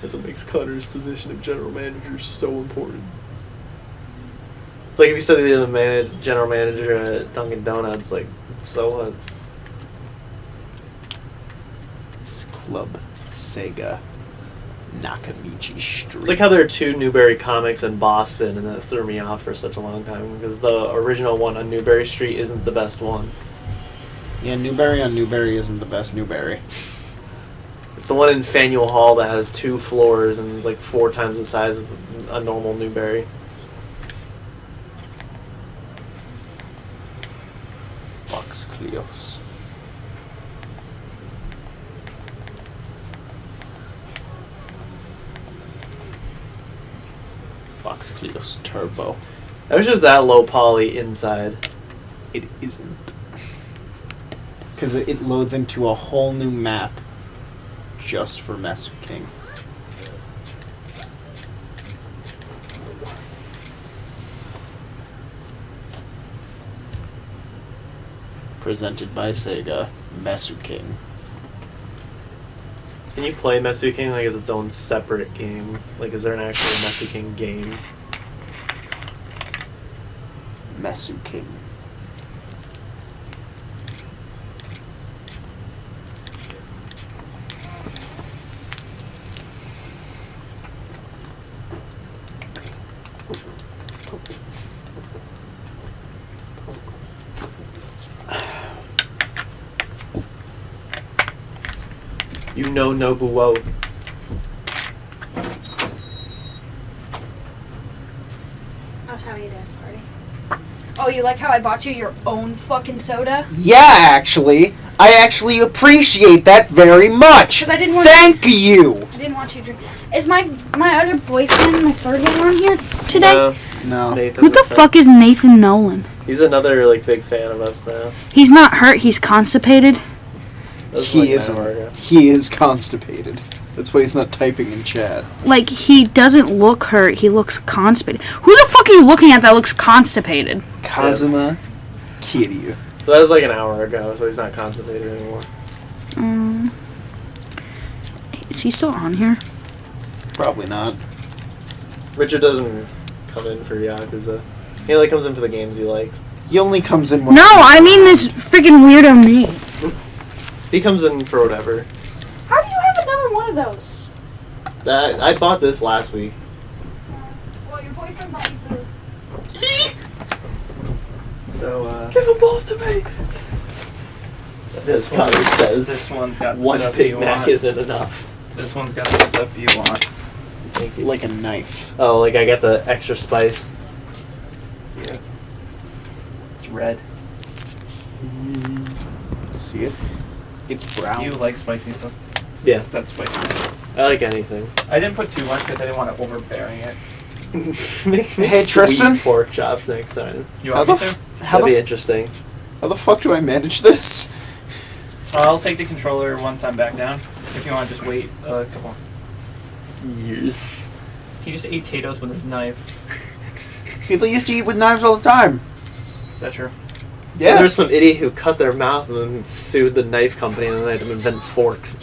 That's what makes Cutter's position of general manager so important. It's like if you said the general manager at Dunkin' Donuts, like, so what? It's Club Sega. Nakamichi Street. It's like how there are 2 Newberry comics in Boston, and that threw me off for such a long time, because the original one on Newberry Street isn't the best one. Yeah, Newberry on Newberry isn't the best Newberry. It's the one in Faneuil Hall that has 2 floors and is like 4 times the size of a normal Newberry. Box Cleos. Box Cleos Turbo. I wish it was that low poly inside. It isn't. Because it loads into a whole new map just for Master King. Presented by Sega, Mesu King. Can you play Mesu King like as its own separate game? Like, is there an actual Mesu King game? Mesu King. You know Nobuo. I was having a dance party. Oh, you like how I bought you your own fucking soda? Yeah, actually. I actually appreciate that very much. 'Cause I didn't want Thank you! I didn't want you to drink. Is my other boyfriend, my third one, on here today? No. No. It's Nathan Who the instead. fuck is Nathan Nolan? He's another like big fan of us now. He's not hurt. He's constipated. That was He like an isn't. hour ago. He is constipated. That's why he's not typing in chat. Like, he doesn't look hurt. He looks constipated. Who the fuck are you looking at that looks constipated? Kazuma Kiryu. So that was like an hour ago, so he's not constipated anymore. Is he still on here? Probably not. Richard doesn't come in for Yakuza. He only comes in for the games he likes. He only comes in when No, I mean this freaking weirdo me. He comes in for whatever. How do you have another one of those? I bought this last week. Well, your boyfriend bought you food. So, Give them both to me! As Connor says, this one's got the one stuff Big you Mac want. isn't enough. This one's got the stuff you want. Thank you. like a knife. Oh, like I got the extra spice. See it? It's red. See it? It's brown. You like spicy stuff? Yeah, That's spicy. I like anything. I didn't put too much because I didn't want to overbearing it. Make Hey, sweet Tristan? pork chops next time. You How want the me f- to? how That'd the be f- interesting. how the fuck do I manage this? I'll take the controller once I'm back down. If you want to just wait a couple. Years. He just ate potatoes with his knife. People used to eat with knives all the time. Is that true? Yeah. There's some idiot who cut their mouth and then sued the knife company and then they had to invent forks.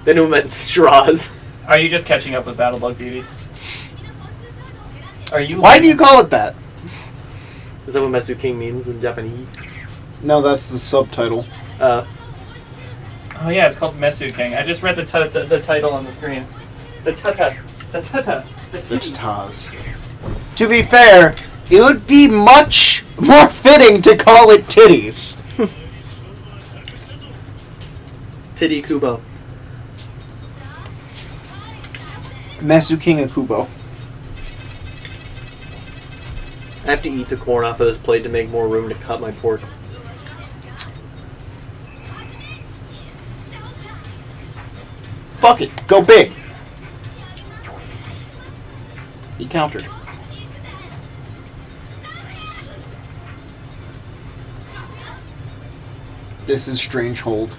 Then it invent straws. Are you just catching up with Battlebug Beauties? Are you? Why do you call it that? Is that what Mesu King means in Japanese? No, that's the subtitle. Oh yeah, it's called Mesu King. I just read the title on the screen. The tata. The tata. The Tataz. To be fair, it would be much more fitting to call it titties. Titty Kubo. Mesu King Akubo. I have to eat the corn off of this plate to make more room to cut my pork. Fuck it. Go big. He countered. This is Strange Hold.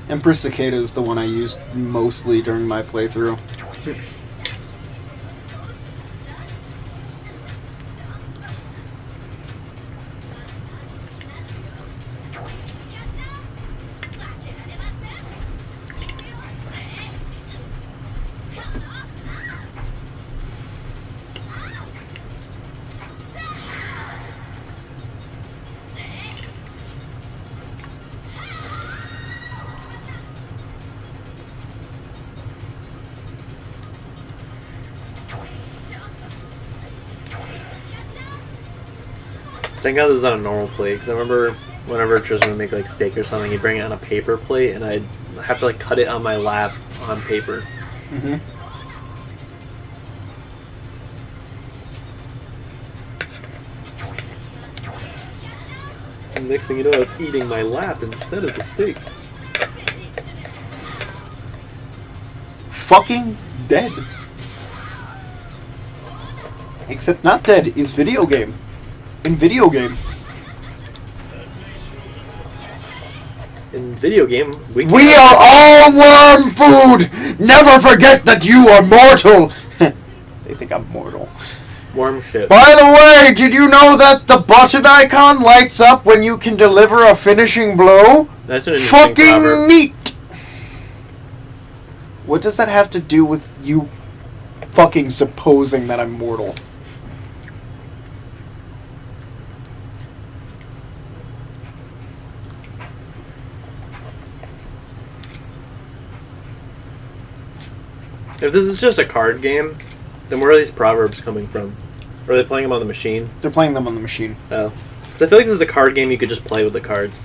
Empress Cicada is the one I used mostly during my playthrough. Thank God this is on a normal plate, because I remember whenever Tristan would make like steak or something, he'd bring it on a paper plate, and I'd have to like cut it on my lap on paper. Mm-hmm. And next thing you know, I was eating my lap instead of the steak. Fucking dead. Except not dead is video game. In video game. In video game, we We are all worm food! Never forget that you are mortal! They think I'm mortal. worm shit. By the way, did you know that the button icon lights up when you can deliver a finishing blow? That's an interesting Fucking proverb. neat! What does that have to do with you fucking supposing that I'm mortal? If this is just a card game, then where are these proverbs coming from? Or are they playing them on the machine? They're playing them on the machine. Oh. So I feel like this is a card game you could just play with the cards.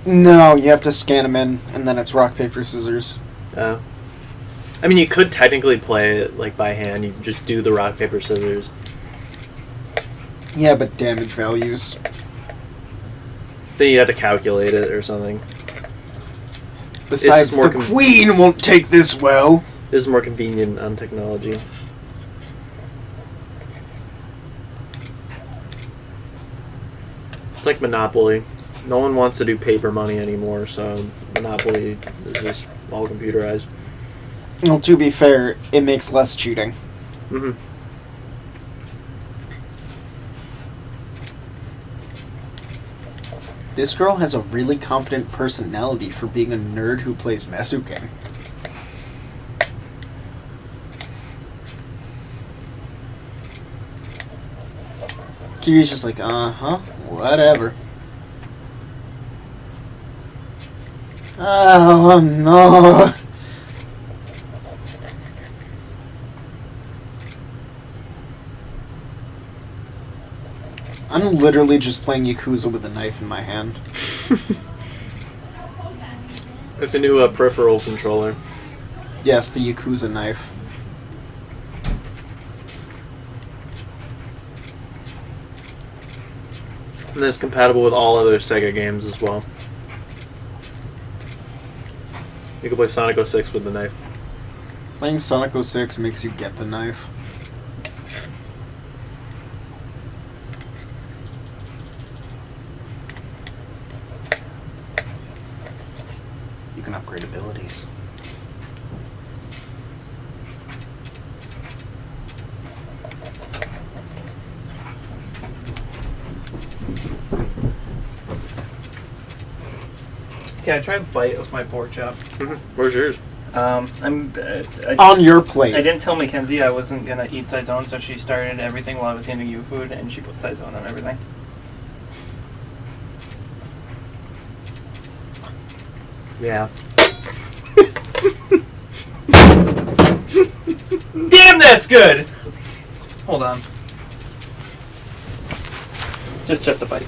No, you have to scan them in, and then it's rock, paper, scissors. Oh. I mean, you could technically play it like by hand. You just do the rock, paper, scissors. Yeah, but damage values. Then you have to calculate it or something. Besides, more the queen won't take this well. This is more convenient on technology. It's like Monopoly. No one wants to do paper money anymore, so Monopoly is just all computerized. Well, to be fair, it makes less cheating. Mm-hmm. This girl has a really confident personality for being a nerd who plays Masuken. Kiryu's just like, uh-huh, whatever. Oh, no. I'm literally just playing Yakuza with a knife in my hand. It's a new peripheral controller. Yes, the Yakuza knife. And it's compatible with all other Sega games as well. You can play Sonic 06 with the knife. Playing Sonic 06 makes you get the knife. You can upgrade abilities. Can I try a bite of my pork chop? Where's yours? I On your plate. didn't tell Mackenzie I wasn't gonna eat Saison, so she started everything while I was handing you food, and she put Saison on everything. Yeah. Damn, that's good! Hold on. Just a bite.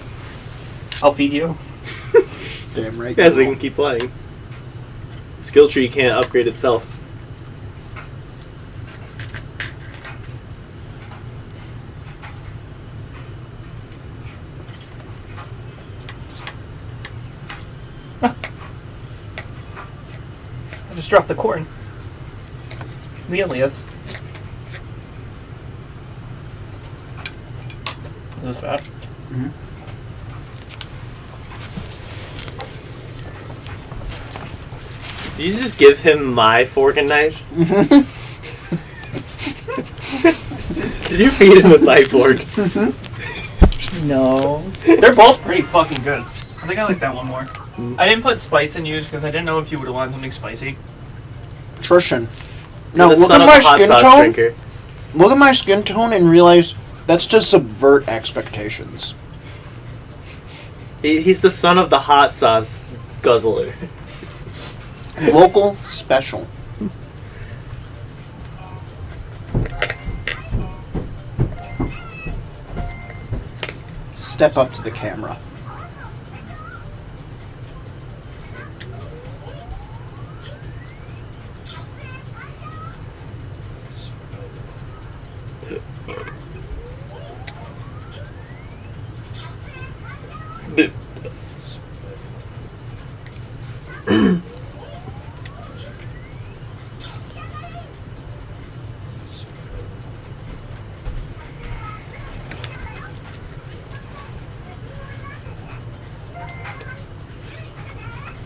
I'll feed you. Damn right. Yeah, so we girl. can keep playing. Skill tree can't upgrade itself. Just drop the corn. The alias. Is this fat? Mhm. Did you just give him my fork and knife? Did you feed him with my fork? No. They're both pretty fucking good. I think I like that one more. I didn't put spice in yours because I didn't know if you would have wanted something spicy. Trishan. You're No, the look son at of my a hot skin sauce tone. drinker. Look at my skin tone and realize that's to subvert expectations. He's the son of the hot sauce guzzler. Local special. Step up to the camera.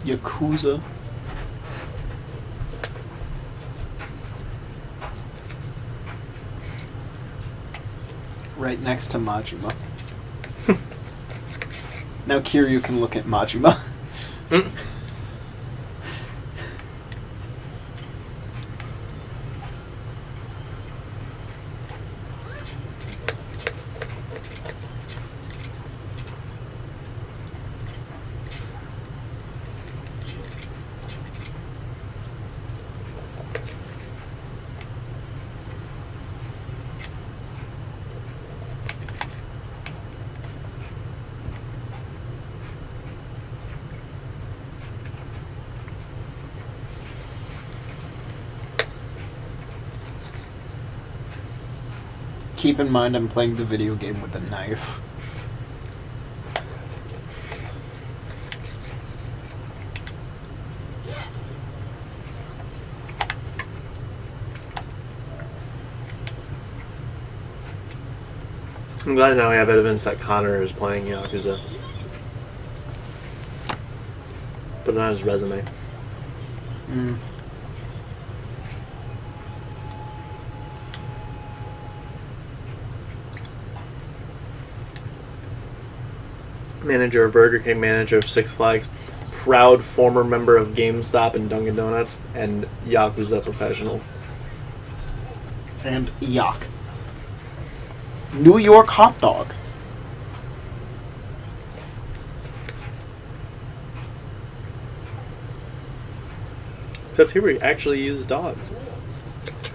Yakuza. Right next to Majima. Now Kiryu can look at Majima. Keep in mind I'm playing the video game with a knife. I'm glad now we have evidence that Connor is playing Yakuza. Put it on his resume. Mm. Manager of Burger King, manager of Six Flags, proud former member of GameStop and Dunkin' Donuts, and Yakuza professional. And Yak. New York hot dog. Except here we actually use dogs.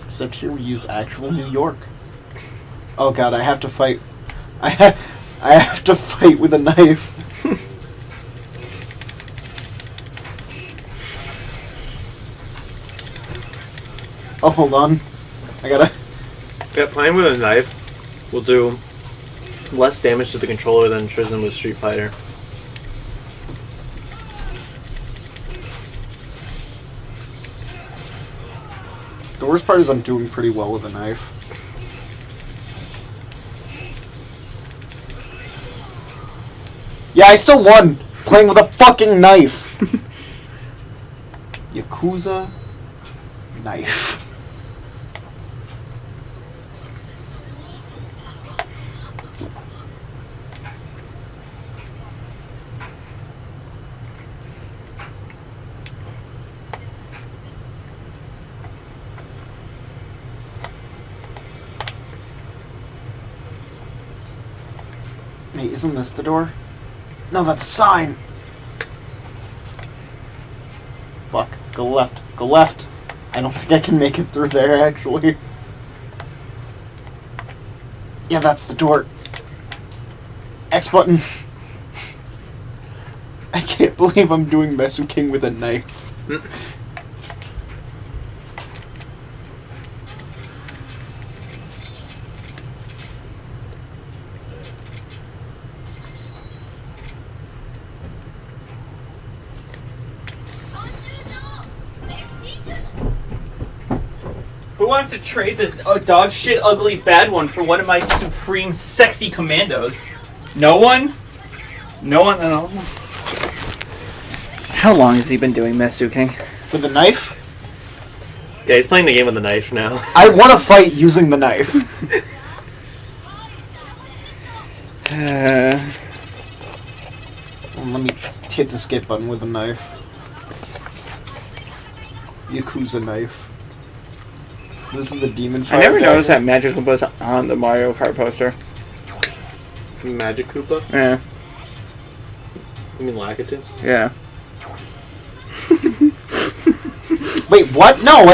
Except here we use actual New York. Oh god, I have to fight. I have to fight with a knife. Oh, hold on. I gotta... Yeah, playing with a knife will do less damage to the controller than Tristan with Street Fighter. The worst part is I'm doing pretty well with a knife. Yeah, I still won! Playing with a fucking knife! Yakuza... knife. Wait, isn't this the door? No, that's a sign! Fuck. Go left. Go left! I don't think I can make it through there, actually. Yeah, that's the door. X button. I can't believe I'm doing Mesu King with a knife. wants to trade this dog shit ugly bad one for one of my supreme sexy commandos? No one? No one at all? How long has he been doing Mesu King? With a knife? Yeah, he's playing the game with a knife now. I want to fight using the knife. Let me hit the skip button with a knife. Yakuza knife. This is the demon I fire. never guy. noticed that Magic was on the Mario Kart poster. Magic Koopa? Yeah. You mean Lakitu? Yeah. Wait, what? No,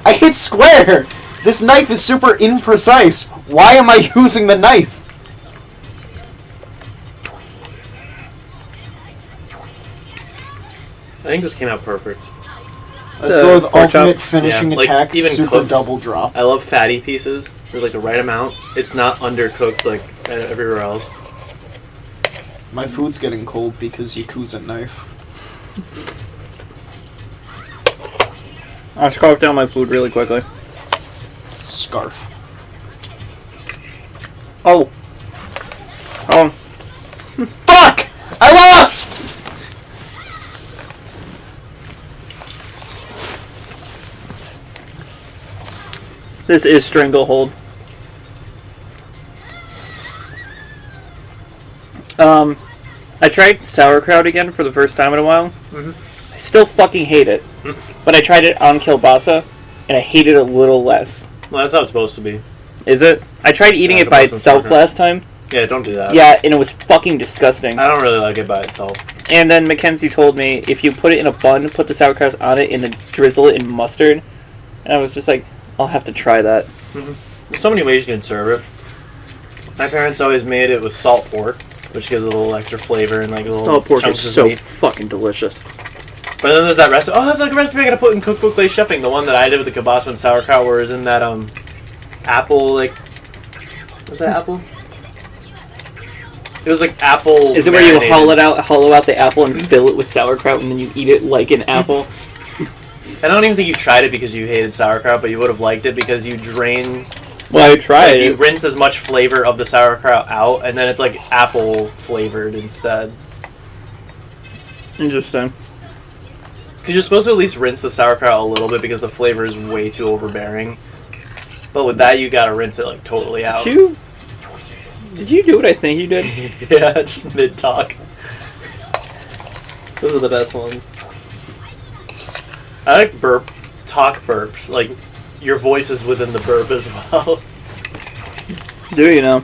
I hit square! This knife is super imprecise. Why am I using the knife? I think this came out perfect. Let's The go with pork chop? ultimate finishing Yeah, like, attack, even super cooked. double drop. I love fatty pieces. There's like the right amount. It's not undercooked like everywhere else. My food's getting cold because Yakuza knife. I'll scarf down my food really quickly. Scarf. Oh. Oh. Fuck! I lost! This is Stranglehold. I tried sauerkraut again for the first time in a while. Mhm. I still fucking hate it. But I tried it on kielbasa, and I hate it a little less. Well, that's how it's supposed to be. Is it? I tried eating Yeah, it by kielbasa itself sauerkraut. last time. Yeah, don't do that. Yeah, and it was fucking disgusting. I don't really like it by itself. And then Mackenzie told me if you put it in a bun, put the sauerkraut on it, and then drizzle it in mustard. And I was just like, I'll have to try that. There's so many ways you can serve it. My parents always made it with salt pork, which gives it a little extra flavor and like a little Salt pork chunks is of so meat. fucking delicious. But then there's that recipe. Oh, that's like a recipe I gotta put in Cookbook Lay Chefing. The one that I did with the kielbasa and sauerkraut, where it's in that apple like. Was that apple? It was like apple. Is it where you marinated. hollow out the apple and fill it with sauerkraut and then you eat it like an apple? I don't even think you tried it because you hated sauerkraut, but you would have liked it because you drain. Well, I tried Like, you it. rinse as much flavor of the sauerkraut out, and then it's like apple flavored instead. Interesting. Because you're supposed to at least rinse the sauerkraut a little bit because the flavor is way too overbearing. But with that, you gotta rinse it like totally out. Did you do what I think you did? Yeah, just mid talk. Those are the best ones. I like talk burps. Like your voice is within the burp as well. Do you know?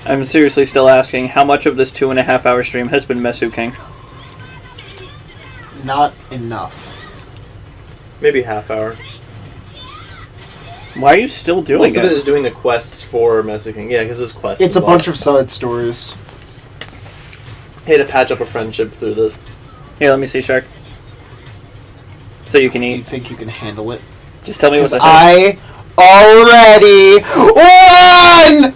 I'm seriously still asking how much of this 2.5 hour stream has been Mesu King. Not enough. Maybe half hour. Why are you still doing Most of it it? is doing the quests for Mexican. Yeah, because this quest. It's a bunch of side stories. Hey, to patch up a friendship through this. Here, let me see, Shark. So you can Do you eat. think you can handle it? Just tell me what Because the hell. I already won!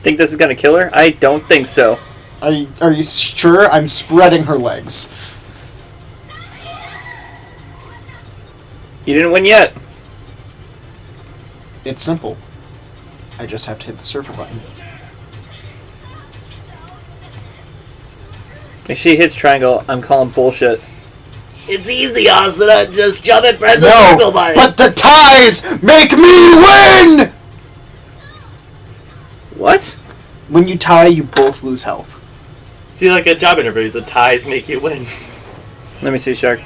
Think this is gonna kill her? I don't think so. Are you sure? I'm spreading her legs. You didn't win yet. It's simple. I just have to hit the circle button. If she hits triangle, I'm calling bullshit. It's easy, Asuna. Just jump and press the circle No, button. but the ties make me win! What? When you tie, you both lose health. See, like a job interview, the ties make you win. Let me see, Shark.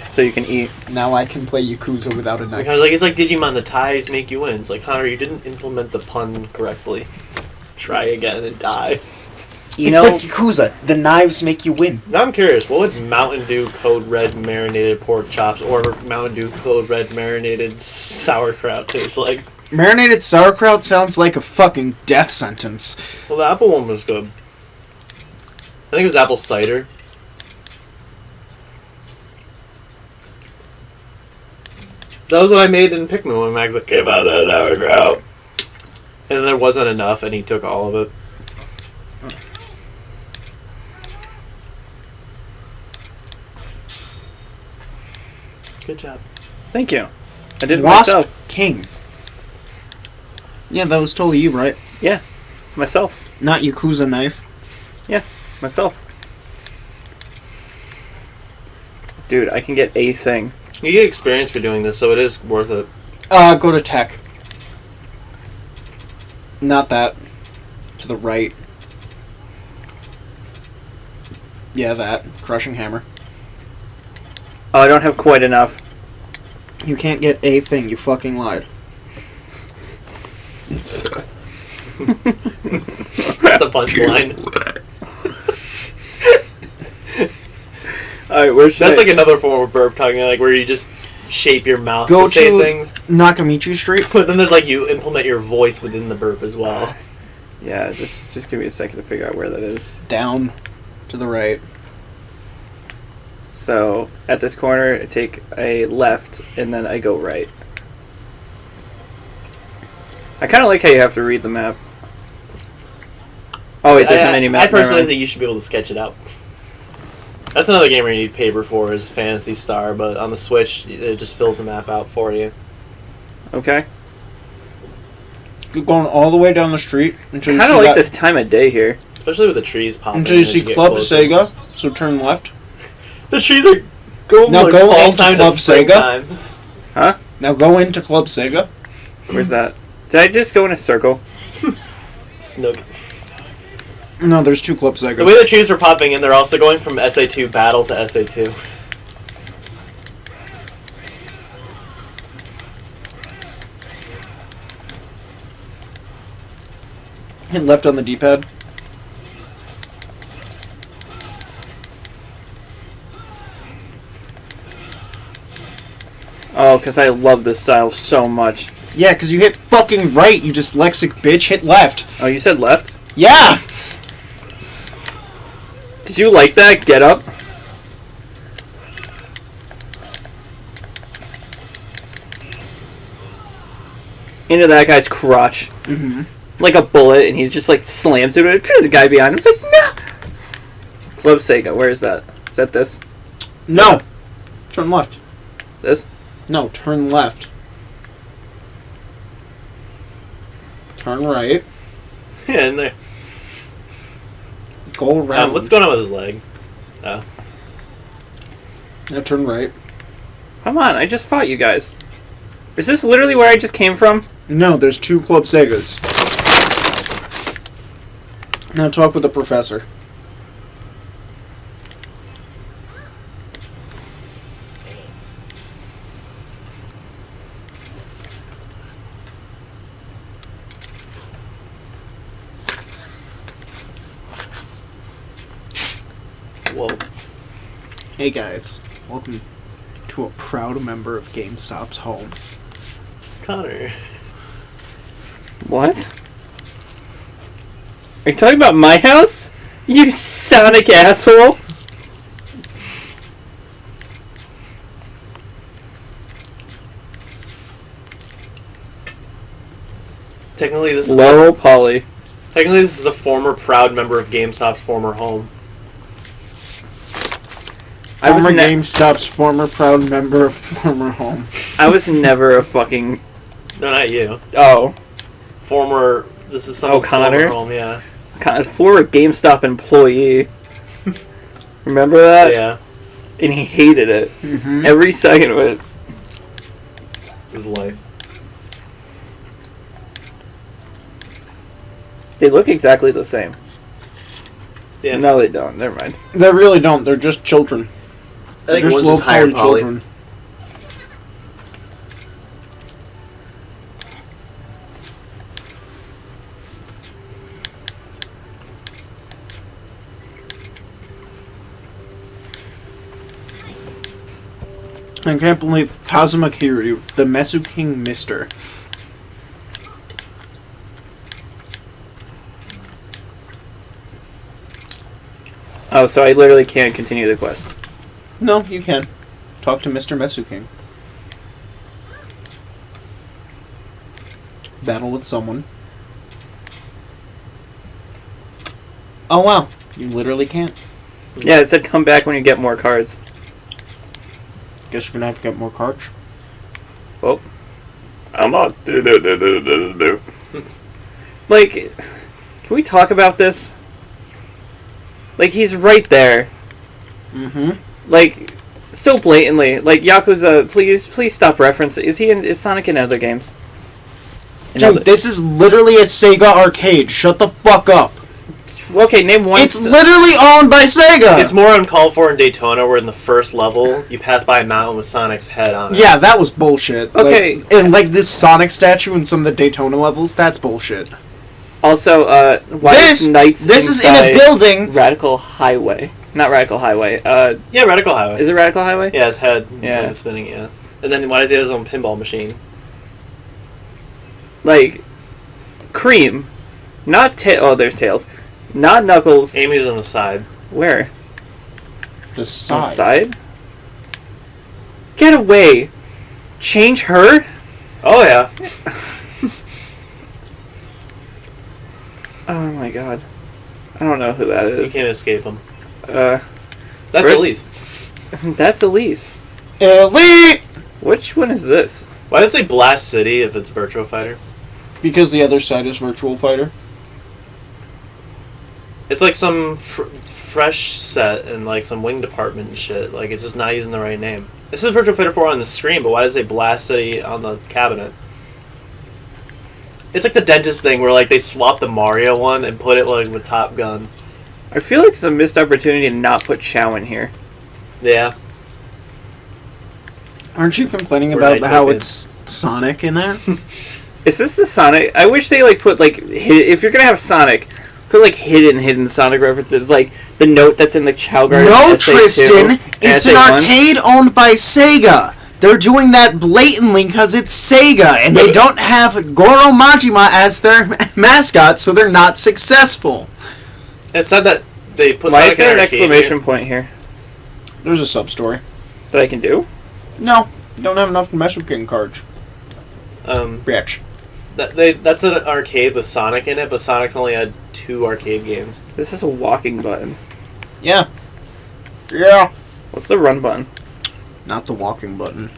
So you can eat. Now I can play Yakuza without a knife. Because like it's like Digimon, the ties make you win. It's like Hunter, you didn't implement the pun correctly. Try again and die. You It's know, like Yakuza. The knives make you win. Now I'm curious, what would Mountain Dew Code Red marinated pork chops or Mountain Dew Code Red marinated sauerkraut taste like? Marinated sauerkraut sounds like a fucking death sentence. Well, the apple one was good. I think it was apple cider. That was what I made in Pikmin when Max like, came out of that sauerkraut. And there wasn't enough, and he took all of it. Good job. Thank you. I did it Wasp myself. King. Yeah, that was totally you, right? Myself. Not Yakuza knife. Myself. Dude, I can get a thing. You get experience for doing this, so it is worth it. Go to tech. Not that. To the right. Yeah, that. Crushing hammer. Oh, I don't have quite enough. You can't get a thing, you fucking lied. That's the punchline. Alright, where should That's I... like another form of burp talking, like where you just shape your mouth Go to say to- things. Nakamichi Street. But then there's like you implement your voice within the burp as well. Yeah, just give me a second to figure out where that is. Down. To the right. So, at this corner, I take a left, and then I go right. I kind of like how you have to read the map. Oh wait, there's a mini map. I personally never mind. think you should be able to sketch it out. That's another game where you need paper for is Phantasy Star, but on the Switch, it just fills the map out for you. Okay. You're going all the way down the street until you Kind see of like that- this time of day here. Especially with the trees popping. Until you as see get Club closer. Sega. So turn left. The trees are going Now like go fall into time Club to Sega. springtime. Now go into Club Sega. Where's that? Did I just go in a circle? Snook. No, there's two Club The way Segas. the trees are popping in, they're also going from SA2 Battle to SA2. Hit left on the D-pad. Oh, because I love this style so much. Yeah, because you hit fucking right, you dyslexic bitch. Hit left. Oh, you said left? Yeah! Did you like that? Get up. Into that guy's crotch. Mm-hmm. Like a bullet, and he just like slams it. The guy behind him's like, no! Club Sega, where is that? Is that this? No! Turn left. This? No, turn left. Turn right. Yeah, in there. Go around. What's going on with his leg? Now turn right. Come on, I just fought you guys. Is this literally where I just came from? No, there's two Club Segas. Now talk with the professor. Whoa. Hey guys, welcome to a proud member of GameStop's home. Connor. What? Are you talking about my house? You Sonic asshole! Technically, this is Laurel Polly. technically this is a former proud member of GameStop's former home. I was Former ne- GameStop's former proud member of former home. I was never a fucking... No, not you. Oh. Former. This is someone's Connor? former home. Yeah. Former GameStop employee. Remember that? Yeah. And he hated it. Mm-hmm. Every second of it. It's his life. They look exactly the same. Yeah. No, they don't. Never mind. They really don't. They're just children. I think They're just one's just higher low-poly poly. children. I can't believe Kazuma Kiryu, the Mesu King Mister. Oh, so I literally can't continue the quest. No, you can. Talk to Mr. Mesu King. Battle with someone. Oh wow, you literally can't. Yeah, it said come back when you get more cards. Guess you're gonna have to get more carts. Well, I'm on. Like, can we talk about this? Like, he's right there. Mm-hmm. Like, so blatantly. Like, Yakuza, please stop referencing. Is Sonic in other games? Dude, this is literally a Sega arcade. Shut the fuck up. Okay, name one. It's literally owned by Sega. It's more uncalled for in Daytona, where in the first level you pass by a mountain with Sonic's head on it. Yeah, that was bullshit. Okay. And like this Sonic statue in some of the Daytona levels, that's bullshit. Also, why is Knights This is in a inside building. Radical Highway. Not Radical Highway. Yeah, Radical Highway. Is it Radical Highway? Yeah, his head. Yeah. Spinning. Yeah. And then why does he have his own pinball machine? Like, Cream. Not Oh, there's Tails. Not Knuckles. Amy's on the side. Where? The On side. the side? Get away! Change her? Oh yeah. Oh my god. I don't know who that You is. can't escape him. That's That's Fred? Elise. Elise. Elite! Which one is this? Why does it say Blast City if it's Virtua Fighter? Because the other side is Virtual Fighter. It's like some fresh set and like some wing department and shit. Like it's just not using the right name. This is Virtua Fighter 4 on the screen, but why does it say Blast City on the cabinet? It's like the dentist thing where like they swapped the Mario one and put it like with Top Gun. I feel like it's a missed opportunity to not put Chow in here. Yeah. Aren't you complaining Or about Night how Token. it's Sonic in that? Is this the Sonic? I wish they like put like if you're gonna have Sonic, put like hidden Sonic references, like the note that's in the Chow Garden. No, SA2, Tristan! It's an SA1. arcade owned by Sega! They're doing that blatantly because it's Sega, and they don't have Goro Majima as their mascot, so they're not successful. It said that they put Why Sonic is there in an arcade exclamation point here There's a sub-story. that I can do? No, you don't have enough to mess with getting cards. here. Bitch. That's an arcade with Sonic in it, but Sonic's only had 2 arcade games. This is a walking button. Yeah. Yeah. What's the run button? Not the walking button.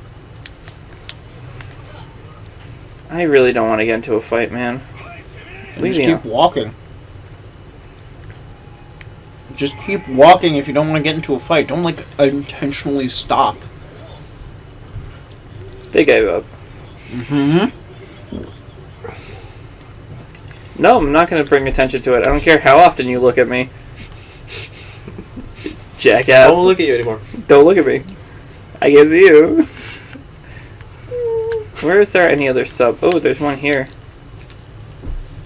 I really don't want to get into a fight, man. Leave Just me keep walking. Just keep walking if you don't want to get into a fight. Don't, like, intentionally stop. They gave up. Mm-hmm. No, I'm not going to bring attention to it. I don't care how often you look at me. Jackass. I won't look at you anymore. Don't look at me. I guess you. Where is there any other sub? Oh, there's one here.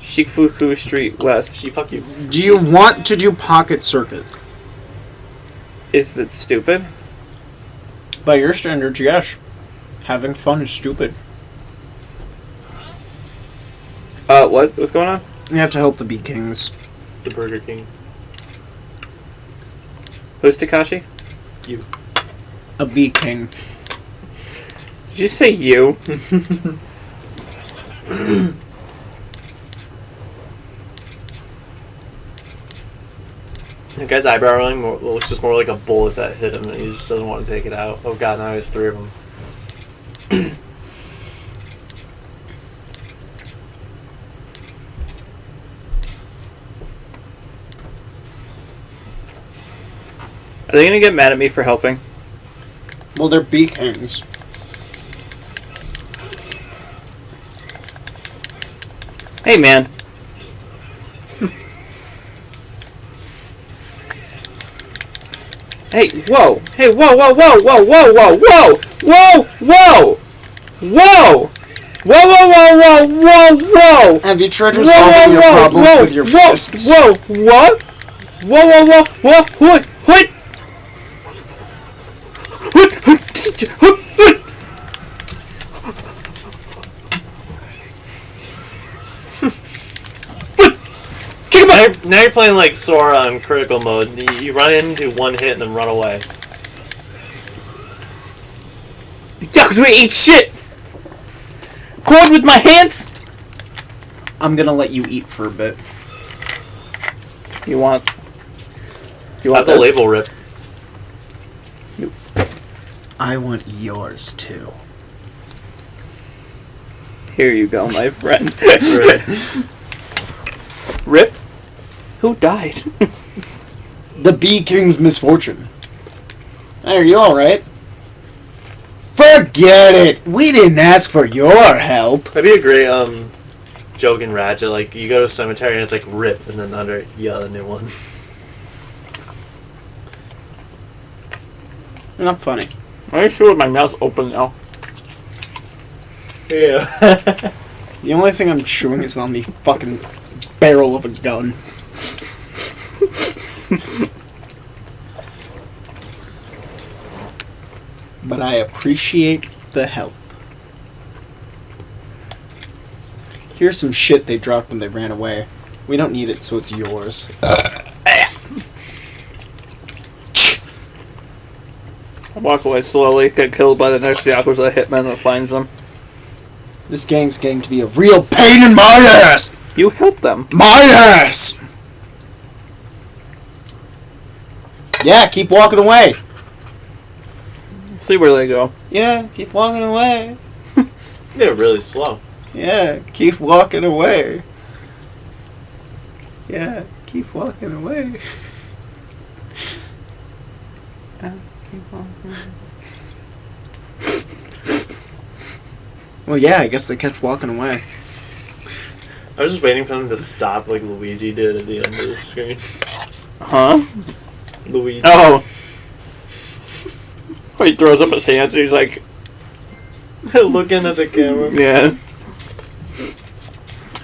Shifuku Street West. She fuck you. Do you want to do Pocket Circuit? Is that stupid? By your standards, yes. Having fun is stupid. What? What's going on? You have to help the Bee Kings. The Burger King. Who's Takashi? You. A Bee King. Did you say you? The guy's eyebrow rolling looks just more like a bullet that hit him and he just doesn't want to take it out. Oh god, now he has 3 of them. Are they gonna get mad at me for helping? Well, they're Bee Kings. Hey, man. Hey, whoa! Hey, whoa, whoa, whoa, whoa, whoa, whoa, whoa! Whoa! Whoa! Whoa! Whoa, whoa, whoa, whoa, whoa, whoa! Have you tried Whoa, resolving your problems whoa, with your whoa, fists? Whoa! What? Whoa, whoa, whoa, whoa, what? What? Kick him out! Now you're playing like Sora on critical mode. You run into one hit and then run away. Yakuza ain't shit! Cord with my hands! I'm gonna let you eat for a bit. You want Have the this? label rip. I want yours too. Here you go, my friend. Right. Rip? Who died? The Bee King's misfortune. Hey, are you alright? Forget it! We didn't ask for your help! That'd be a great joke in Ratchet. Like, you go to a cemetery and it's like Rip, and then under a new one. Not funny. I'm sure with my mouth open now. Yeah. The only thing I'm chewing is on the fucking barrel of a gun. But I appreciate the help. Here's some shit they dropped when they ran away. We don't need it, so it's yours. I walk away slowly, get killed by the next Yakuza hitman that finds them. This gang's getting to be a real pain in my ass! You help them. My ass! Yeah, keep walking away. See where they go. Yeah, keep walking away. They're really slow. Yeah, keep walking away. Yeah, keep walking away. Well, yeah, I guess they kept walking away. I was just waiting for them to stop like Luigi did at the end of the screen. Huh? Luigi. Oh. He throws up his hands and he's like, Looking at the camera. yeah.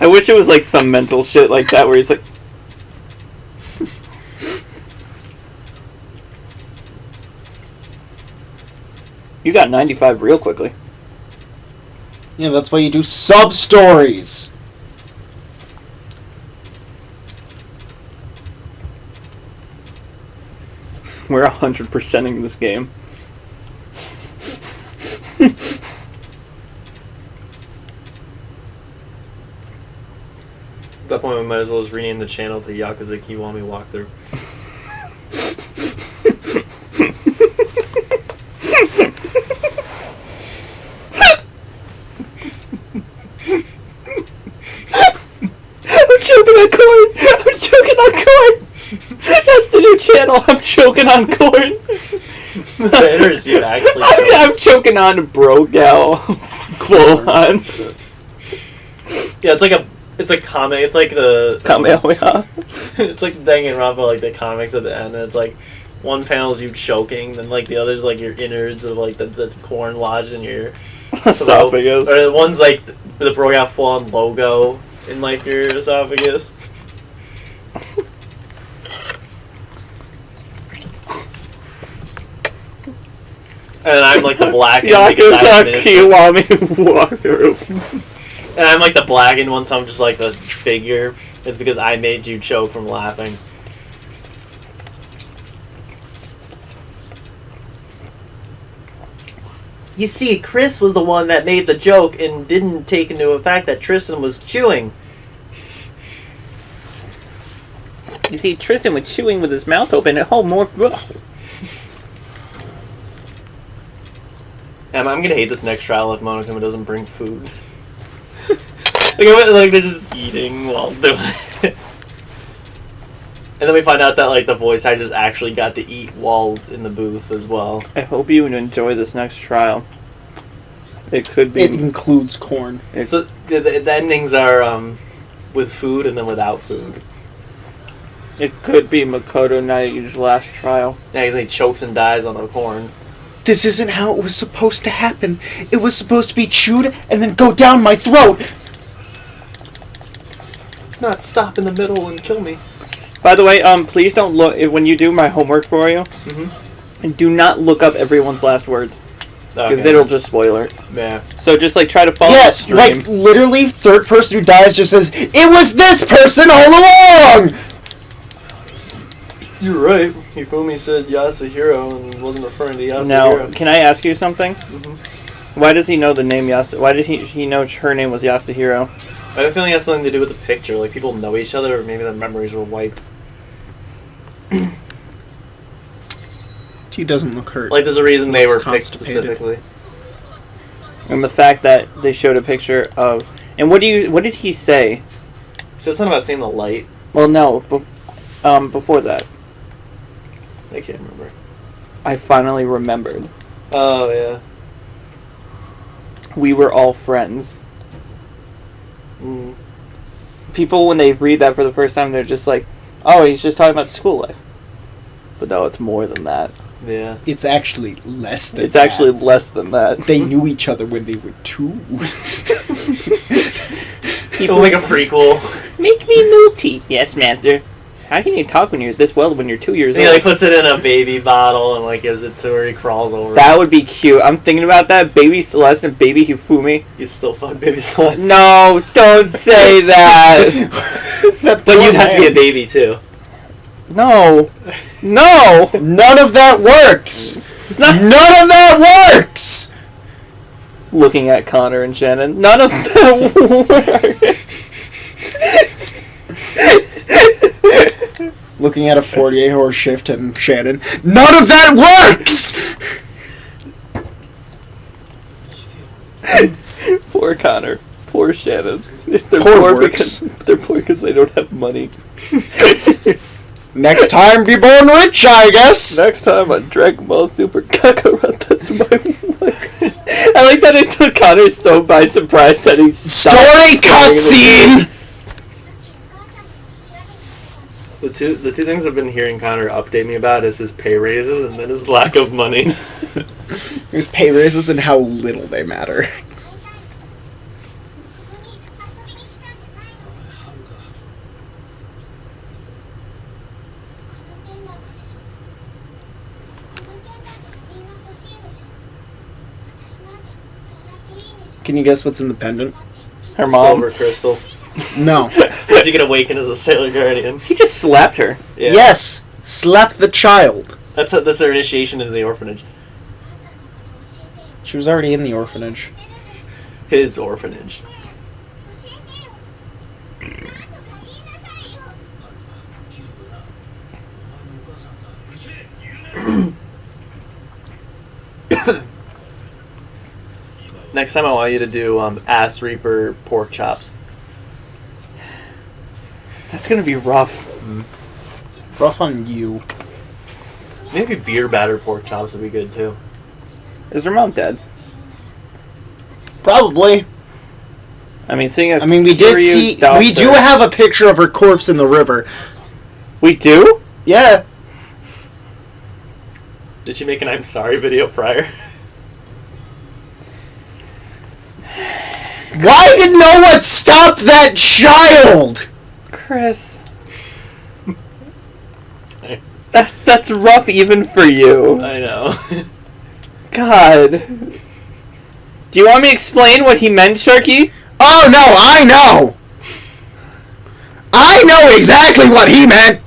I wish it was like some mental shit like that where he's like, you got 95 real quickly. Yeah, that's why you do sub-stories. We're 100%ing this game. At that point, we might as well just rename the channel to Yakuza Kiwami Walkthrough. I'm choking on corn! I'm choking on corn! That's the new channel. I'm choking on corn. Better is you actually. I'm choking on bro gal. Full on. Yeah, it's a comic. It's like the Kamehameha. it's like Danganronpa, like the comics at the end. And it's like one panel is you choking, then like the other's like your innards of like the corn lodged in your Esophagus. Or the one's like the broke out full on logo in like your esophagus. And I'm like the black and Yakuza Kiwami walkthrough. And I'm like the blackened one, so I'm just like the figure. It's because I made you choke from laughing. You see, Chris was the one that made the joke and didn't take into effect that Tristan was chewing. You see, Tristan was chewing with his mouth open. Oh, more. Emma, I'm gonna hate this next trial if Monokuma doesn't bring food. like they're just eating while doing it. And then we find out that like the voice actors actually got to eat while in the booth as well. I hope you enjoy this next trial. It could be. It includes corn. So the endings are with food and then without food. It could be Makoto Nai's last trial. Yeah, he chokes and dies on the corn. This isn't how it was supposed to happen. It was supposed to be chewed and then go down my throat. Not stop in the middle and kill me. By the way, please don't look when you do my homework for you. And do not look up everyone's last words because it'll just spoil it. Yeah. So just like try to follow the stream. Like literally, third person who dies just says, "It was this person all along." You're right. Hifumi said Yasuhiro and wasn't referring to Yasuhiro. Now, can I ask you something? Why does he know the name Yasu? Why did he know her name was Yasuhiro? I have a feeling it has something to do with the picture. Like people know each other, or maybe their memories were wiped. Do He doesn't look hurt. Like, there's a reason they were Looks picked constipated. specifically. And the fact that they showed a picture of... And what did he say? He said something about seeing the light. Well, no. Before that, I can't remember. I finally remembered. Oh, yeah. We were all friends. Mm. People, when they read that for the first time, they're just like, oh, he's just talking about school life. But no, it's more than that. Yeah. It's actually less than It's that. actually less than that. They knew each other when they were 2. People like a prequel. Make me multi. Yes, master. How can you talk when you're this well when you're 2 years He old? like puts it in a baby bottle and like gives it to her. He crawls over. That would be cute. I'm thinking about that. Baby Celeste and Baby Hifumi. You still fuck baby Celeste. No, don't say that. But you'd have to be a baby too. No. No. None of that works. It's not. None of that works. Looking at Connor and Shannon. None of that works. Looking at a 48-hour shift and Shannon. None of that works. Poor Connor. Poor Shannon. They're Poor poor works. because they don't have money. Next time, be born rich, I guess. Next time on Dragon Ball Super Kakarot, that's my wife. I like that it took Connor so by surprise that he stopped Story staring at cutscene. The two things I've been hearing Connor update me about is his pay raises and then his lack of money. There's pay raises and how little they matter. Can you guess what's in the pendant? Her mom. Silver crystal. No. So she can awaken as a Sailor Guardian. He just slapped her. Yeah. Yes. Slap the child. That's her initiation into the orphanage. She was already in the orphanage. His orphanage. Next time I want you to do Ass Reaper pork chops. That's gonna be rough. Rough on you. Maybe beer batter pork chops would be good too. Is her mom dead? Probably. I mean, seeing as We did see. We do have a picture of her corpse in the river. We do? Yeah. Did she make an I'm sorry video prior? Why did no one stop that child? Chris. That's rough even for you. I know. God. Do you want me to explain what he meant, Sharky? Oh no, I know. I know exactly what he meant.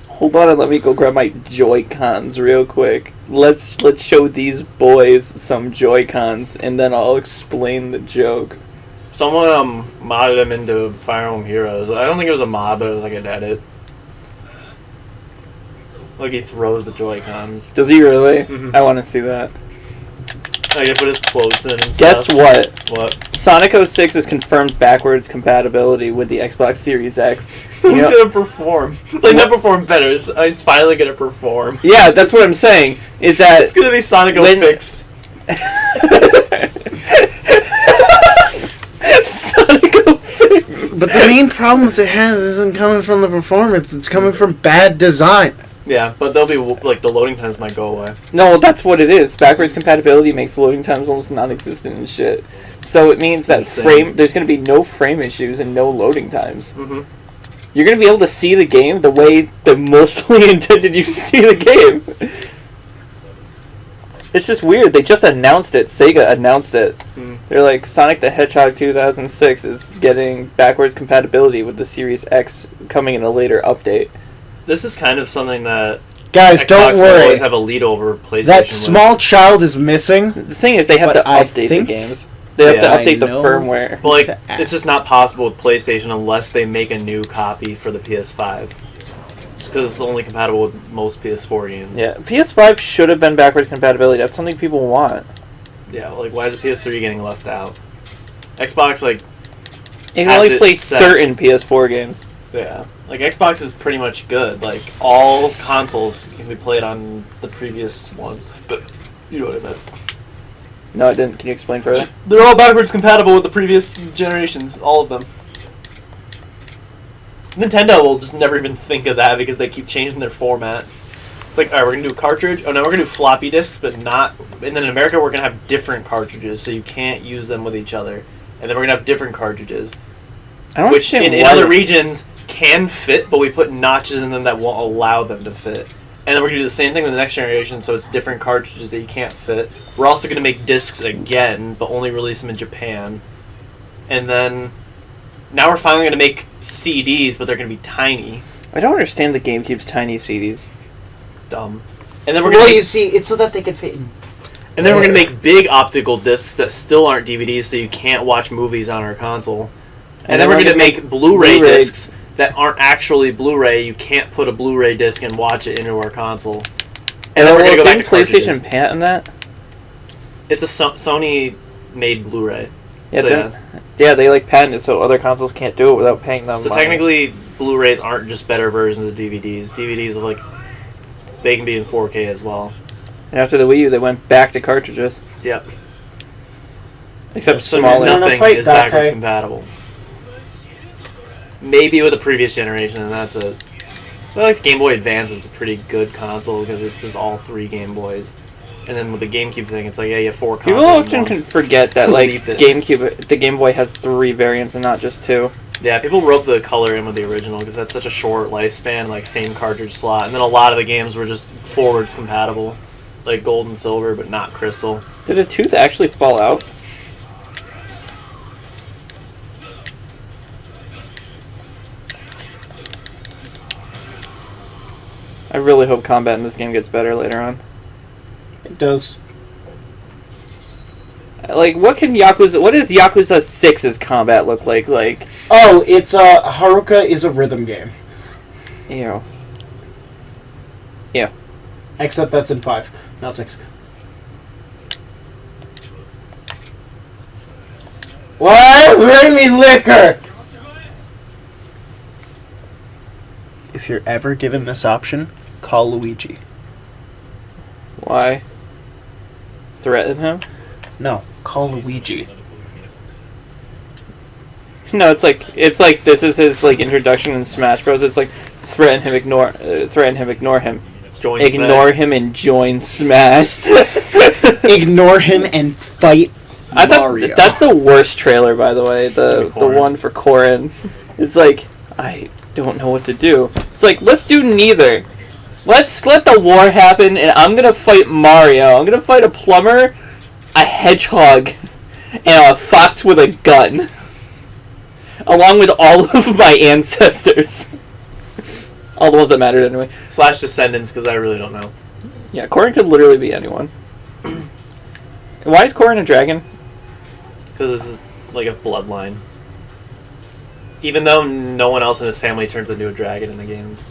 Hold on and let me go grab my Joy-Cons real quick. Let's show these boys some Joy-Cons and then I'll explain the joke. Someone modded him into Fire Emblem Heroes. I don't think it was a mod, but it was like an edit. Like he throws the Joy-Cons. Does he really? Mhm. I want to see that. I can put his quotes in and Guess stuff. what? What? Sonic 06 is confirmed backwards compatibility with the Xbox Series X. You It's know- gonna perform. Like, not perform better. It's finally gonna perform. Yeah, that's what I'm saying. Is that It's gonna be Sonic When- fixed. Sonic 06. But the main problems it has isn't coming from the performance. It's coming from bad design. Yeah, but they'll be like the loading times might go away. No, that's what it is. Backwards compatibility makes loading times almost non-existent and shit. So it means that Insane. there's going to be no frame issues and no loading times. Mm-hmm. You're going to be able to see the game the way the mostly intended you to see the game. It's just weird. They just announced it. Sega announced it. Mm. They're like, Sonic the Hedgehog 2006 is getting backwards compatibility with the Series X coming in a later update. This is kind of something that Guys, Xbox don't will worry. always have a lead over PlayStation. That with. small child is missing. The thing is, they have But to I update the think- games. They have Yeah. to update the I know. firmware. But like, to it's just ask. not possible with PlayStation unless they make a new copy for the PS5. Just because it's only compatible with most PS4 games. Yeah, PS5 should have been backwards compatibility. That's something people want. Yeah, like why is the PS3 getting left out? Xbox, like, You can Has only it play set. certain PS4 games. yeah. Like, Xbox is pretty much good. Like, all consoles can be played on the previous one. You know what I meant. No, I didn't. Can you explain further? They're all backwards compatible with the previous generations, all of them. Nintendo will just never even think of that because they keep changing their format. It's like, alright, we're going to do a cartridge. Oh, no, we're going to do floppy disks, but not... And then in America, we're going to have different cartridges, so you can't use them with each other. And then we're going to have different cartridges. I don't Which, understand in why other they- regions, can fit, but we put notches in them that won't allow them to fit. And then we're going to do the same thing with the next generation, so it's different cartridges that you can't fit. We're also going to make discs again, but only release them in Japan. And then... Now we're finally going to make CDs, but they're going to be tiny. I don't understand the GameCube's tiny CDs. Dumb. And then we're Well, going you to see, it's so that they can fit in. and then we're going to make big optical discs that still aren't DVDs, so you can't watch movies on our console. And then we're going to make Blu-ray discs that aren't actually Blu-ray. You can't put a Blu-ray disc and watch it into our console. And then we're going to go back to PlayStation cartridges. patent that? It's a Sony-made Blu-ray. Yeah, So, yeah, they like patented so other consoles can't do it without paying them. So money. technically, Blu-rays aren't just better versions of DVDs. DVDs are like, they can be in 4K as well. And after the Wii U, they went back to cartridges, Yep. except So smaller. no, nothing fight is that backwards type. compatible. Maybe with the previous generation, and that's it. I feel like Game Boy Advance is a pretty good console because it's just all 3 Game Boys. And then with the GameCube thing, it's like, yeah, you have 4 consoles. People in often one. can forget that like Leap it. GameCube, the Game Boy has 3 variants and not just 2. Yeah, people wrote the color in with the original because that's such a short lifespan, like same cartridge slot. And then a lot of the games were just forwards compatible, like gold and silver, but not crystal. Did a tooth actually fall out? I really hope combat in this game gets better later on. It does. Like, what does Yakuza 6's combat look like? Like, Oh, it's Haruka is a rhythm game. ew. Except that's in 5, not 6. What? Bring me liquor! If you're ever given this option, call Luigi. Why? Threaten him? No, call Luigi. No, it's like this is his like introduction in Smash Bros. It's like threaten him, ignore him, Join ignore him, and join Smash. Ignore him and fight I thought Mario. that's the worst trailer, by the way. The Corrin. one for Corrin. It's like I don't know what to do. It's like let's do neither. Let's let the war happen, and I'm gonna fight Mario. I'm gonna fight a plumber, a hedgehog, and a fox with a gun, along with all of my ancestors. All the ones that mattered anyway. / Descendants, because I really don't know. Yeah, Corrin could literally be anyone. Why is Corrin a dragon? Because this is like a bloodline. Even though no one else in his family turns into a dragon in the games.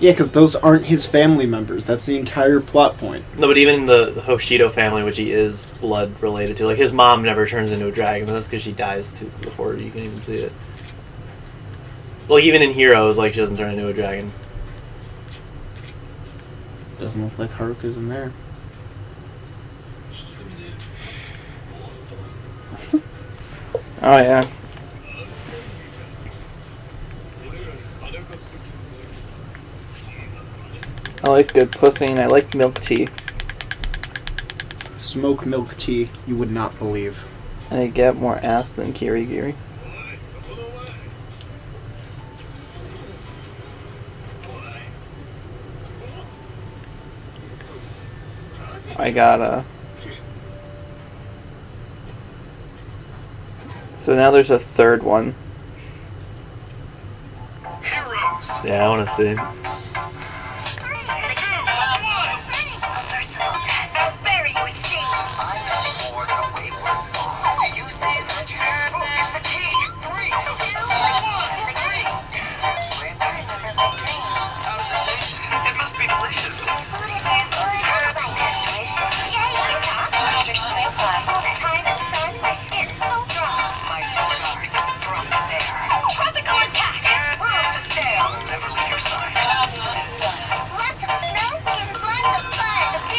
Yeah, because those aren't his family members. That's the entire plot point. No, but even the Hoshido family, which he is blood related to, like his mom never turns into a dragon, but that's because she dies too before you can even see it. Well, even in Heroes, like she doesn't turn into a dragon. Doesn't look like Haruka's in there. Oh yeah. I like good pussy and I like milk tea. Smoke milk tea, you would not believe. And I get more ass than Kirigiri. I got a... So now there's a third one. Yeah, I want to see.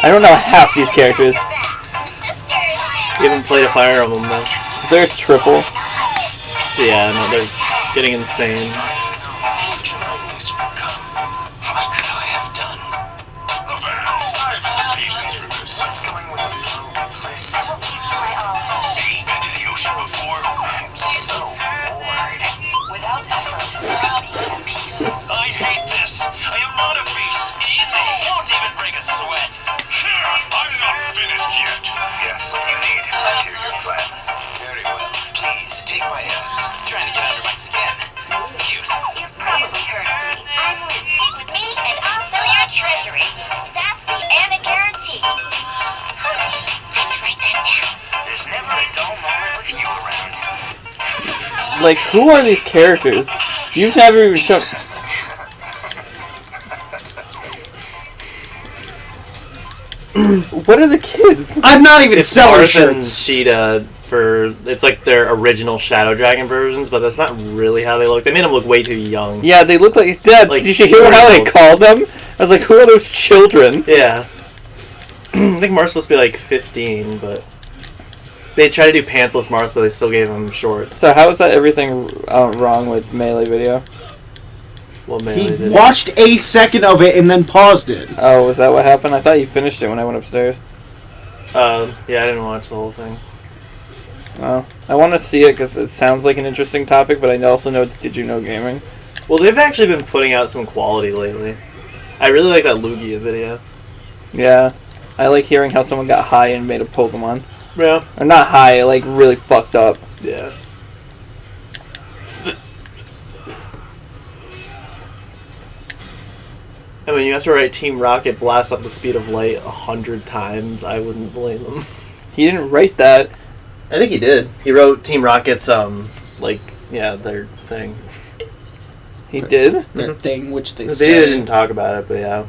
I don't know half these characters. You haven't played a Fire Emblem though. Is there a triple? Yeah, no, they're getting insane. I hate this. I am not a beast. Easy. Won't even break a sweat. I'm not finished yet. Yes. What do you need? I hear your plan. Very well. Please take my hand. Trying to get under my skin. Cute. You've probably heard of me. I'm Luke. Stick with me and I'll fill your treasury. That's the Anna guarantee. Let's write that down. There's never a dull moment with you around. Like, who are these characters? You've never even shown. What are the kids? I'm not even It's selling Marth and shirts. Sheeta for it's like their original Shadow Dragon versions, but that's not really how they look. They made them look way too young. Yeah, they look like Dad. Like Did you hear how they 4-year-olds. called them? I was like, who are those children? Yeah. I think Marth's supposed to be like 15, but they tried to do pantsless Marth, but they still gave him shorts. So how is that everything wrong with Melee Video? Well, man, He they did. watched a second of it and then paused it. Oh, was that what happened? I thought you finished it when I went upstairs. Yeah, I didn't watch the whole thing. Oh, I want to see it because it sounds like an interesting topic, but I also know it's Did You Know Gaming. Well, they've actually been putting out some quality lately. I really like that Lugia video. Yeah, I like hearing how someone got high and made a Pokemon. Yeah. Or not high, like really fucked up. Yeah. I mean, you have to write Team Rocket blasts up the speed of light 100 times. I wouldn't blame him. He didn't write that. I think he did. He wrote Team Rocket's, their thing. He did? That thing which they They said. didn't talk about it, but yeah.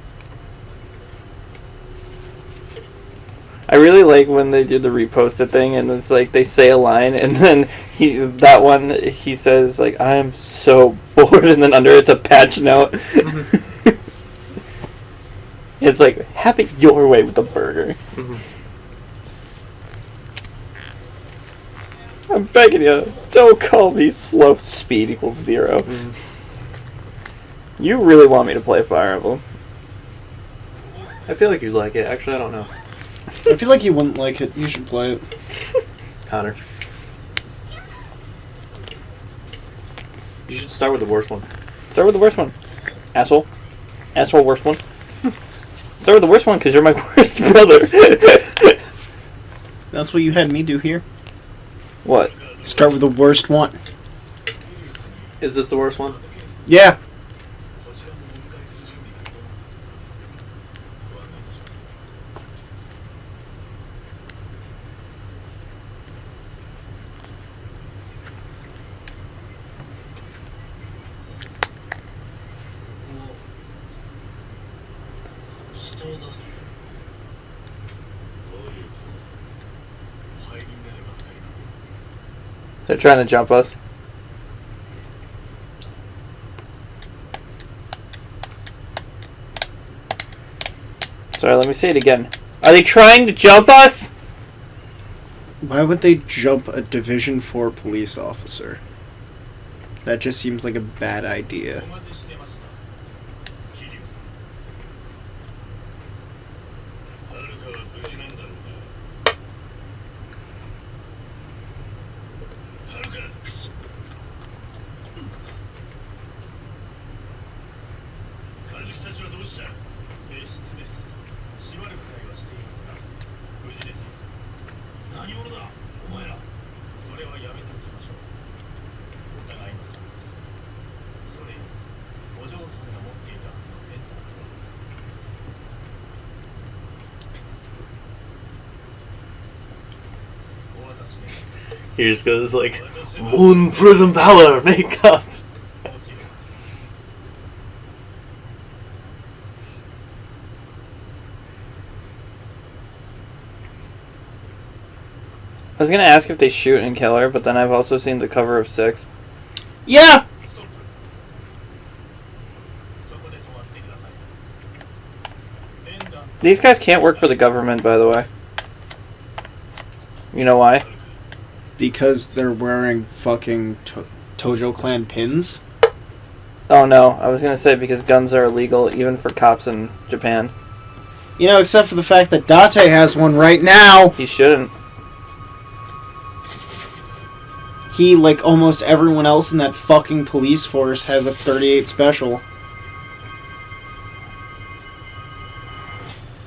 I really like when they do the reposted thing and it's like they say a line and then he says like, I am so bored, and then under it's a patch note. It's like, have it your way with the burger. I'm begging you, don't call me slow. Speed equals 0. You really want me to play Fire Emblem? I feel like you'd like it. Actually, I don't know. I feel like you wouldn't like it. You should play it. Connor. You should start with the worst one. Start with the worst one. Asshole. Asshole, worst one. Start with the worst one because you're my worst brother. That's what you had me do here. What? Start with the worst one. Is this the worst one? Yeah. They're trying to jump us. Sorry, let me say it again. Are they trying to jump us? Why would they jump a Division 4 police officer? That just seems like a bad idea. He just goes like, Moon Prism Power, make up. I was gonna ask if they shoot and kill her, but then I've also seen the cover of 6. Yeah! These guys can't work for the government, by the way. You know why? Because they're wearing fucking Tojo Clan pins? Oh no, I was gonna say because guns are illegal even for cops in Japan. You know, except for the fact that Date has one right now. He shouldn't. He, like almost everyone else in that fucking police force, has a 38 special.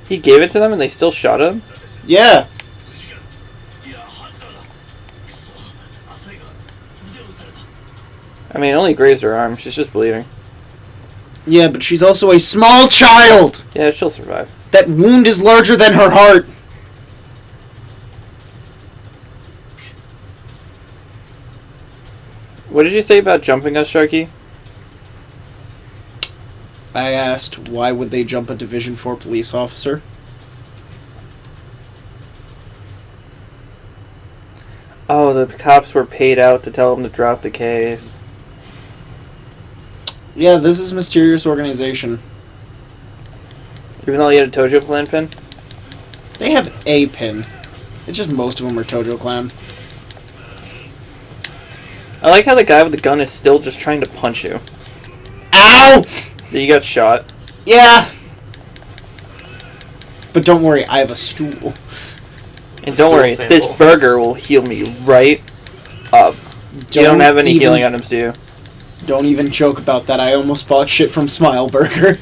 He gave it to them and they still shot him? Yeah. I mean, it only grazed her arm. She's just bleeding. Yeah, but she's also a small child! Yeah, she'll survive. That wound is larger than her heart. What did you say about jumping us, Sharky? I asked, why would they jump a Division 4 police officer? Oh, the cops were paid out to tell him to drop the case. Yeah, this is a mysterious organization. Even though he had a Tojo Clan pin? They have a pin. It's just most of them are Tojo Clan. I like how the guy with the gun is still just trying to punch you. Ow! You got shot. Yeah! But don't worry, I have a stool. And don't worry, this burger will heal me right up. You don't have any healing items, do you? Don't even joke about that. I almost bought shit from Smile Burger.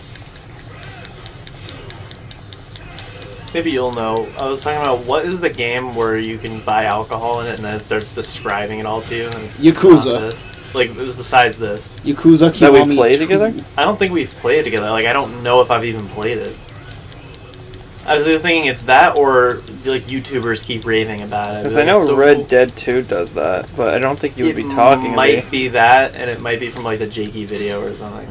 Maybe you'll know. I was talking about what is the game where you can buy alcohol in it and then it starts describing it all to you. And it's Yakuza. not this. Like, it was besides this. Yakuza Kiwami. That we play together? I don't think we've played it together. Like, I don't know if I've even played it. I was either thinking it's that or, like, YouTubers keep raving about it. Because I know Red Dead 2 does that, but I don't think you would be talking It to might me. be that, and it might be from, like, the Jakey video or something.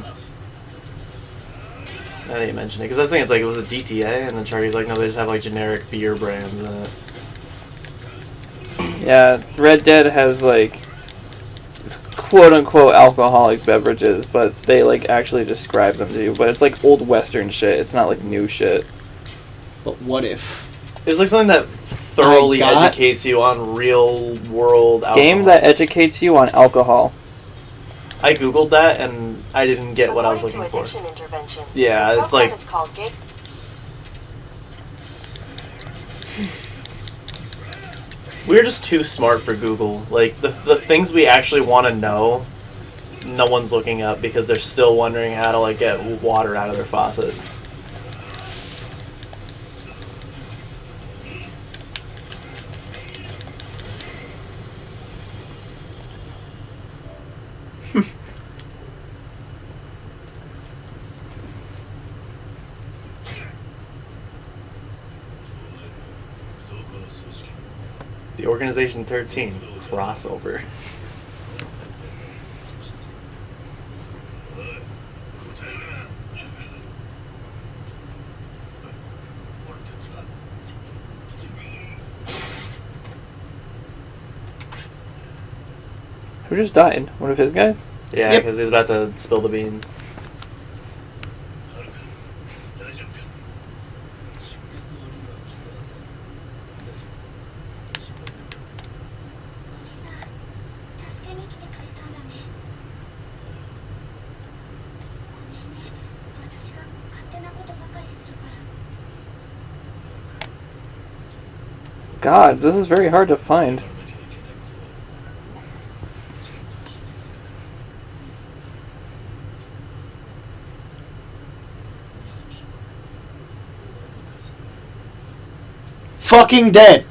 Now that you mention it. Because I was thinking it's like, it was a GTA, and then Charlie's like, no, they just have, like, generic beer brands in it. Yeah, Red Dead has, like, quote-unquote alcoholic beverages, but they, like, actually describe them to you. But it's, like, old Western shit. It's not, like, new shit. But what if? It was like something that thoroughly educates you on real-world alcohol. Game that educates you on alcohol. I googled that, and I didn't get what I was looking for. Yeah, it's like... We're just too smart for Google. Like, the things we actually want to know, no one's looking up because they're still wondering how to, like, get water out of their faucet. The Organization 13 crossover. Who just died? One of his guys? Yeah, because he's about to spill the beans. God, this is very hard to find. Fucking dead.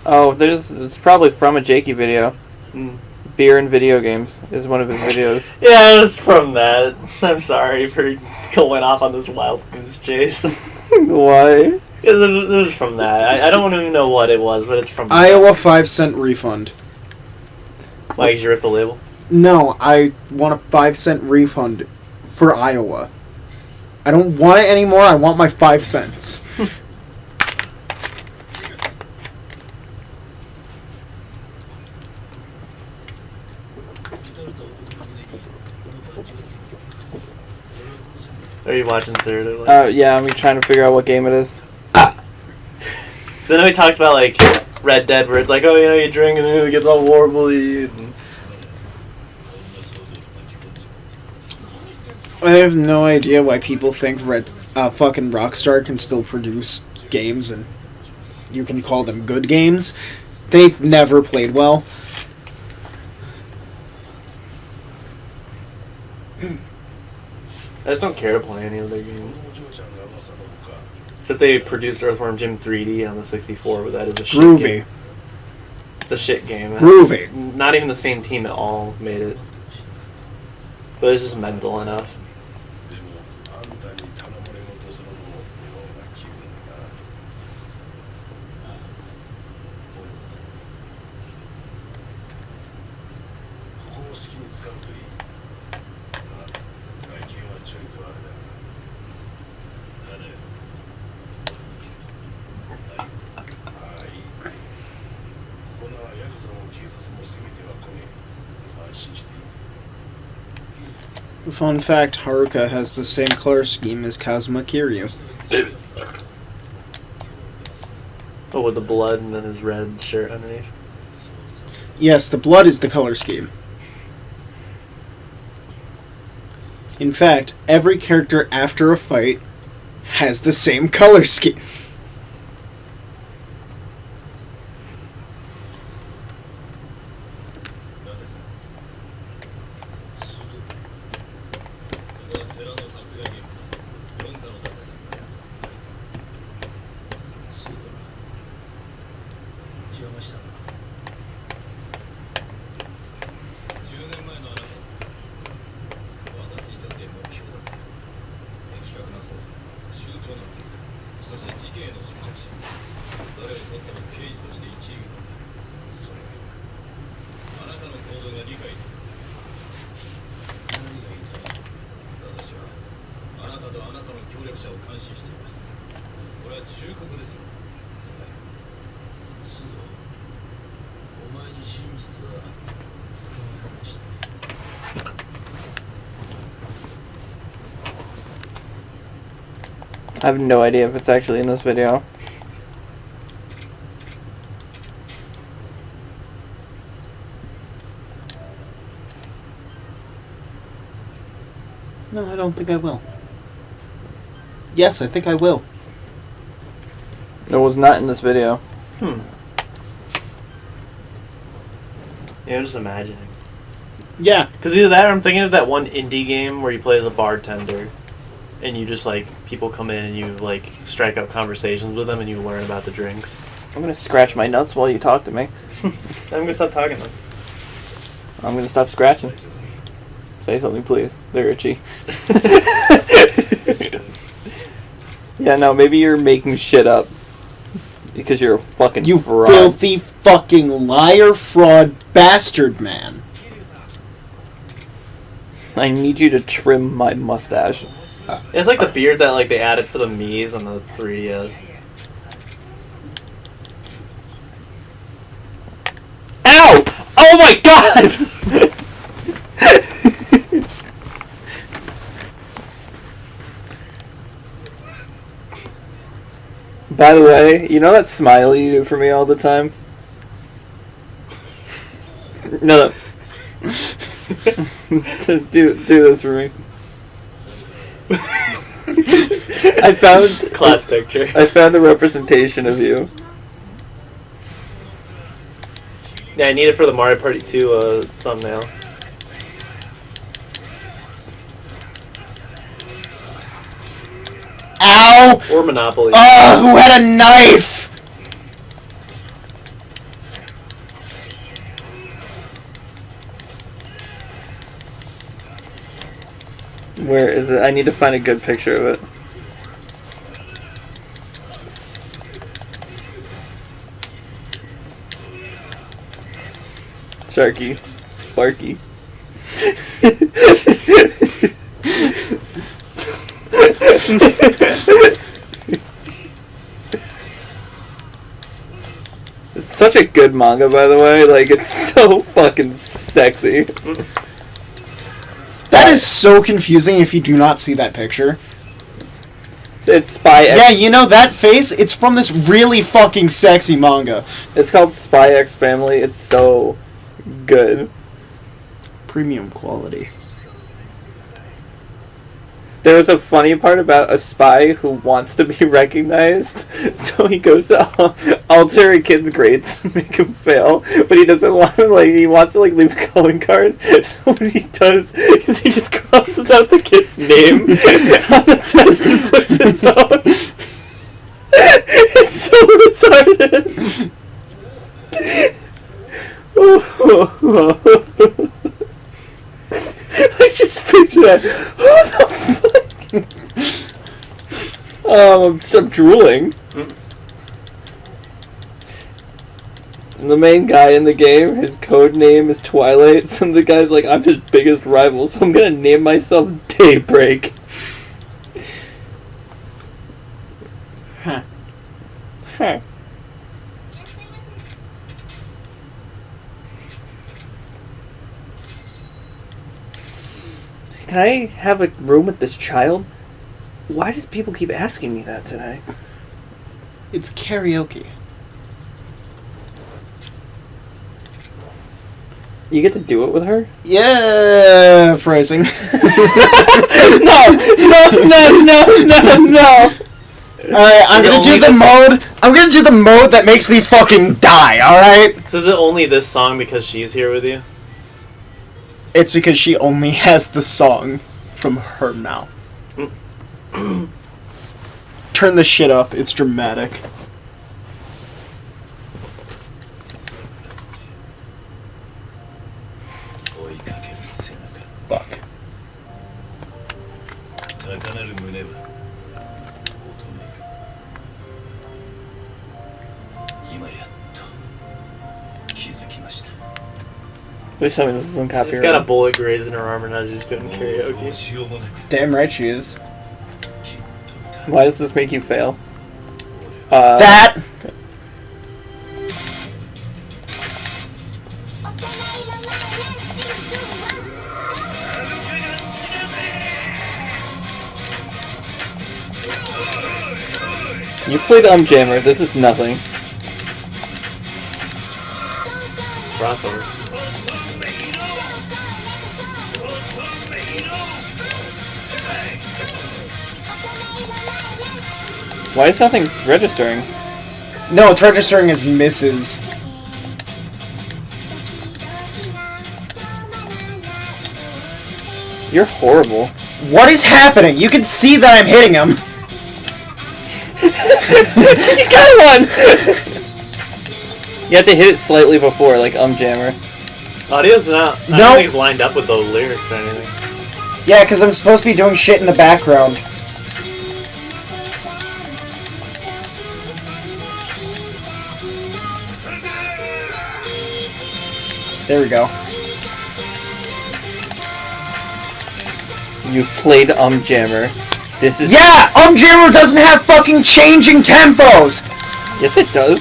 Oh, it's probably from a Jakey video. Beer and video games is one of his videos. Yeah, it was from that. I'm sorry for going off on this wild goose chase. Why? It was from that. I don't even know what it was, but it's from Iowa 5-cent refund. Why did you rip the label? No, I want a 5-cent refund for Iowa. I don't want it anymore. I want my 5 cents. Are you watching through it? Like? Yeah, I'm trying to figure out what game it is. Because I know he talks about like Red Dead, where it's like, oh, you know, you drink and it gets all warbly. And... I have no idea why people think fucking Rockstar can still produce games and you can call them good games. They've never played well. I just don't care to play any of their games. Except they produced Earthworm Jim 3D on the 64, but that is a shit Groovy. game. It's a shit game. Groovy. Not even the same team at all made it. But it's just mental enough. Fun fact, Haruka has the same color scheme as Kazuma Kiryu. Oh, with the blood and then his red shirt underneath. Yes, the blood is the color scheme. In fact, every character after a fight has the same color scheme. I have no idea if it's actually in this video. No, I don't think I will. Yes, I think I will. It was not in this video. Yeah, I'm just imagining. Yeah. Because either that or I'm thinking of that one indie game where you play as a bartender and you just, like, people come in and you, like, strike up conversations with them and you learn about the drinks. I'm gonna scratch my nuts while you talk to me. I'm gonna stop talking then. I'm gonna stop scratching. Say something, please. They're itchy. Yeah, no, maybe you're making shit up. Because you're a fucking You fraud. filthy fucking liar, fraud, bastard man. I need you to trim my mustache. It's like the beard that, like, they added for the Mii's on the 3DS. Ow! Oh my god! By the way, you know that smiley you do for me all the time? No. do this for me. I found Class picture. I found a representation of you. Yeah, I need it for the Mario Party 2 thumbnail. Ow! Or Monopoly. Oh, who had a knife? Where is it? I need to find a good picture of it. Sharky. Sparky. It's such a good manga, by the way. Like, it's so fucking sexy. That is so confusing if you do not see that picture. It's Spy X. Yeah, you know that face? It's from this really fucking sexy manga. It's called Spy X Family. It's so good. Premium quality. There was a funny part about a spy who wants to be recognized, so he goes to alter a kid's grades to make him fail, but he doesn't want to, like, he wants to, like, leave a calling card, so what he does is he just crosses out the kid's name on the test and puts his own. It's so retarded. I just picture that. Who the fuck? I'm drooling. And the main guy in the game, his code name is Twilight, so the guy's like, I'm his biggest rival, so I'm gonna name myself Daybreak. Huh. Huh. Can I have a room with this child? Why do people keep asking me that today? It's karaoke. You get to do it with her? Yeah, phrasing. No! Alright, I'm Is it gonna do only the this- mode. I'm gonna do the mode that makes me fucking die, alright? So is it only this song because she's here with you? It's because she only has the song from her mouth. Turn this shit up, it's dramatic. Fuck. Please tell me this isn't copyright. She's got a bullet grazed in her arm and now she's doing karaoke. Damn right she is. Why does this make you fail? That! You played Jammer. This is nothing. Crossover. Why is nothing registering? No, it's registering as misses. You're horrible. What is happening? You can see that I'm hitting him. You got one! You have to hit it slightly before, like Jammer. Audio's not. I No. don't think it's lined up with the lyrics or anything. Yeah, because I'm supposed to be doing shit in the background. There we go. You've played Jammer. This is Yeah! Jammer doesn't have fucking changing tempos! Yes, it does.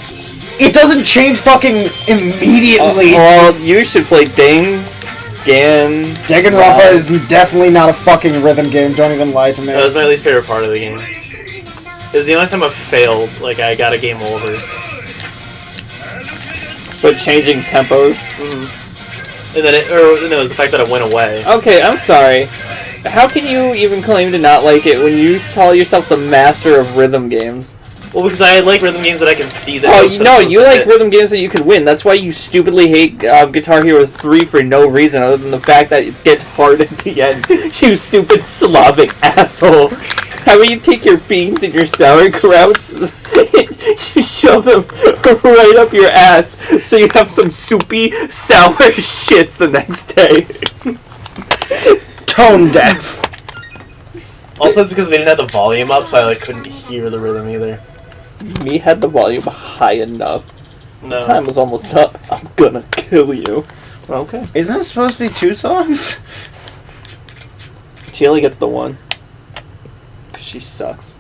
It doesn't change fucking immediately. Well, you should play Ding, Gan. Danganronpa is definitely not a fucking rhythm game, don't even lie to me. That was my least favorite part of the game. It was the only time I failed, like I got a game over. But changing tempos. And then it was the fact that it went away. Okay, I'm sorry. How can you even claim to not like it when you call yourself the master of rhythm games? Well, because I like rhythm games that I can see the Oh, notes that no, I'm you supposed to like hit. rhythm games that you could win. That's why you stupidly hate Guitar Hero 3 for no reason other than the fact that it gets hard at the end. You stupid Slavic asshole. How about you take your beans and your sauerkrauts, you shove them right up your ass so you have some soupy, sour shits the next day. Tone deaf. Also, it's because we didn't have the volume up, so I couldn't hear the rhythm either. Me had the volume high enough. No. Time was almost up. I'm gonna kill you. Okay. Isn't it supposed to be 2 songs? She only gets the one. Because she sucks.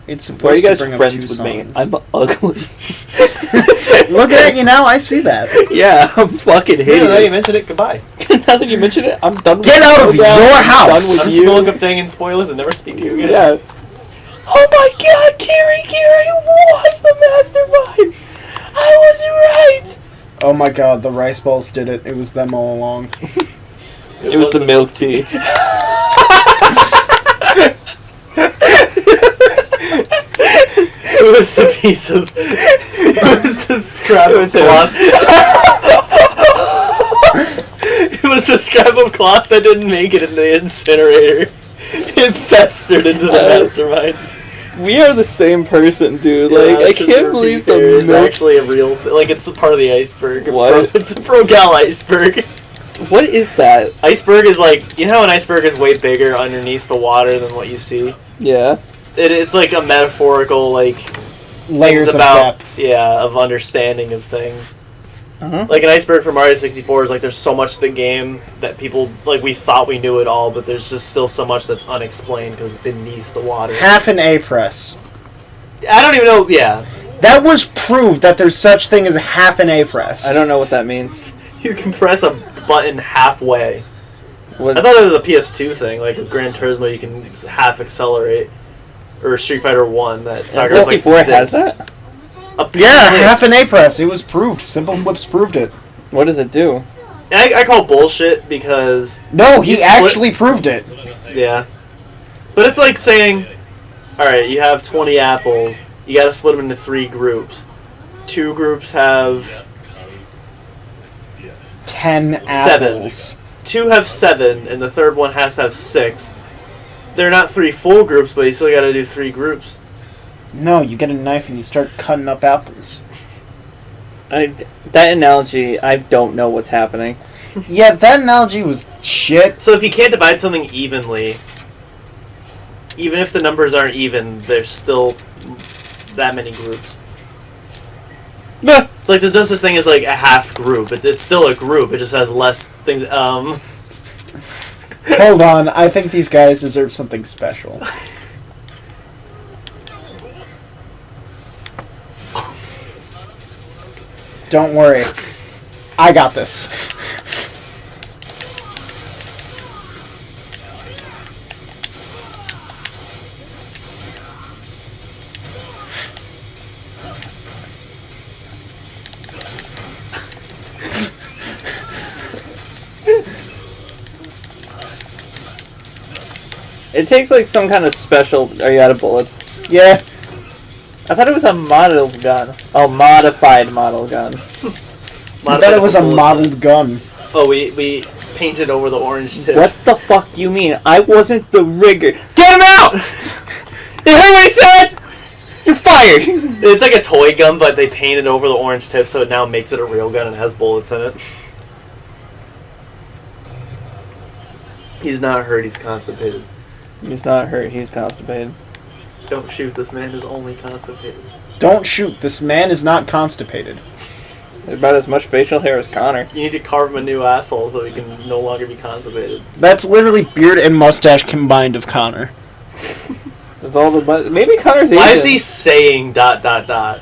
It's supposed Why are you guys to bring friends up 2 with songs. me? I'm ugly. Look at you now, I see that. Yeah, I'm fucking Yeah, hideous. now you mentioned it, goodbye. Now that you mention it, I'm done with Get out of Program. your I'm house! done I'm with just you. gonna look up dang and spoilers and never speak to you again. Yeah. Oh my god, Kiri was the mastermind! I was right! Oh my god, the rice balls did it. It was them all along. It was the milk tea. It was the piece of. It was the scrap of cloth. It was the scrap of cloth that didn't make it in the incinerator. It festered into the mastermind. We are the same person, dude. Yeah, Like, I just can't repeat believe there the is milk. actually a real. Like, it's a part of the iceberg. What? It's a Pro-Gal iceberg. What is that? Iceberg is like, you know how an iceberg is way bigger underneath the water than what you see? Yeah. It's like a metaphorical, like, Layers things of about, depth. yeah, of understanding of things. Uh-huh. Like, an iceberg from Mario 64 is like, there's so much to the game that people, like, we thought we knew it all, but there's just still so much that's unexplained because it's beneath the water. Half an A press. I don't even know, yeah. That was proved that there's such thing as a half an A press. I don't know what that means. You can press a button halfway. What? I thought it was a PS2 thing, like with Gran Turismo you can half accelerate. Or Street Fighter 1, that Sakurai was like 64 has this. that? Yeah, half an A press. It was proved. Simple Flips proved it. What does it do? I call bullshit because... No, he You split- actually proved it. Yeah. But it's like saying, alright, you have 20 apples, you gotta split them into 3 groups. 2 groups have... 10 7. apples. 2 have 7, and the third one has to have 6. They're not 3 full groups, but you still gotta do 3 groups. No, you get a knife and you start cutting up apples. That analogy, I don't know what's happening. Yeah, that analogy was shit. So if you can't divide something evenly, even if the numbers aren't even, there's still that many groups. It's like there's no such thing as like a half group. It's still a group. It just has less things. Hold on, I think these guys deserve something special. Don't worry. I got this. It takes like some kind of special. Are you out of bullets? Yeah. I thought it was a model gun. Oh, modified model gun. I thought it was a modeled gun. Oh, we painted over the orange tip. What the fuck do you mean? I wasn't the rigger. Get him out! You heard what I said? You're fired! It's like a toy gun, but they painted over the orange tip, so it now makes it a real gun and has bullets in it. He's not hurt. He's constipated. He's not hurt. He's constipated. Don't shoot. This man is only constipated. Don't shoot. This man is not constipated. About as much facial hair as Connor. You need to carve him a new asshole so he can no longer be constipated. That's literally beard and mustache combined of Connor. That's all the. Maybe Connor's Asian. Why is he saying ... PS2.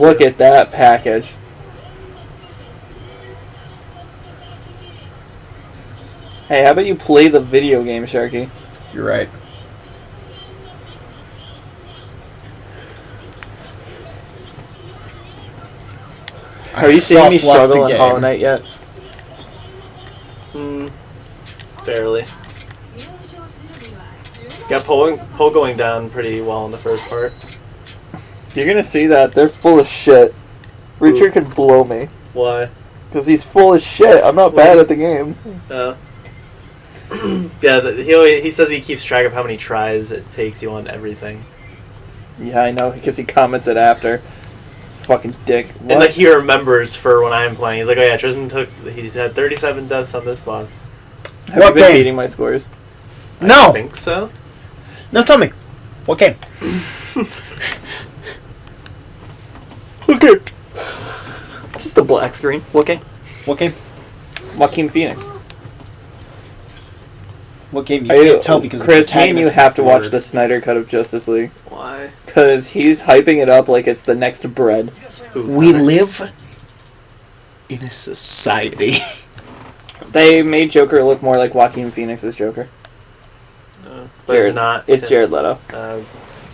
Look at that package. Hey, how about you play the video game, Sharky? You're right. Have you seen me Soft locked the struggle in game. Hollow Knight yet? Barely. Got Poe going down pretty well in the first part. You're gonna see that. They're full of shit. Richard could blow me. Why? Because he's full of shit. I'm not bad at the game. Yeah, he says he keeps track of how many tries it takes you on everything. Yeah, I know, because he comments it after. Fucking dick. What? And like he remembers for when I'm playing. He's like, oh yeah, Tristan he's had 37 deaths on this boss. Have What you been game? beating my scores? I No! think so. No, tell me. What game? Okay. Just a black screen. What game? What game? Joaquin Phoenix. What game? You can't tell because Chris, the me and you protagonist have to is watch blurred. the Snyder Cut of Justice League. Why? Because he's hyping it up like it's the next bread. We live in a society. They made Joker look more like Joaquin Phoenix's Joker. But Jared. it's not. It's Jared Leto. I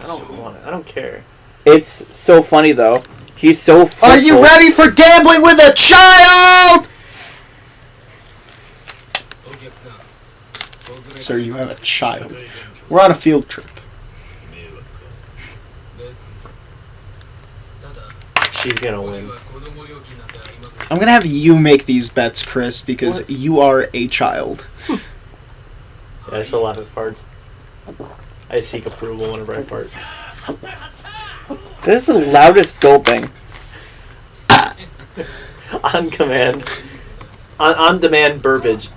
don't want it. I don't care. It's so funny though. He's so. Are you hopeful. ready for gambling with a child? Sir, you have a child. We're on a field trip. She's gonna win. I'm gonna have you make these bets, Chris, because you are a child. Yeah, I still laugh at farts. I seek approval whenever I fart. This is the loudest gulping. On command. On demand burbage.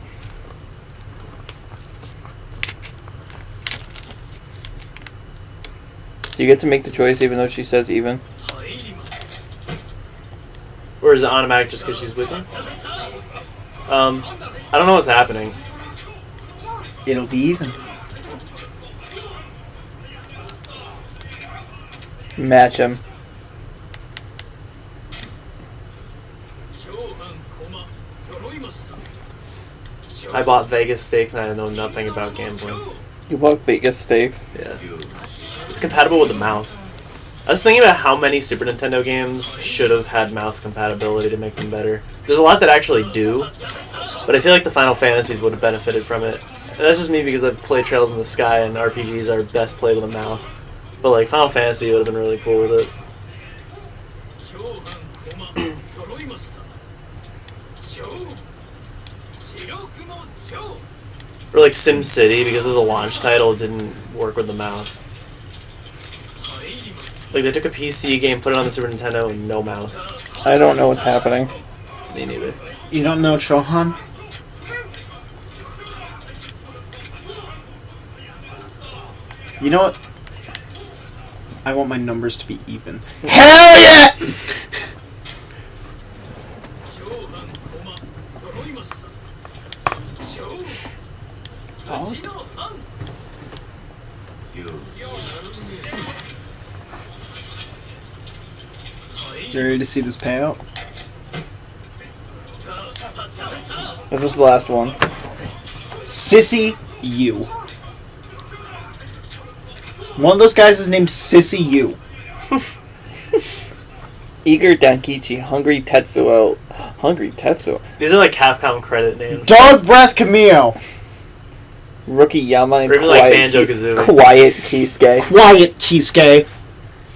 Do you get to make the choice even though she says even? Or is it automatic just because she's with me? I don't know what's happening. It'll be even. Match him. I bought Vegas stakes and I know nothing about gambling. You bought Vegas stakes. Yeah. It's compatible with the mouse. I was thinking about how many Super Nintendo games should have had mouse compatibility to make them better. There's a lot that actually do, but I feel like the Final Fantasies would have benefited from it. And that's just me because I've played Trails in the Sky and RPGs are best played with a mouse. But like Final Fantasy would have been really cool with it. Or like Sim City, because it was a launch title, it didn't work with the mouse. Like they took a PC game, put it on the Super Nintendo, and no mouse. I don't know what's happening. Me neither. You don't know Chohan? You know what? I want my numbers to be even. Hell yeah! Oh. You ready to see this payout? This is the last one. Sissy U. One of those guys is named Sissy U. Eager Dankichi, Hungry Tetsuo. Hungry Tetsuo. These are like Capcom credit names. Dog Breath Camille. Rookie Yama and Or even like Quiet, Banjo-Kazooie. Quiet Kisuke. Quiet Kisuke.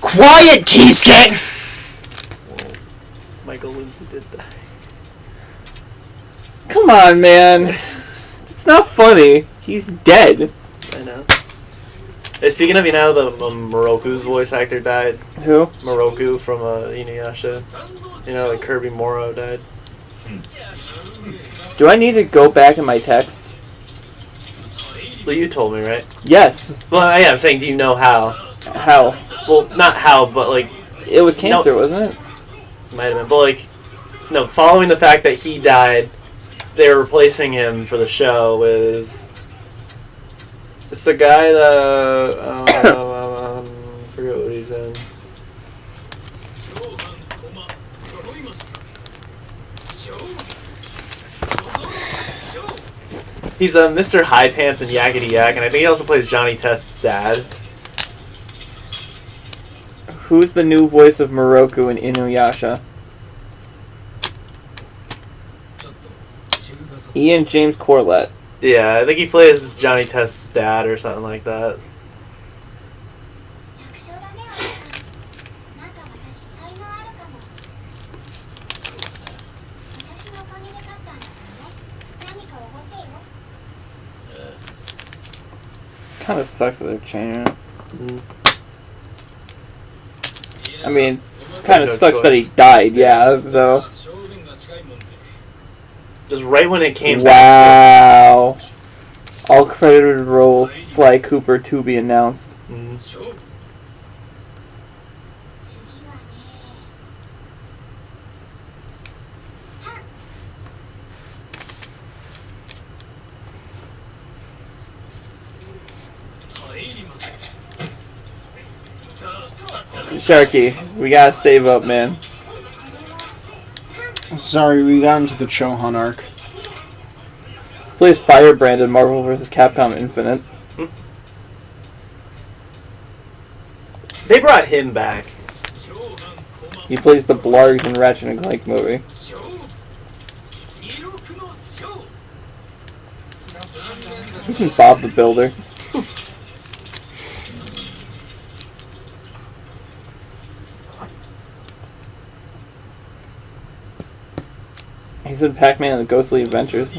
Quiet Kisuke! Michael Lindsay did that. Come on, man. It's not funny. He's dead. I know. Hey, speaking of, the Moroku's voice actor died. Who? Moroku from Inuyasha. Like Kirby Moro died. Do I need to go back in my texts? Well, you told me, right? Yes. Well, yeah, I'm saying, do you know how? How? Well, not how, but like... It was cancer, wasn't it? Might have been, but like... No, following the fact that he died, they were replacing him for the show with... It's the guy that... I forget what he's in. He's Mr. High Pants and Yakety Yak, and I think he also plays Johnny Test's dad. Who's the new voice of Moroku in Inuyasha? Ian James Corlett. Yeah, I think he plays Johnny Test's dad or something like that. Kind of sucks that they're changing it. I mean, kind of No sucks choice. that he died, yeah, so... Just right when it came back. Wow. All credited roles, Sly Cooper to be announced. Mhm. Sharky, we gotta save up, man. Sorry, we got into the Chohan arc. Plays Firebrand in Marvel vs. Capcom Infinite. They brought him back. He plays the Blargs in Ratchet and Clank movie. He's in Bob the Builder. He's in Pac-Man and the Ghostly Adventures.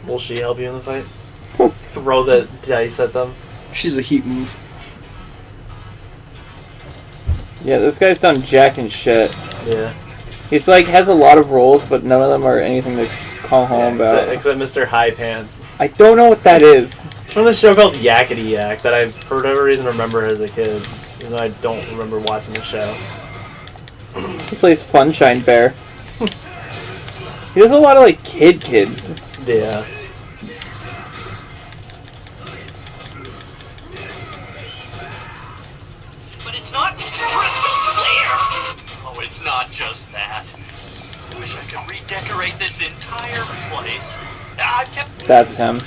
Will she help you in the fight? Throw the dice at them. She's a heat move. Yeah, this guy's done jack and shit. Yeah. He's like has a lot of roles, but none of them are anything to call home about. Except Mr. High Pants. I don't know what that is. It's from this show called Yakety Yak that I, for whatever reason, remember as a kid. Even though I don't remember watching the show. He plays Funshine Bear. He does a lot of like kids. Yeah. But it's not crystal clear! Oh, it's not just that. Wish I could redecorate this entire place. I've kept... That's him.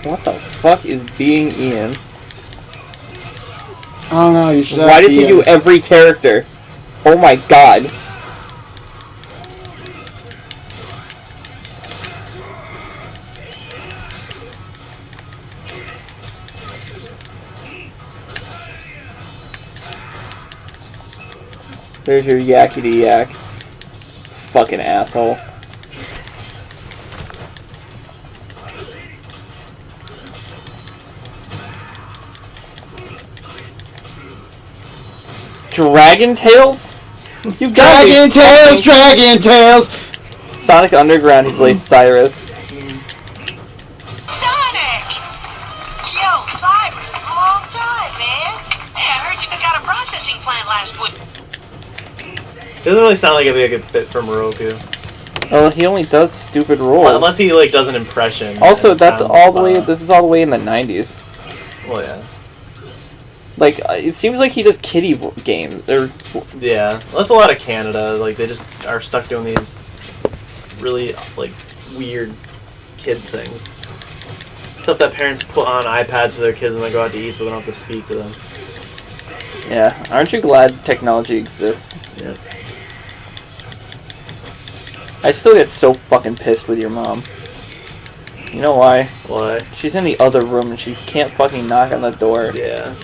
What the fuck is being Ian? I don't know. You should. Why does he do every character? Oh my god. There's your Yakety Yak. Fucking asshole. Dragon Tales? You got me. Dragon Tales! Sonic Underground, he plays Cyrus. Sonic! Yo, Cyrus, a long time, man. Hey, I heard you took out a processing plant last week. It doesn't really sound like it'd be a good fit for Moroku. Oh, he only does stupid roles. Well, unless he like does an impression. Also, and that's sounds all the way. spot on. This is all the way in the 90s. Well, yeah. Like, it seems like he does kiddie games. Or Yeah. Well, that's a lot of Canada. Like, they just are stuck doing these really, like, weird kid things. Stuff that parents put on iPads for their kids when they go out to eat so they don't have to speak to them. yeah, aren't you glad technology exists? Yeah. I still get so fucking pissed with your mom. You know why? Why? She's in the other room and she can't fucking knock on the door. Yeah.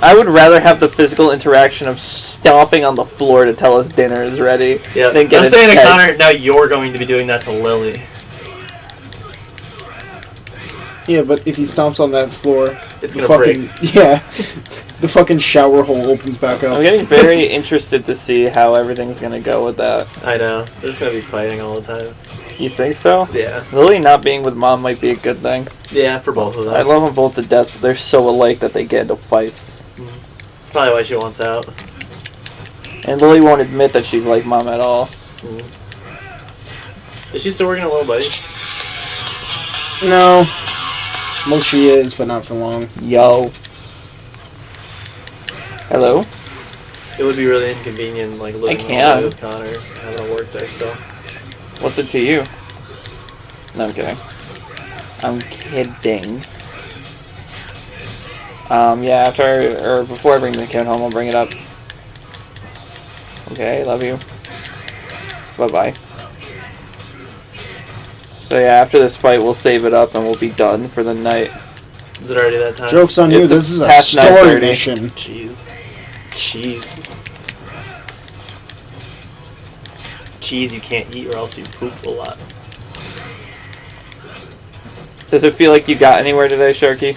I would rather have the physical interaction of stomping on the floor to tell us dinner is ready. Yeah. Than get I'm saying to text. Connor, now you're going to be doing that to Lily. Yeah, but if he stomps on that floor, It's the gonna fucking yeah, the fucking shower hole opens back up. I'm getting very interested to see how everything's gonna go with that. I know. They're just going to be fighting all the time. You think so? Yeah. Lily not being with mom might be a good thing. Yeah, for both of them. I love them both to death, but they're so alike that they get into fights. That's probably why she wants out. And Lily won't admit that she's like mom at all. Is she still working at Little Buddy? No, well she is, but not for long. Yo. Hello? It would be really inconvenient, like, living can. with Connor, having to work there still. What's it to you? No, I'm kidding. I'm kidding. Yeah, after, or before I bring the kid home, I'll bring it up. Okay, love you. Bye-bye. So yeah, after this fight, we'll save it up and we'll be done for the night. Is it already that time? Joke's on you. It's This is a past story 9:30. mission. Cheese. Cheese. Cheese you can't eat or else you poop a lot. Does it feel like you got anywhere today, Sharky?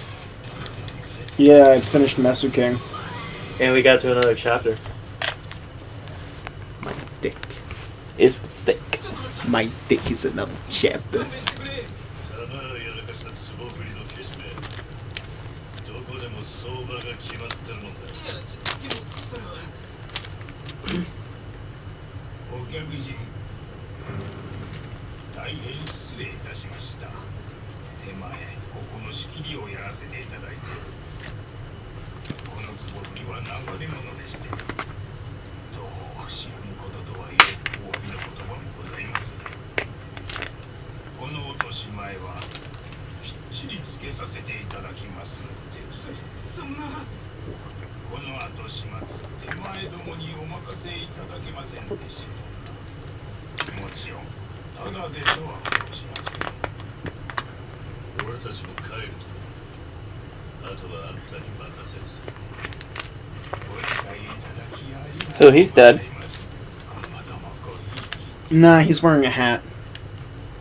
Yeah, I finished Mesu King. And we got to another chapter. My dick is thick. My dick is another chapter. さまやらかした壺振りのけしめどこでも相場が決まってるもんだお客人大変失礼いたしました手前ここの仕切りをやらせていただいてこの壺振りは流れ物でしてどう知らぬこととはいえお詫びの言葉もございますこの落とし前はきっちりつけさせていただきますのでそんなこの後始末手前どもにお任せいただけませんでしょうかもちろんただでとは申しません俺たちも帰るとあとはあんたに任せるさご理解いただきありがと So う he's dead. 今後ともごひいき Nah, he's wearing a hat.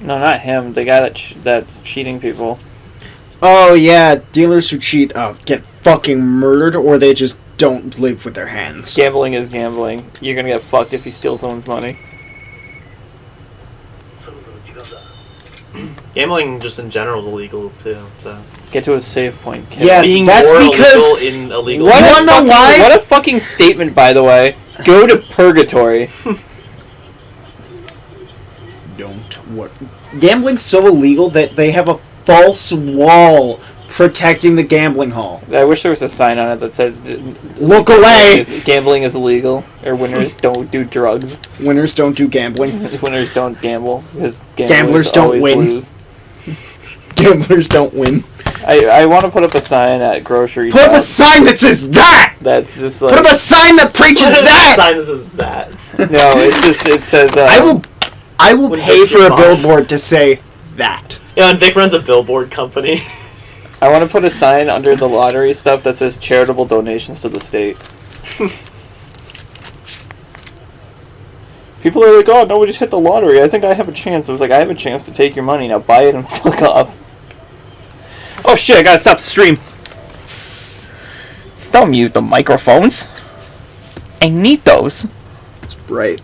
No, not him. The guy that's cheating people. Oh yeah, dealers who cheat get fucking murdered, or they just don't live with their hands. Gambling is gambling. You're gonna get fucked if you steal someone's money. Gambling just in general is illegal too. So Get to a save point, kid. Yeah, being that's more because- illegal in illegal. What You a wanna know fucking- why? What a fucking statement, by the way. Go to purgatory. Don't worry. Gambling's so illegal that they have a false wall protecting the gambling hall. I wish there was a sign on it that said Look away! Gambling is illegal, or winners don't do drugs. Winners don't do gambling. Winners don't gamble, because Gamblers don't always win. lose. Gamblers don't win. I want to put up a sign at grocery Put up a shops sign that says that! that's just Put like up a sign that preaches that! Sign that says that. no, it's just it says I will When pay Vic's for your a boss. billboard to say that. Yeah, and Vic runs a billboard company. I want to put a sign under the lottery stuff that says charitable donations to the state. People are like, oh, no, we just hit the lottery. I think I have a chance. I was like, I have a chance to take your money. Now buy it and fuck off. Oh shit, I gotta stop the stream. Don't mute the microphones. I need those. It's bright.